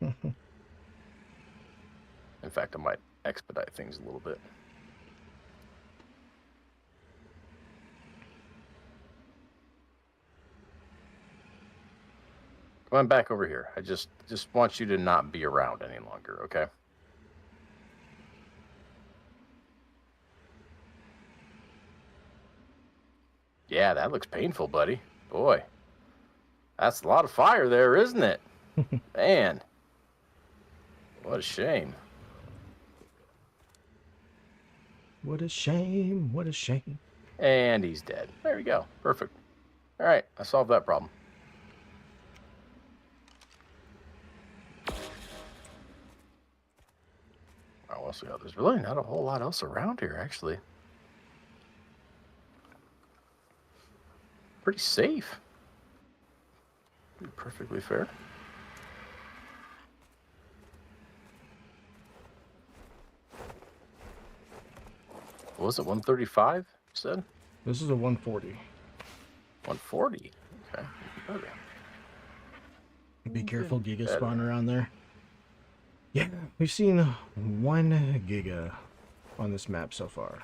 Speaker 2: In fact, I might expedite things a little bit. Come on back over here. I just want you to not be around any longer, okay? Yeah, that looks painful, buddy. Boy, that's a lot of fire there, isn't it? Man, what a shame.
Speaker 1: What a shame. What a shame.
Speaker 2: And he's dead. There we go. Perfect. All right, I solved that problem. What else we got? There's really not a whole lot else around here, actually. Pretty safe. To be perfectly fair. What was it, 135, you said?
Speaker 1: This is a 140.
Speaker 2: 140. Okay.
Speaker 1: Be careful, Giga
Speaker 2: better.
Speaker 1: spawn around there. Yeah, we've seen 1 Giga on this map so far.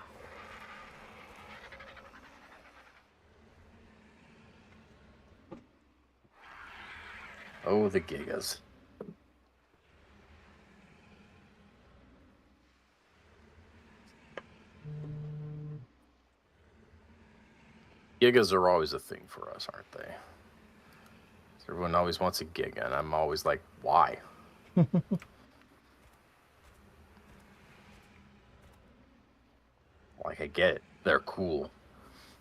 Speaker 2: Oh, the gigas. Gigas are always a thing for us, aren't they? Everyone always wants a giga, and I'm always like, why? Like, I get it. They're cool.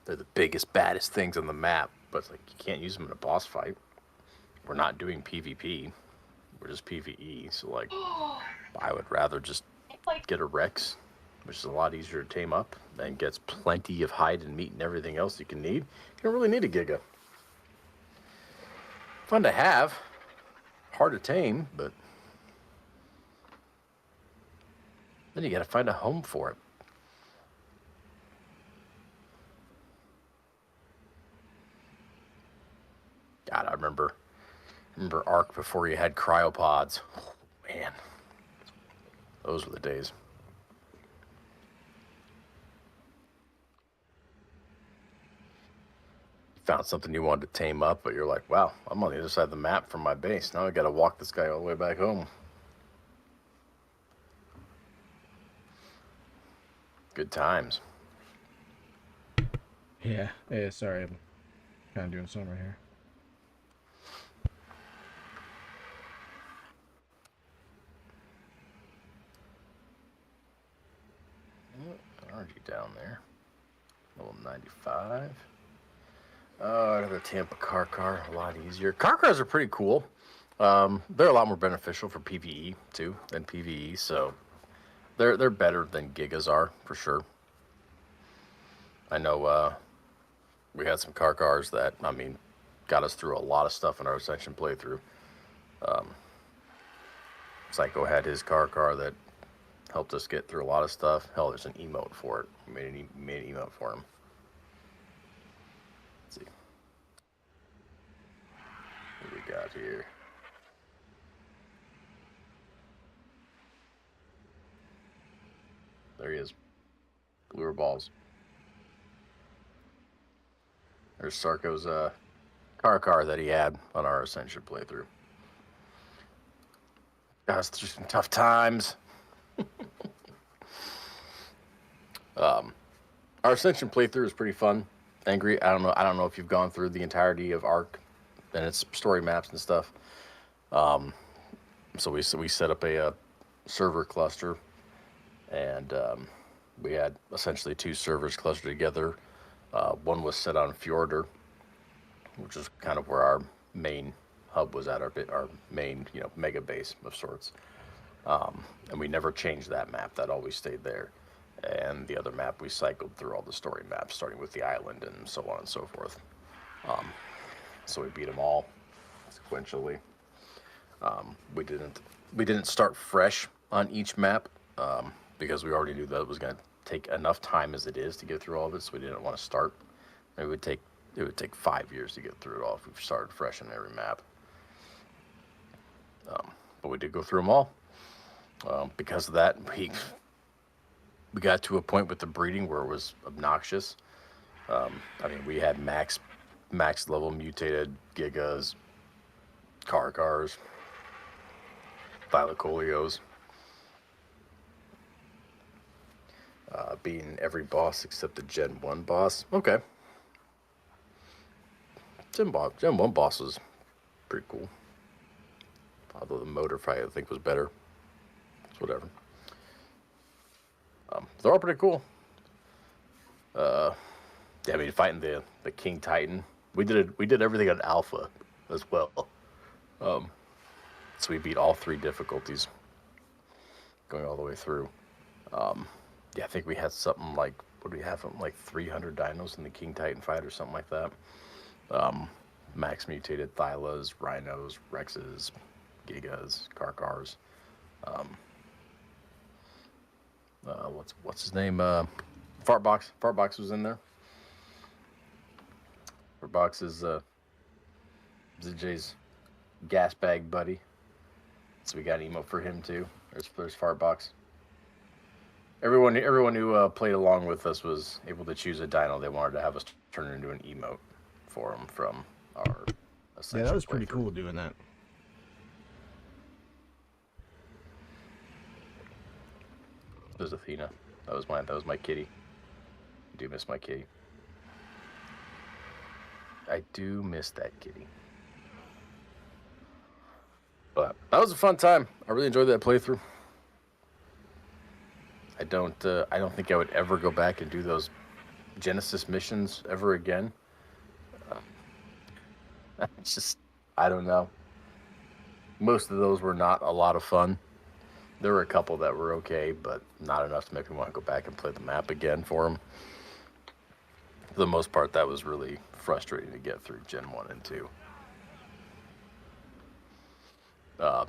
Speaker 2: They're the biggest, baddest things on the map, but it's like, you can't use them in a boss fight. We're not doing PvP. We're just PvE. So, like, I would rather just get a Rex, which is a lot easier to tame up and gets plenty of hide and meat and everything else you can need. You don't really need a Giga. Fun to have. Hard to tame, but then you got to find a home for it. God, I remember Ark before you had cryopods. Oh, man, those were the days. You found something you wanted to tame up, but you're like, wow, I'm on the other side of the map from my base. Now I got to walk this guy all the way back home. Good times.
Speaker 1: Yeah, sorry, I'm kind of doing something right here.
Speaker 2: Energy down there. Level 95. Another Tampa car, a lot easier. Car cars are pretty cool. They're a lot more beneficial for PvE too than PvE, so they're better than Gigas are for sure. I know we had some car cars that, I mean, got us through a lot of stuff in our Ascension playthrough. Psycho had his car that helped us get through a lot of stuff. Hell, there's an emote for it. We made an emote for him. Let's see. What do we got here? There he is. Lure balls. There's Sarko's car that he had on our Ascension playthrough. Got us through some tough times. Our Ascension playthrough is pretty fun. Angry. I don't know if you've gone through the entirety of Ark and its story maps and stuff. So we set up a server cluster, and we had essentially 2 servers clustered together. One was set on Fjordur, which is kind of where our main hub was at, our main mega base of sorts. And we never changed that map. That always stayed there. And the other map, we cycled through all the story maps, starting with the island and so on and so forth. So we beat them all sequentially. We didn't start fresh on each map because we already knew that it was going to take enough time as it is to get through all of it. So we didn't want to start. It would take 5 years to get through it all if we started fresh on every map. But we did go through them all. Because of that, we got to a point with the breeding where it was obnoxious. I mean, we had max level mutated Gigas, Cars, Thylacolios, beating every boss except the Gen 1 boss. Okay. Gen 1 boss was pretty cool. Although the motor fight, I think, was better. It's whatever. They're all pretty cool. Yeah, I mean, fighting the King Titan. We did everything on Alpha as well. So we beat all 3 difficulties, going all the way through. Yeah, I think we had something like, what do we have? Like 300 dinos in the King Titan fight or something like that. Max mutated Thylas, Rhinos, Rexes, Gigas, Cars. What's his name? Fartbox. Fartbox was in there. Fartbox is ZJ's gas bag buddy. So we got an emote for him too. There's Fartbox. Everyone who played along with us was able to choose a dino they wanted to have us turn into an emote for them from our.
Speaker 1: Yeah, that was pretty cool doing that.
Speaker 2: There's Athena. That was my kitty. I do miss my kitty. I do miss that kitty. But that was a fun time. I really enjoyed that playthrough. I don't think I would ever go back and do those Genesis missions ever again. It's just, I don't know. Most of those were not a lot of fun. There were a couple that were okay, but not enough to make me want to go back and play the map again for them. For the most part, that was really frustrating to get through Gen 1 and 2. I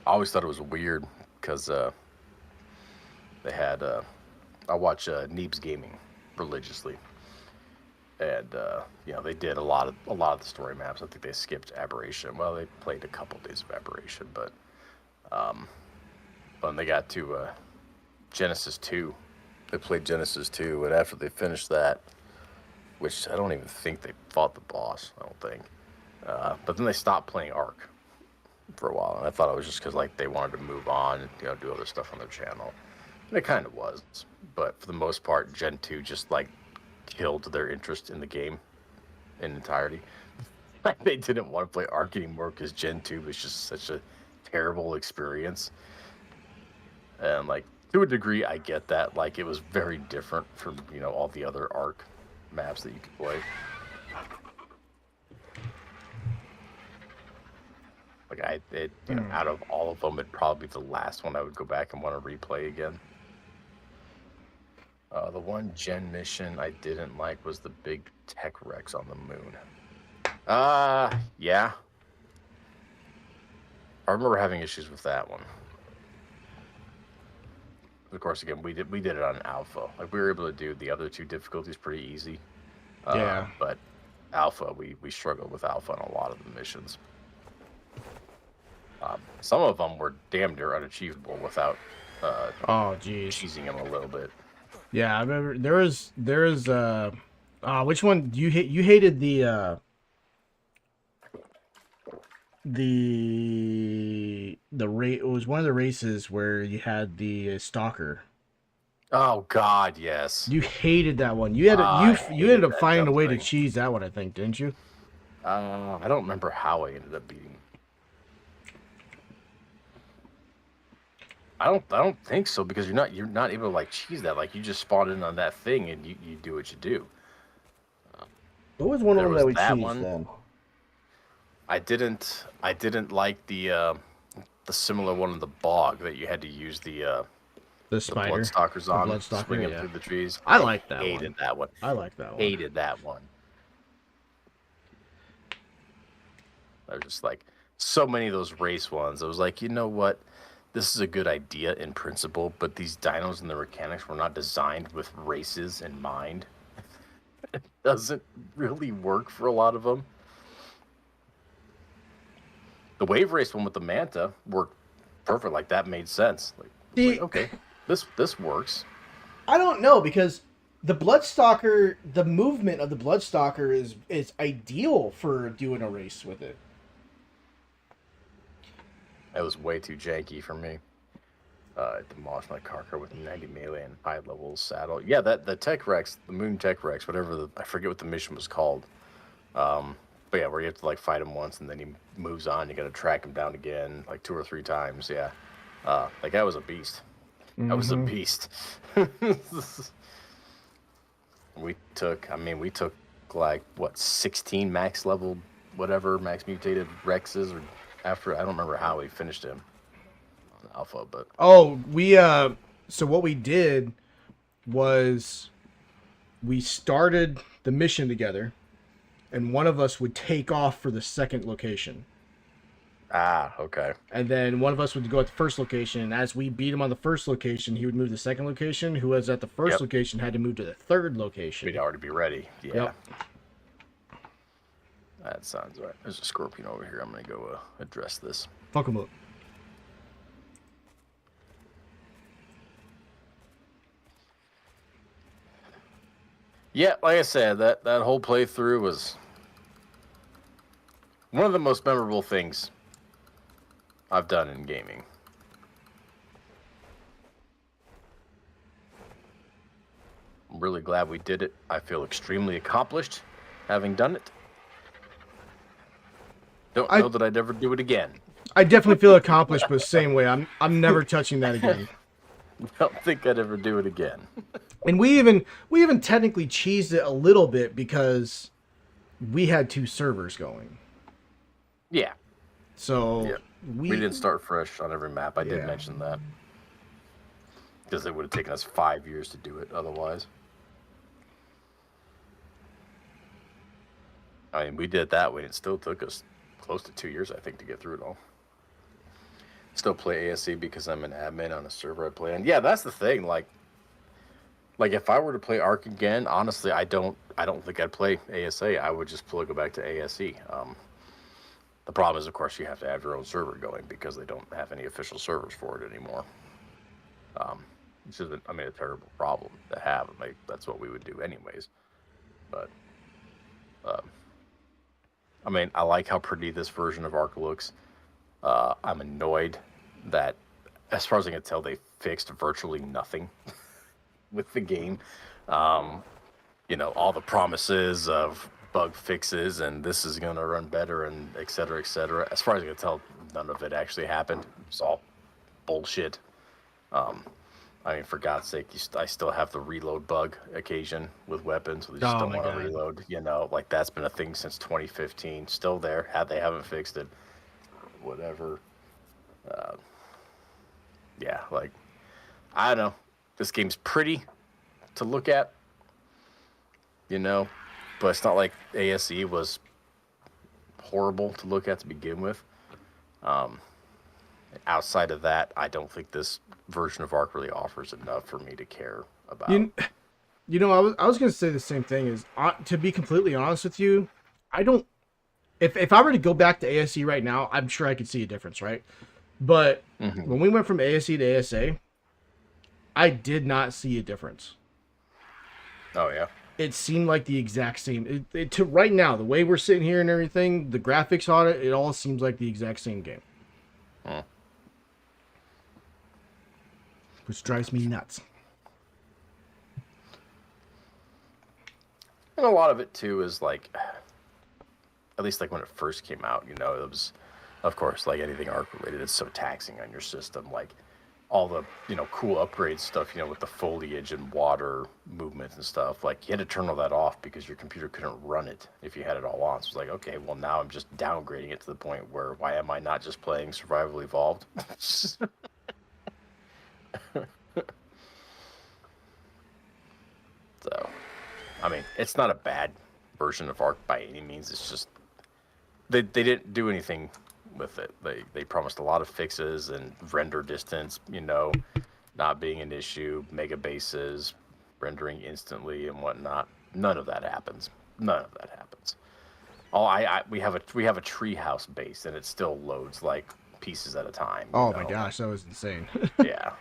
Speaker 2: always thought it was weird because they had I watch Neebs Gaming religiously, and they did a lot of the story maps. I think they skipped Aberration. Well, they played a couple days of Aberration, but when they got to Genesis 2, they played Genesis 2, and after they finished that, which I don't even think they fought the boss, I don't think, but then they stopped playing Ark for a while, and I thought it was just because like they wanted to move on and do other stuff on their channel, and it kind of was. But for the most part, Gen 2 just like killed their interest in the game in entirety. Like they didn't want to play Ark anymore because Gen 2 was just such a terrible experience. And like to a degree, I get that. Like it was very different from all the other Ark maps that you could play. Like out of all of them, it'd probably be the last one I would go back and want to replay again. The one Gen mission I didn't like was the big tech Rex on the moon. Yeah. I remember having issues with that one. Of course, again, we did it on Alpha. Like we were able to do the other 2 difficulties pretty easy.
Speaker 1: Yeah.
Speaker 2: But Alpha, we struggled with Alpha on a lot of the missions. Some of them were damn near unachievable without cheesing them a little bit.
Speaker 1: Yeah, I remember there was which one you hated the it was one of the races where you had the stalker.
Speaker 2: Oh God, yes.
Speaker 1: You hated that one. You ended up finding a way to cheese that one, I think, didn't you?
Speaker 2: I don't remember how I ended up beating. I don't think so, because you're not able to like cheese that. Like you just spawn in on that thing and you do what you do.
Speaker 1: What was one of them that we cheesed then?
Speaker 2: I didn't like the similar one in the bog that you had to use the
Speaker 1: spider,
Speaker 2: Bloodstalkers on, swinging through the trees.
Speaker 1: I like that one.
Speaker 2: Hated that one.
Speaker 1: I like that one.
Speaker 2: Hated that one. I was just like, so many of those race ones. I was like, you know what? This is a good idea in principle, but these dinos and the mechanics were not designed with races in mind. It doesn't really work for a lot of them. The wave race one with the Manta worked perfect. Like that made sense. Like okay, this works.
Speaker 1: I don't know, because the Bloodstalker, the movement of the Bloodstalker is ideal for doing a race with it.
Speaker 2: It was way too janky for me. It demolished my car with 90 melee and high level saddle. Yeah, the Tech Rex, the Moon Tech Rex, whatever I forget what the mission was called. But yeah, where you have to like fight him once and then he moves on. You got to track him down again like 2 or 3 times. Yeah, that guy was a beast. That was a
Speaker 1: Mm-hmm.
Speaker 2: beast. we took like what 16 max level, whatever max mutated Rexes, or after I don't remember how we finished him on Alpha, but
Speaker 1: Oh, we so what we did was we started the mission together, and one of us would take off for the second location.
Speaker 2: okay.
Speaker 1: And then one of us would go at the first location, and as we beat him on the first location, he would move to the second location. Who was at the first
Speaker 2: Yep.
Speaker 1: location had to move to the third location.
Speaker 2: We'd already be ready. Yeah.
Speaker 1: Yep.
Speaker 2: That sounds right. There's a scorpion over here. I'm gonna go address this.
Speaker 1: Fuck him up.
Speaker 2: Yeah, like I said, that whole playthrough was one of the most memorable things I've done in gaming. I'm really glad we did it. I feel extremely accomplished having done it. Don't know that I'd ever do it again.
Speaker 1: I definitely feel accomplished, but same way. I'm never touching that again.
Speaker 2: Don't think I'd ever do it again.
Speaker 1: And we even technically cheesed it a little bit because we had 2 servers going.
Speaker 2: Yeah.
Speaker 1: So
Speaker 2: Yeah. We didn't start fresh on every map. I did
Speaker 1: Yeah.
Speaker 2: mention that. Because it would have taken us 5 years to do it otherwise. I mean, we did it that way, and it still took us close to 2 years, I think, to get through it all. Still play ASE because I'm an admin on a server I play on. Yeah, that's the thing. Like if I were to play Ark again, honestly, I don't think I'd play ASA. I would just go back to ASE. The problem is, of course, you have to have your own server going because they don't have any official servers for it anymore. Which is, a terrible problem to have. That's what we would do anyways. But, I like how pretty this version of Ark looks. I'm annoyed that, as far as I can tell, they fixed virtually nothing with the game. All the promises of bug fixes and this is going to run better and et cetera, et cetera. As far as I can tell, none of it actually happened. It's all bullshit. For God's sake, I still have the reload bug occasion with weapons. So they just don't want to reload. That's been a thing since 2015. Still there. They haven't fixed it. Whatever. I don't know. This game's pretty to look at, but it's not like ASE was horrible to look at to begin with. Outside of that, I don't think this version of Ark really offers enough for me to care about.
Speaker 1: I was going to say the same thing. Is to be completely honest with you, I don't. If I were to go back to ASE right now, I'm sure I could see a difference, right? But when we went from ASE to ASA, I did not see a difference.
Speaker 2: Oh yeah.
Speaker 1: It seemed like the exact same. To right now, the way we're sitting here and everything, the graphics on it, it all seems like the exact same game. Which drives me nuts.
Speaker 2: And a lot of it too is at least when it first came out, it was, of course, like anything Ark related, it's so taxing on your system. All the cool upgrade stuff, with the foliage and water movement and stuff. You had to turn all that off because your computer couldn't run it if you had it all on. So it's okay, well now I'm just downgrading it to the point where why am I not just playing Survival Evolved? So, it's not a bad version of Ark by any means. It's just they didn't do anything with it. They promised a lot of fixes and render distance, not being an issue, mega bases, rendering instantly and whatnot. None of that happens. We have a treehouse base and it still loads pieces at a time.
Speaker 1: Oh my gosh, that was insane.
Speaker 2: Yeah,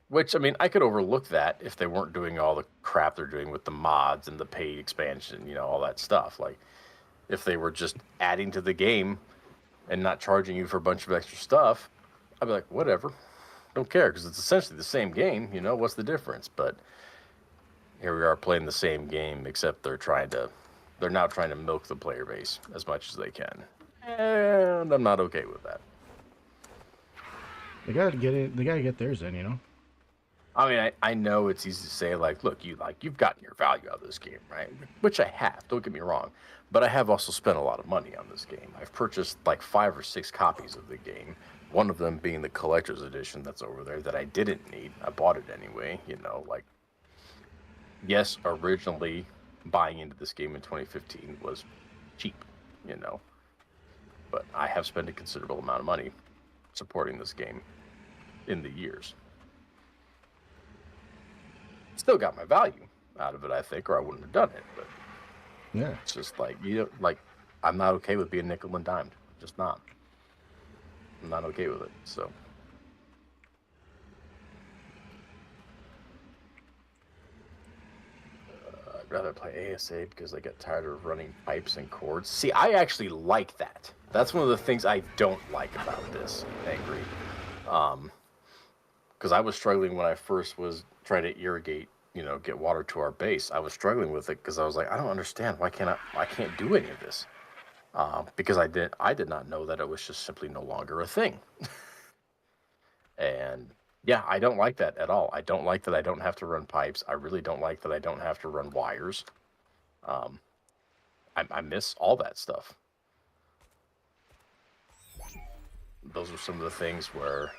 Speaker 2: which I could overlook that if they weren't doing all the crap they're doing with the mods and the paid expansion, all that stuff. If they were just adding to the game and not charging you for a bunch of extra stuff, I'd be like, whatever, don't care, because it's essentially the same game. You know, what's the difference? But here we are playing the same game, except they're now trying to milk the player base as much as they can, and I'm not okay with that.
Speaker 1: They gotta get it. They gotta get theirs in, you know.
Speaker 2: I mean, I know it's easy to say, like, look, you've gotten your value out of this game, right? Which I have. Don't get me wrong, but I have also spent a lot of money on this game. I've purchased like 5 or 6 copies of the game. One of them being the collector's edition that's over there that I didn't need. I bought it anyway. You know, like, yes, originally buying into this game in 2015 was cheap, you know, but I have spent a considerable amount of money supporting this game in the years. Still got my value out of it, I think, or I wouldn't have done it. But
Speaker 1: Yeah.
Speaker 2: it's just like, I'm not okay with being nickel and dimed. Just not. I'm not okay with it. So. I'd rather play ASA because I get tired of running pipes and cords. See, I actually like that. That's one of the things I don't like about this, Angry. Because I was struggling when I first was trying to irrigate, get water to our base. I was struggling with it because I was like, I don't understand. I can't do any of this. Because I did not know that it was just simply no longer a thing. And yeah, I don't like that at all. I don't like that I don't have to run pipes. I really don't like that I don't have to run wires. I miss all that stuff. Those are some of the things where,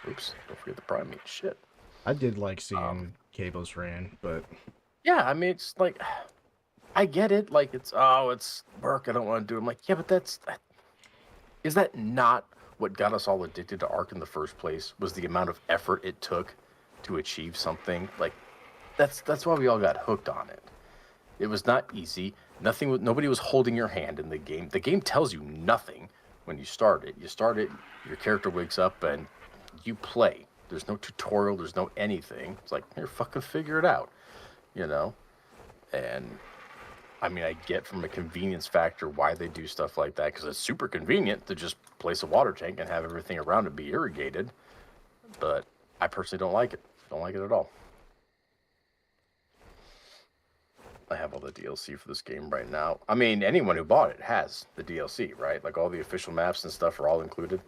Speaker 2: oops, don't forget the prime meat. Shit.
Speaker 1: I did like seeing cables ran, but
Speaker 2: yeah, I mean, it's like, I get it. Like, it's work. I don't want to do it. I'm like, yeah, but is that not what got us all addicted to Ark in the first place? Was the amount of effort it took to achieve something? Like, that's why we all got hooked on it. It was not easy. Nobody was holding your hand in the game. The game tells you nothing when you start it. You start it, your character wakes up, and you play. There's no tutorial. There's no anything. It's like, here, fucking figure it out, And I mean, I get from a convenience factor why they do stuff like that, because it's super convenient to just place a water tank and have everything around it be irrigated. But I personally don't like it. Don't like it at all. I have all the DLC for this game right now. I mean, anyone who bought it has the DLC, right? Like, all the official maps and stuff are all included.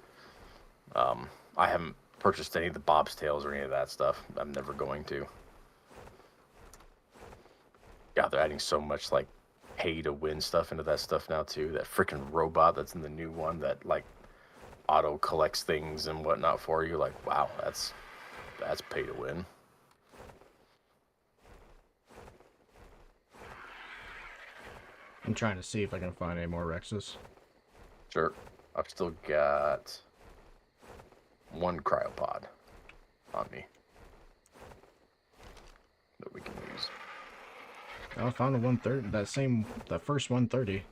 Speaker 2: I haven't purchased any of the Bob's Tales or any of that stuff. I'm never going to. Yeah, they're adding so much, like, pay to win stuff into that stuff now too. That freaking robot that's in the new one that, like, auto collects things and whatnot for you. Like, wow, that's pay to win.
Speaker 1: I'm trying to see if I can find any more Rexes.
Speaker 2: Sure. I've still got 1 cryopod on me that we can use.
Speaker 1: I found a 130. The first 130.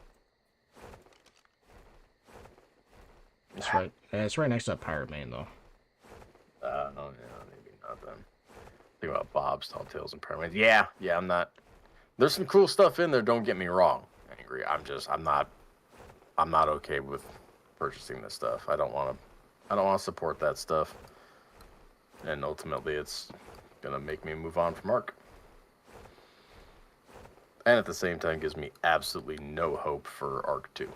Speaker 1: It's right. It's right next to that pirate main, though.
Speaker 2: Oh yeah, maybe not then. Think about Bob's Tall Tales and Pyramids. Yeah, I'm not. There's some cool stuff in there. Don't get me wrong, Angry. I'm not okay with purchasing this stuff. I don't want to support that stuff. And ultimately, it's gonna make me move on from Ark. And at the same time, gives me absolutely no hope for Ark 2.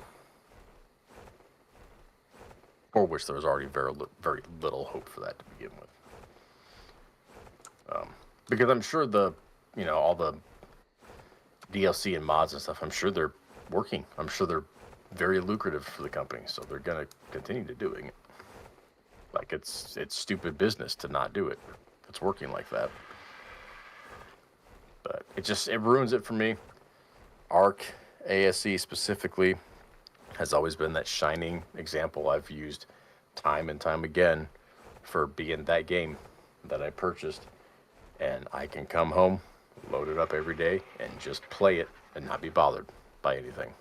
Speaker 2: For which there was already very, very little hope for that to begin with. Because I'm sure all the DLC and mods and stuff, I'm sure they're working. I'm sure they're very lucrative for the company, so they're going to continue to doing it. Like, it's stupid business to not do it. It's working like that. But it ruins it for me. Ark, ASE specifically, has always been that shining example I've used time and time again for being that game that I purchased. And I can come home, load it up every day, and just play it and not be bothered by anything.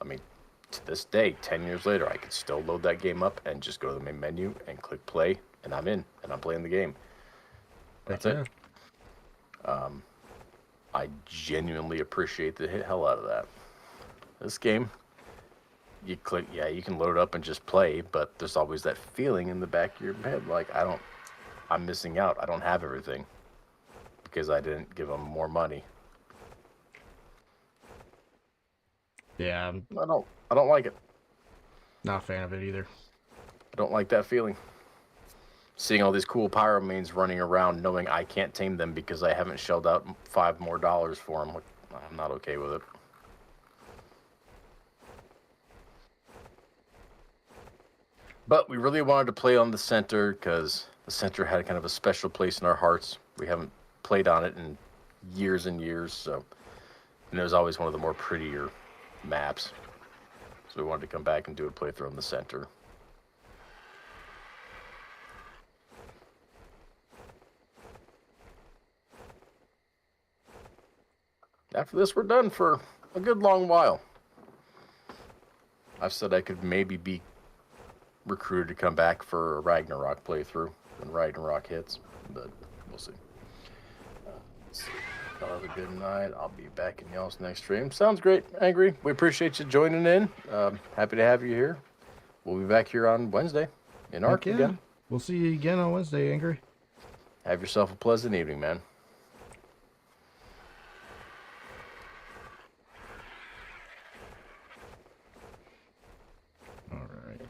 Speaker 2: I mean, to this day, 10 years later, I could still load that game up and just go to the main menu and click play, and I'm in, and I'm playing the game. That's it. I genuinely appreciate the hell out of that. This game, you click, yeah, you can load up and just play, but there's always that feeling in the back of your head, like I'm missing out. I don't have everything because I didn't give them more money.
Speaker 1: Yeah, I'm
Speaker 2: I don't like it.
Speaker 1: not a fan of it either.
Speaker 2: I don't like that feeling. Seeing all these cool pyromanes running around, knowing I can't tame them because I haven't shelled out $5 more for them. I'm not okay with it. But we really wanted to play on the center because the center had kind of a special place in our hearts. We haven't played on it in years and years, so and it was always one of the more prettier maps. So we wanted to come back and do a playthrough on the center. After this, we're done for a good long while. I've said I could maybe be recruited to come back for a Ragnarok playthrough when Ragnarok hits, but we'll see. Let's see. Y'all have a good night. I'll be back in y'all's next stream. Sounds great, Angry. We appreciate you joining in. Happy to have you here. We'll be back here on Wednesday in Ark again.
Speaker 1: We'll see you again on Wednesday, Angry.
Speaker 2: Have yourself a pleasant evening, man.
Speaker 1: All right.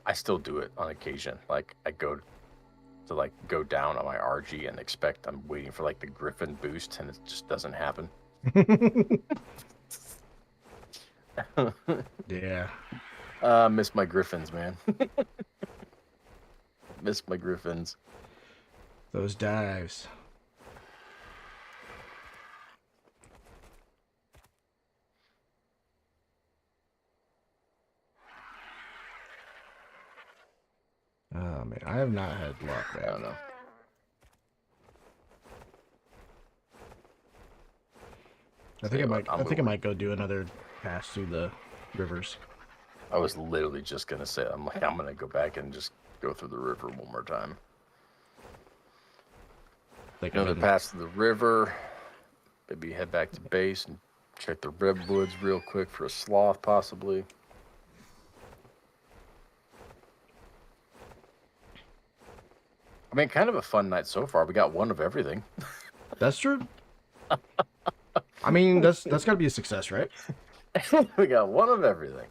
Speaker 2: I still do it on occasion. Like I go to go down on my RG and expect I'm waiting for like the Griffin boost, and it just doesn't happen.
Speaker 1: Yeah.
Speaker 2: Miss my Griffins, man. Miss my Griffins.
Speaker 1: Those dives. Oh man, I have not had luck.
Speaker 2: I don't know.
Speaker 1: I think I might go do another pass through the rivers.
Speaker 2: I was literally just gonna say, I'm gonna go back and just go through the river one more time. Another pass through the river. Maybe head back to base and check the redwoods real quick for a sloth, possibly. I mean, kind of a fun night so far. We got one of everything.
Speaker 1: That's true. I mean, that's got to be a success, right?
Speaker 2: We got one of everything.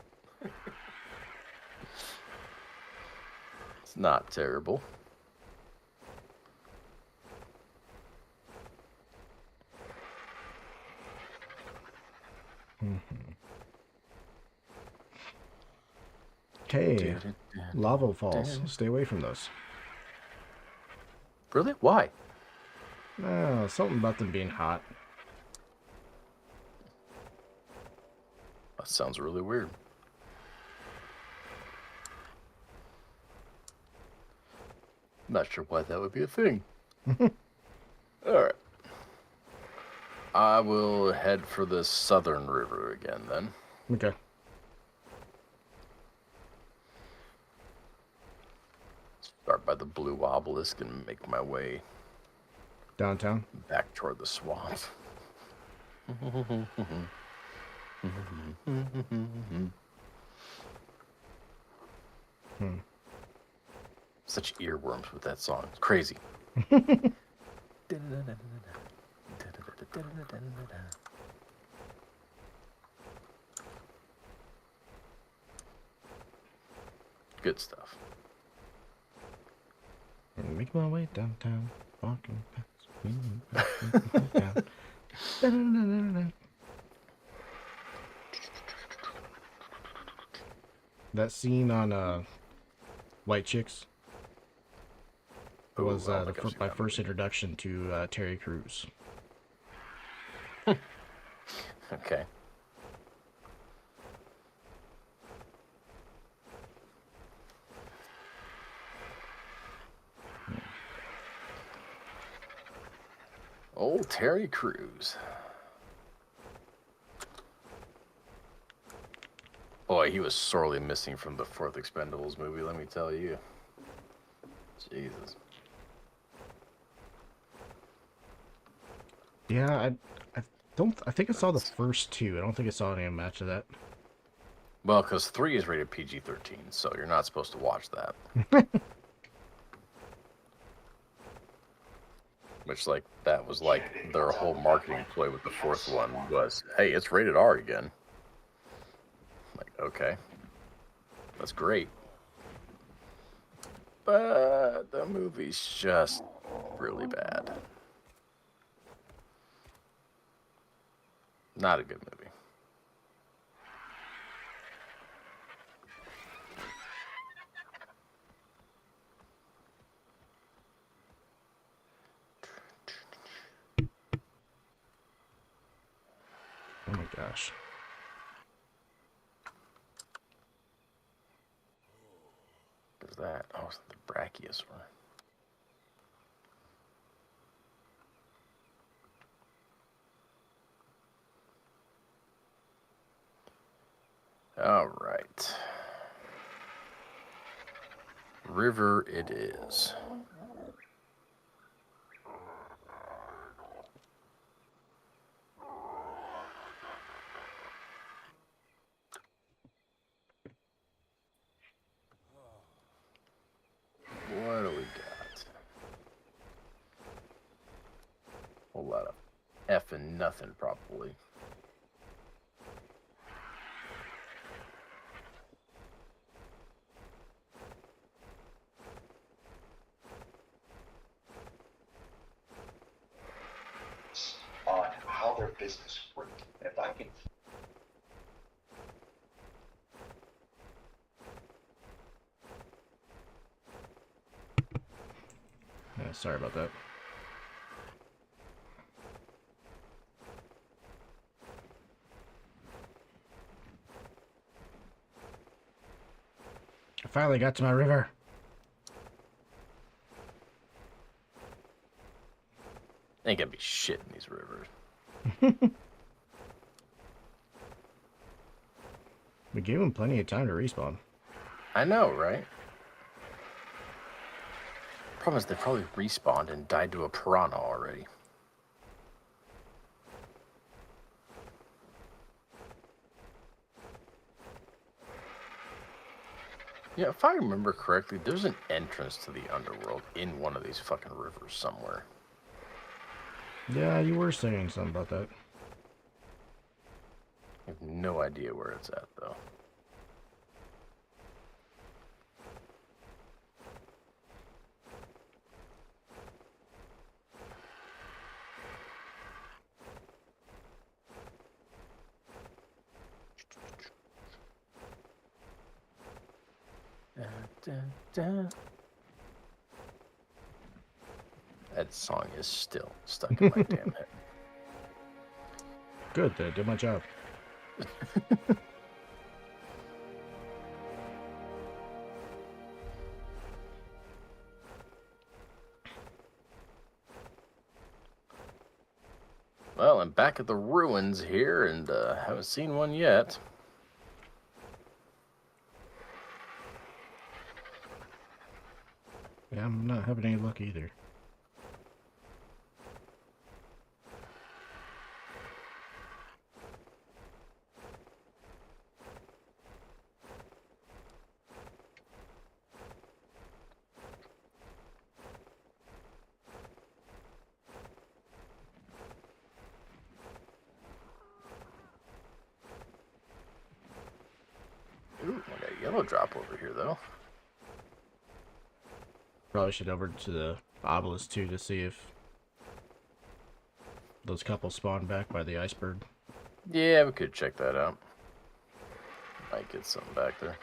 Speaker 2: It's not terrible.
Speaker 1: Okay. Lava falls. Stay away from those.
Speaker 2: Really? Why?
Speaker 1: Something about them being hot.
Speaker 2: That sounds really weird. Not sure why that would be a thing. All right. I will head for the southern river again then.
Speaker 1: Okay.
Speaker 2: Start by the blue obelisk and make my way
Speaker 1: Downtown?
Speaker 2: back toward the swamp. Such earworms with that song. It's crazy. Good stuff.
Speaker 1: Make my way downtown. Walking past. That scene on White Chicks was my first introduction to Terry Crews.
Speaker 2: Okay. Old Terry Crews. Boy, he was sorely missing from the fourth Expendables movie, let me tell you. Jesus.
Speaker 1: Yeah, I don't. I think I saw the
Speaker 2: That's-
Speaker 1: first two. I don't think I saw any match of that.
Speaker 2: Well, because 3 is rated PG-13, so you're not supposed to watch that. Which, like, that was like their whole marketing ploy with the fourth one was, hey, it's rated R again. Like, okay, that's great. But the movie's just really bad. Not a good movie.
Speaker 1: Oh my gosh.
Speaker 2: What's that? Oh, it's the Brachiosaur. All right. River it is. What do we got? Whole lot of effing nothing, probably.
Speaker 3: On how their business worked. If I can
Speaker 1: Yeah, sorry about that. I finally got to my river.
Speaker 2: Ain't gonna be shit in these rivers.
Speaker 1: We gave him plenty of time to respawn.
Speaker 2: I know, right? Problem is, they probably respawned and died to a piranha already. Yeah, if I remember correctly, there's an entrance to the underworld in one of these fucking rivers somewhere.
Speaker 1: Yeah, you were saying something about that.
Speaker 2: I have no idea where it's at, though. Da, da, da. That song is still stuck in my damn head.
Speaker 1: Good, that I did my job.
Speaker 2: Well, I'm back at the ruins here, and haven't seen one yet.
Speaker 1: Yeah, I'm not having any luck either.
Speaker 2: Ooh, I got a yellow drop over here, though.
Speaker 1: Probably should over to the obelisk too to see if those couples spawn back by the iceberg.
Speaker 2: Yeah, we could check that out. Might get something back there.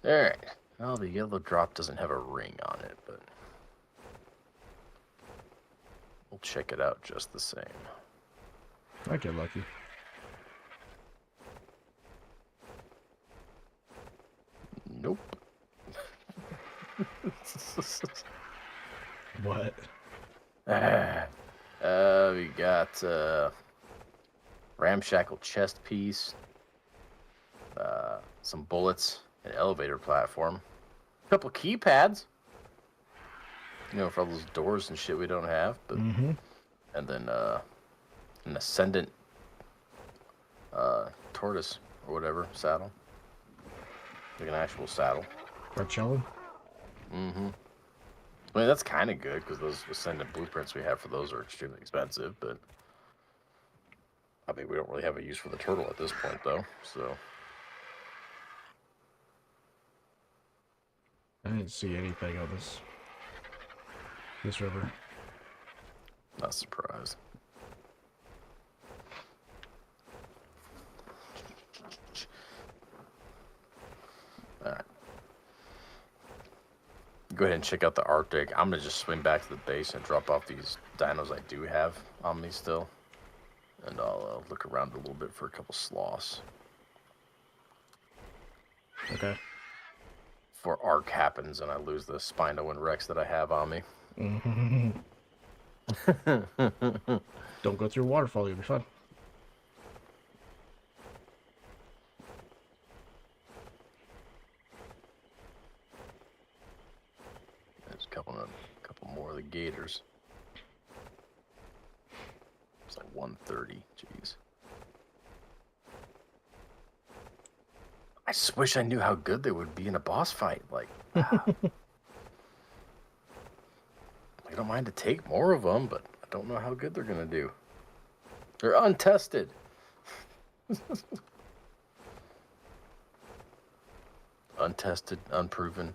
Speaker 2: Alright. Well, the yellow drop doesn't have a ring on it, but we'll check it out just the same.
Speaker 1: I get lucky.
Speaker 2: Nope.
Speaker 1: What?
Speaker 2: We got ramshackle chest piece, some bullets, an elevator platform, a couple keypads. You know, for all those doors and shit we don't have, but
Speaker 1: Mm-hmm.
Speaker 2: and then an ascendant tortoise or whatever saddle, like an actual saddle.
Speaker 1: Got chilling.
Speaker 2: Mm-hmm. I mean, that's kind of good because those ascendant blueprints we have for those are extremely expensive, but I mean, we don't really have a use for the turtle at this point, though. So
Speaker 1: I didn't see anything on this river.
Speaker 2: not surprised. All right. Go ahead and check out the Arctic. I'm gonna just swing back to the base and drop off these dinos I do have on me still, and I'll look around a little bit for a couple sloths.
Speaker 1: Okay.
Speaker 2: Before Arc happens and I lose the Spino and Rex that I have on me.
Speaker 1: Mm-hmm. Don't go through a waterfall. You'll be fine.
Speaker 2: There's a couple more of the gators. It's like 130. Jeez. I just wish I knew how good they would be in a boss fight. Like, I don't mind to take more of them, but I don't know how good they're gonna do. They're untested. Untested, unproven.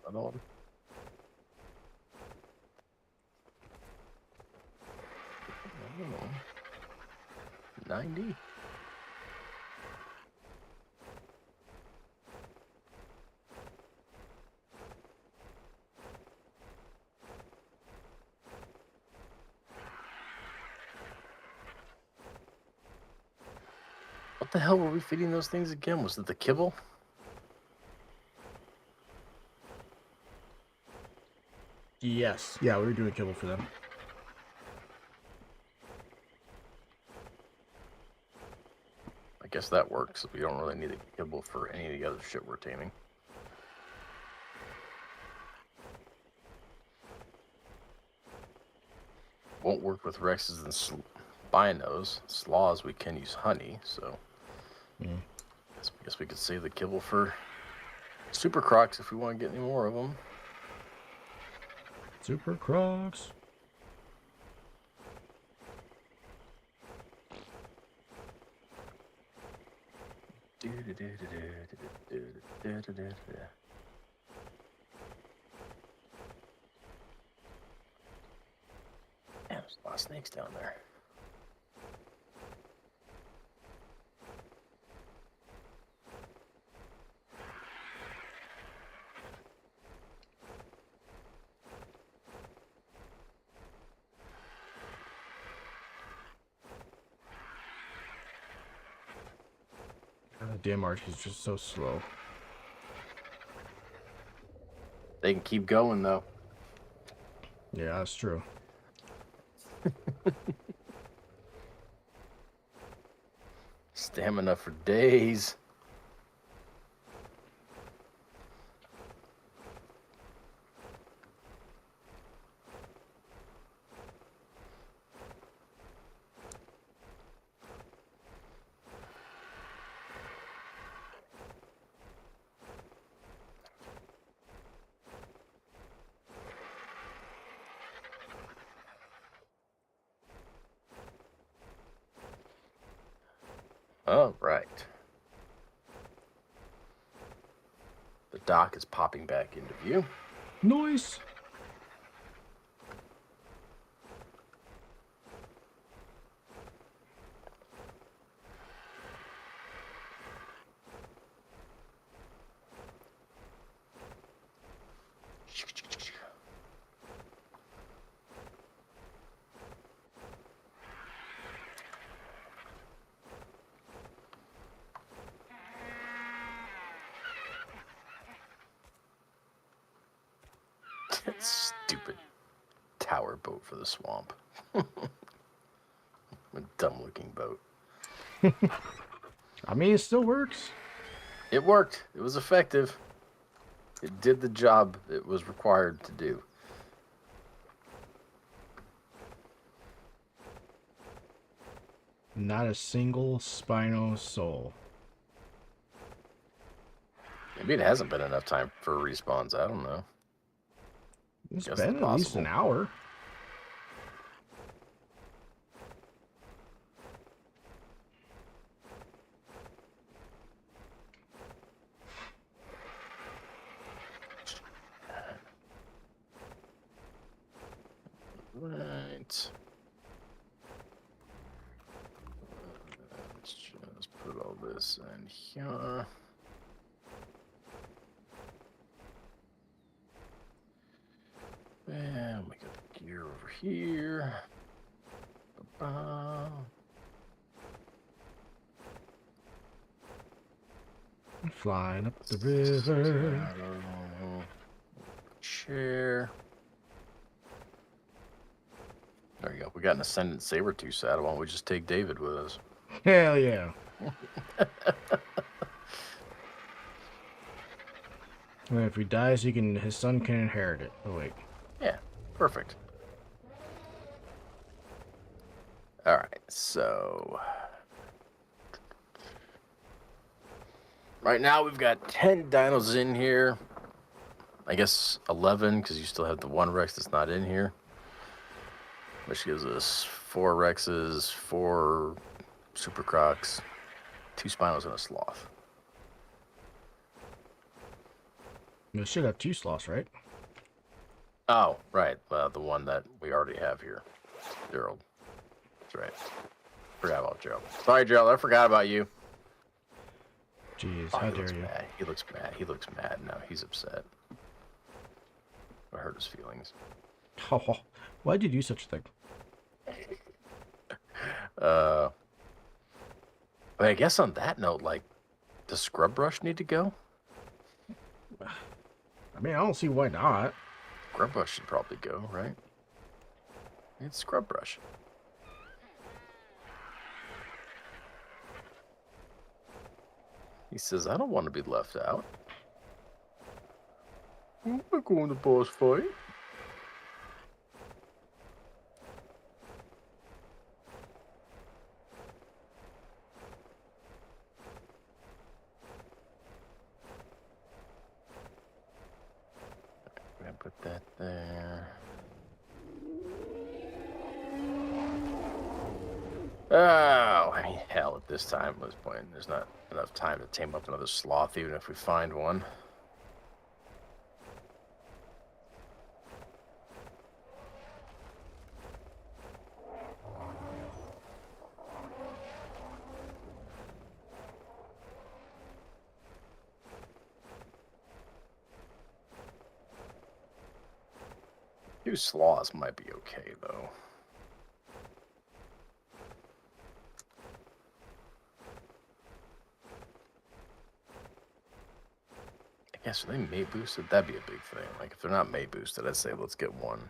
Speaker 2: Another one. I don't know. 90. What the hell were we feeding those things again? Was it the kibble?
Speaker 1: Yes. Yeah, we were doing kibble for them.
Speaker 2: I guess that works. We don't really need a kibble for any of the other shit we're taming. Won't work with Rexes and Spinos. Sloths, we can use honey, so I guess we could save the kibble for Super Crocs if we want to get any more of them.
Speaker 1: Super Crocs.
Speaker 2: Damn, there's a lot of snakes down there.
Speaker 1: God damn, Archie's just so slow.
Speaker 2: They can keep going though.
Speaker 1: Yeah, that's true.
Speaker 2: Stamina for days. All right. The dock is popping back into view.
Speaker 1: Nice.
Speaker 2: for the swamp. A dumb-looking boat.
Speaker 1: I mean, it still works.
Speaker 2: It worked. It was effective. It did the job it was required to do.
Speaker 1: Not a single Spino soul.
Speaker 2: Maybe it hasn't been enough time for respawns. I don't know.
Speaker 1: It's
Speaker 2: Guess
Speaker 1: been
Speaker 2: it's
Speaker 1: at least an hour.
Speaker 2: Right. Let's just put all this in here. And we got the gear over here. Ba-ba.
Speaker 1: Flying up the river.
Speaker 2: Chair. There you go. We got an Ascendant Sabertooth saddle. Why don't we just take David with us?
Speaker 1: Hell yeah. And if he dies, his son can inherit it. Oh wait.
Speaker 2: Yeah, perfect. All right, so right now we've got 10 dinos in here. I guess 11 because you still have the one Rex that's not in here. Which gives us 4 Rexes, 4 Super Crocs, 2 Spinos, and a Sloth.
Speaker 1: We should have 2 sloths, right?
Speaker 2: Oh, right. The one that we already have here. Gerald. That's right. Forgot about Gerald. Sorry, Gerald. I forgot about you.
Speaker 1: Jeez,
Speaker 2: Oh,
Speaker 1: how
Speaker 2: he
Speaker 1: dare
Speaker 2: looks
Speaker 1: you.
Speaker 2: mad. He looks mad. He looks mad now. He's upset. I hurt his feelings.
Speaker 1: Oh, why'd you do such a thing?
Speaker 2: But I guess on that note, like, does Scrub Brush need to go?
Speaker 1: I mean, I don't see why not.
Speaker 2: Scrub Brush should probably go, right? It's Scrub Brush. He says, I don't want to be left out. I'm not going to boss fight. I'm gonna put that there. Oh, I mean, hell, at this time, at this point, there's not enough time to tame up another sloth, even if we find one. Two sloths might be okay, though. I guess are they May boosted? That'd be a big thing. Like, if they're not May boosted, I'd say let's get one.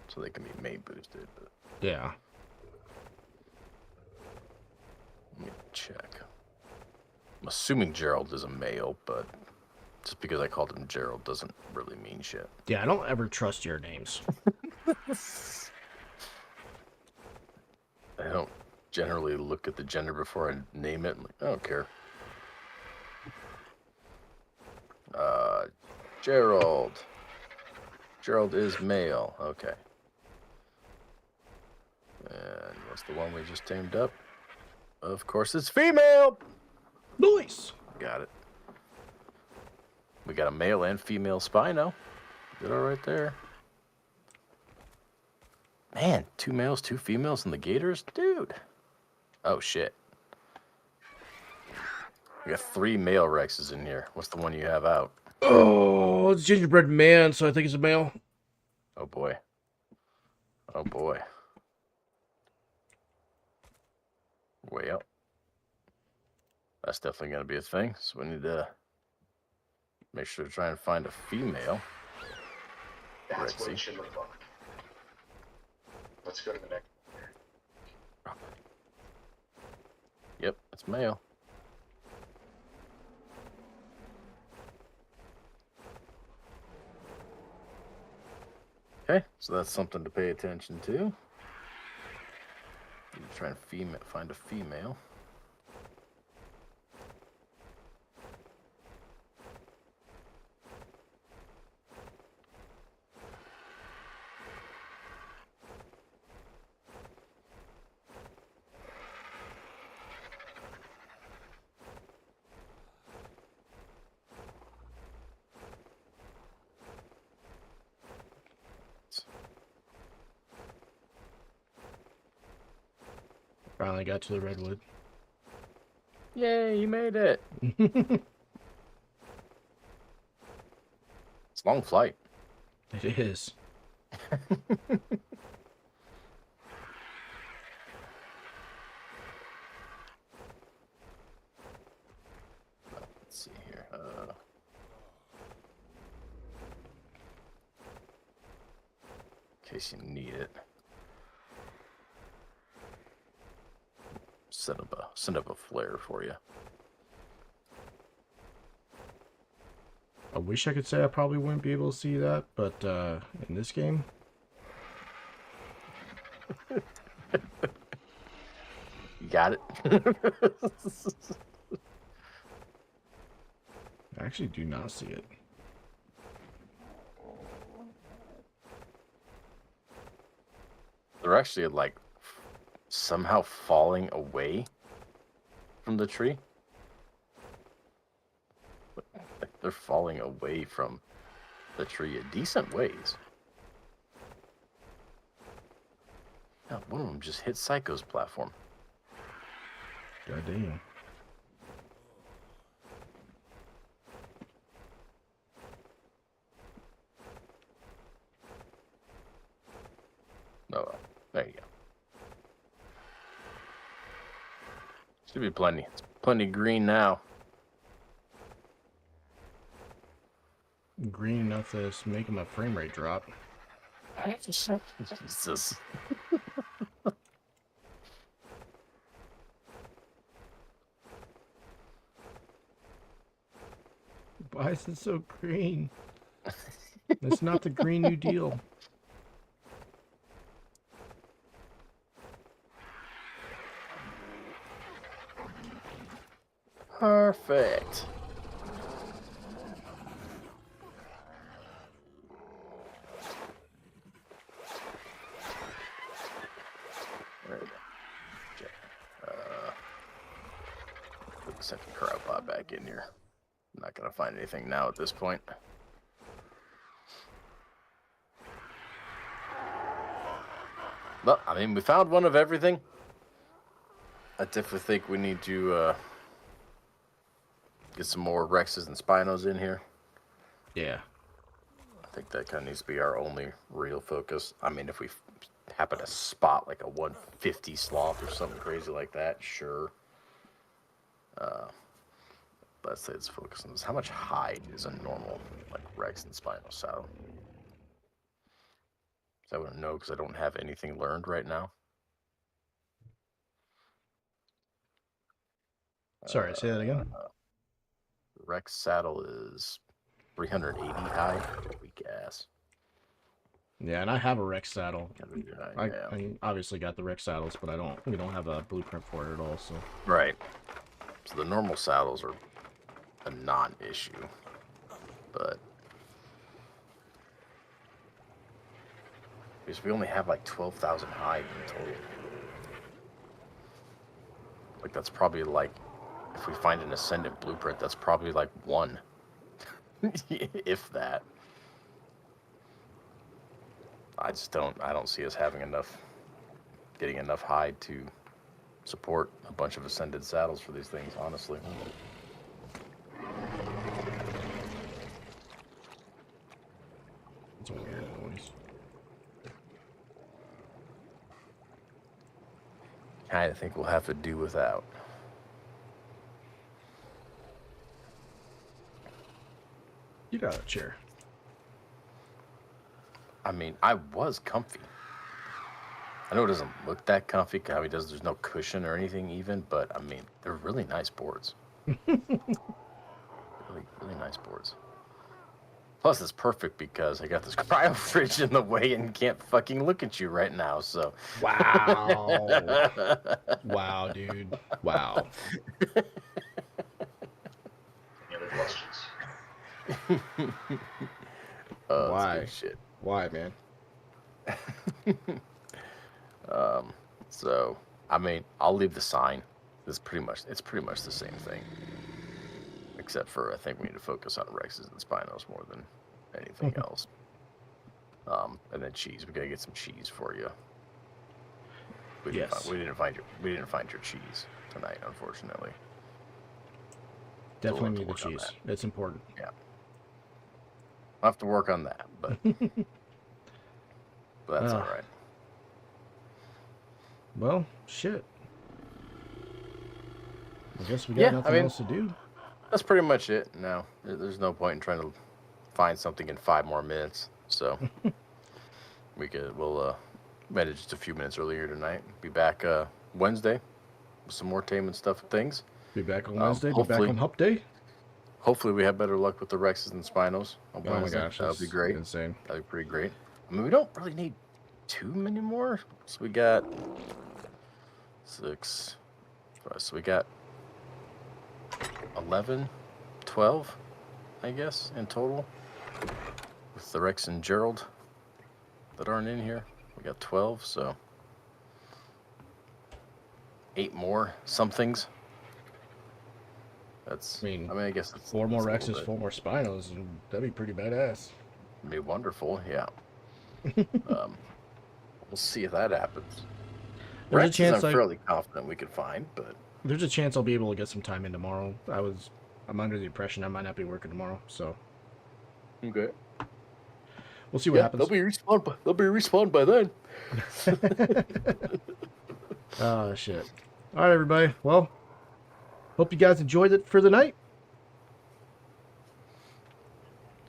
Speaker 2: So they can be May boosted. But
Speaker 1: Yeah.
Speaker 2: let me check. I'm assuming Gerald is a male, but just because I called him Gerald doesn't really mean shit.
Speaker 1: Yeah, I don't ever trust your names.
Speaker 2: I don't generally look at the gender before I name it. I'm like, I don't care. Gerald. Gerald is male. Okay. And what's the one we just tamed up? Of course, it's female.
Speaker 1: Nice.
Speaker 2: Got it. We got a male and female Spino. Good all right there. Man, 2 males, 2 females, and the Gators? Dude. Oh, shit. We got 3 male Rexes in here. What's the one you have out?
Speaker 1: Oh, it's gingerbread man, so I think it's a male.
Speaker 2: Oh, boy. Oh, boy. Well, that's definitely going to be a thing. So we need to make sure to try and find a female.
Speaker 3: That's what
Speaker 2: Rexy.
Speaker 3: it should look like. Let's go to the next.
Speaker 2: Yep, it's mail. Okay, so that's something to pay attention to. You try and find a female.
Speaker 1: Finally got to the redwood.
Speaker 2: Yay, you made it. It's a long flight.
Speaker 1: It is.
Speaker 2: Let's see here. In case you need it. Set up a flare for you.
Speaker 1: I wish I could say I probably wouldn't be able to see that, but in this game,
Speaker 2: You got it?
Speaker 1: I actually do not see it.
Speaker 2: They're actually like somehow falling away from the tree. Like they're falling away from the tree a decent ways. Yeah, one of them just hit Psycho's platform.
Speaker 1: God damn.
Speaker 2: Oh, there you go. Should be plenty. It's plenty green now.
Speaker 1: Green enough to make my frame rate drop.
Speaker 2: Jesus.
Speaker 1: Why is it so green? It's not the Green New Deal.
Speaker 2: Perfect. Right. Put the second crowd pot back in here. I'm not gonna find anything now at this point. Well, I mean, we found one of everything. I definitely think we need to get some more Rexes and Spinos in here.
Speaker 1: Yeah.
Speaker 2: I think that kind of needs to be our only real focus. I mean, if we happen to spot like a 150 sloth or something crazy like that, sure. But I'd say it's focus on this. How much hide is a normal like Rex and Spino saddle? I wouldn't know because I don't have anything learned right now.
Speaker 1: Sorry, say that again.
Speaker 2: Rex saddle is 380 hide. Weak ass.
Speaker 1: Yeah, and I have a Rex saddle. I
Speaker 2: Yeah.
Speaker 1: obviously got the Rex saddles, but we don't have a blueprint for it at all, so.
Speaker 2: Right. So the normal saddles are a non-issue, but because we only have like 12,000 hide in total. Like that's probably like, if we find an Ascendant blueprint, that's probably like one, if that. I don't see us having getting enough hide to support a bunch of Ascended saddles for these things, honestly.
Speaker 1: It's a weird noise.
Speaker 2: I think we'll have to do without.
Speaker 1: Get out of the chair.
Speaker 2: I mean, I was comfy. I know it doesn't look that comfy. How he does, there's no cushion or anything even, but I mean, they're really nice boards. Really nice boards. Plus, it's perfect because I got this cryo fridge in the way and can't fucking look at you right now. So,
Speaker 1: Wow. Wow, dude. Wow.
Speaker 3: Any other questions?
Speaker 2: That's
Speaker 1: Why?
Speaker 2: good shit.
Speaker 1: Why, man?
Speaker 2: So, I mean, I'll leave the sign. It's pretty much the same thing, except for I think we need to focus on Rexes and Spinos more than anything else. And then cheese. We gotta get some cheese for you. We didn't find your cheese tonight, unfortunately.
Speaker 1: Definitely
Speaker 2: we'll
Speaker 1: need the
Speaker 2: have to work on
Speaker 1: cheese. It's important.
Speaker 2: Yeah, I'll have to work on that, but that's all right.
Speaker 1: Well, shit. I guess we got nothing else to do.
Speaker 2: That's pretty much it. No, there's no point in trying to find something in 5 more minutes. So we'll made it just a few minutes earlier tonight. Be back Wednesday with some more tame and stuff and things.
Speaker 1: Be back on Wednesday. Be back on Hump Day.
Speaker 2: Hopefully we have better luck with the Rexes and Spinos on Wednesday.
Speaker 1: Oh my gosh,
Speaker 2: that would be great.
Speaker 1: Insane.
Speaker 2: That'd be pretty great. I mean, we don't really need too many more. So we got 6. So we got 11, 12, I guess, in total. With the Rex and Gerald that aren't in here. We got 12, so 8 more somethings. That's, I mean, I guess it's
Speaker 1: 4 more Rexes, 4 more Spinos, and that'd be pretty badass.
Speaker 2: It'd be wonderful, yeah. We'll see if that happens.
Speaker 1: There's a chance
Speaker 2: I'm fairly confident we could find, but
Speaker 1: there's a chance I'll be able to get some time in tomorrow. I'm under the impression I might not be working tomorrow, so
Speaker 2: okay.
Speaker 1: We'll see what happens.
Speaker 2: They'll be respawned by then.
Speaker 1: Oh shit. All right, everybody. Well, hope you guys enjoyed it for the night.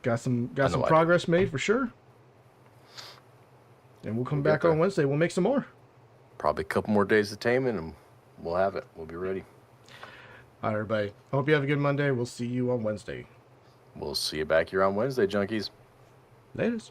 Speaker 1: Got some progress made for sure. And we'll come back on Wednesday. We'll make some more.
Speaker 2: Probably a couple more days of taming, and we'll have it. We'll be ready.
Speaker 1: All right, everybody. Hope you have a good Monday. We'll see you on Wednesday.
Speaker 2: We'll see you back here on Wednesday, junkies.
Speaker 1: Laters.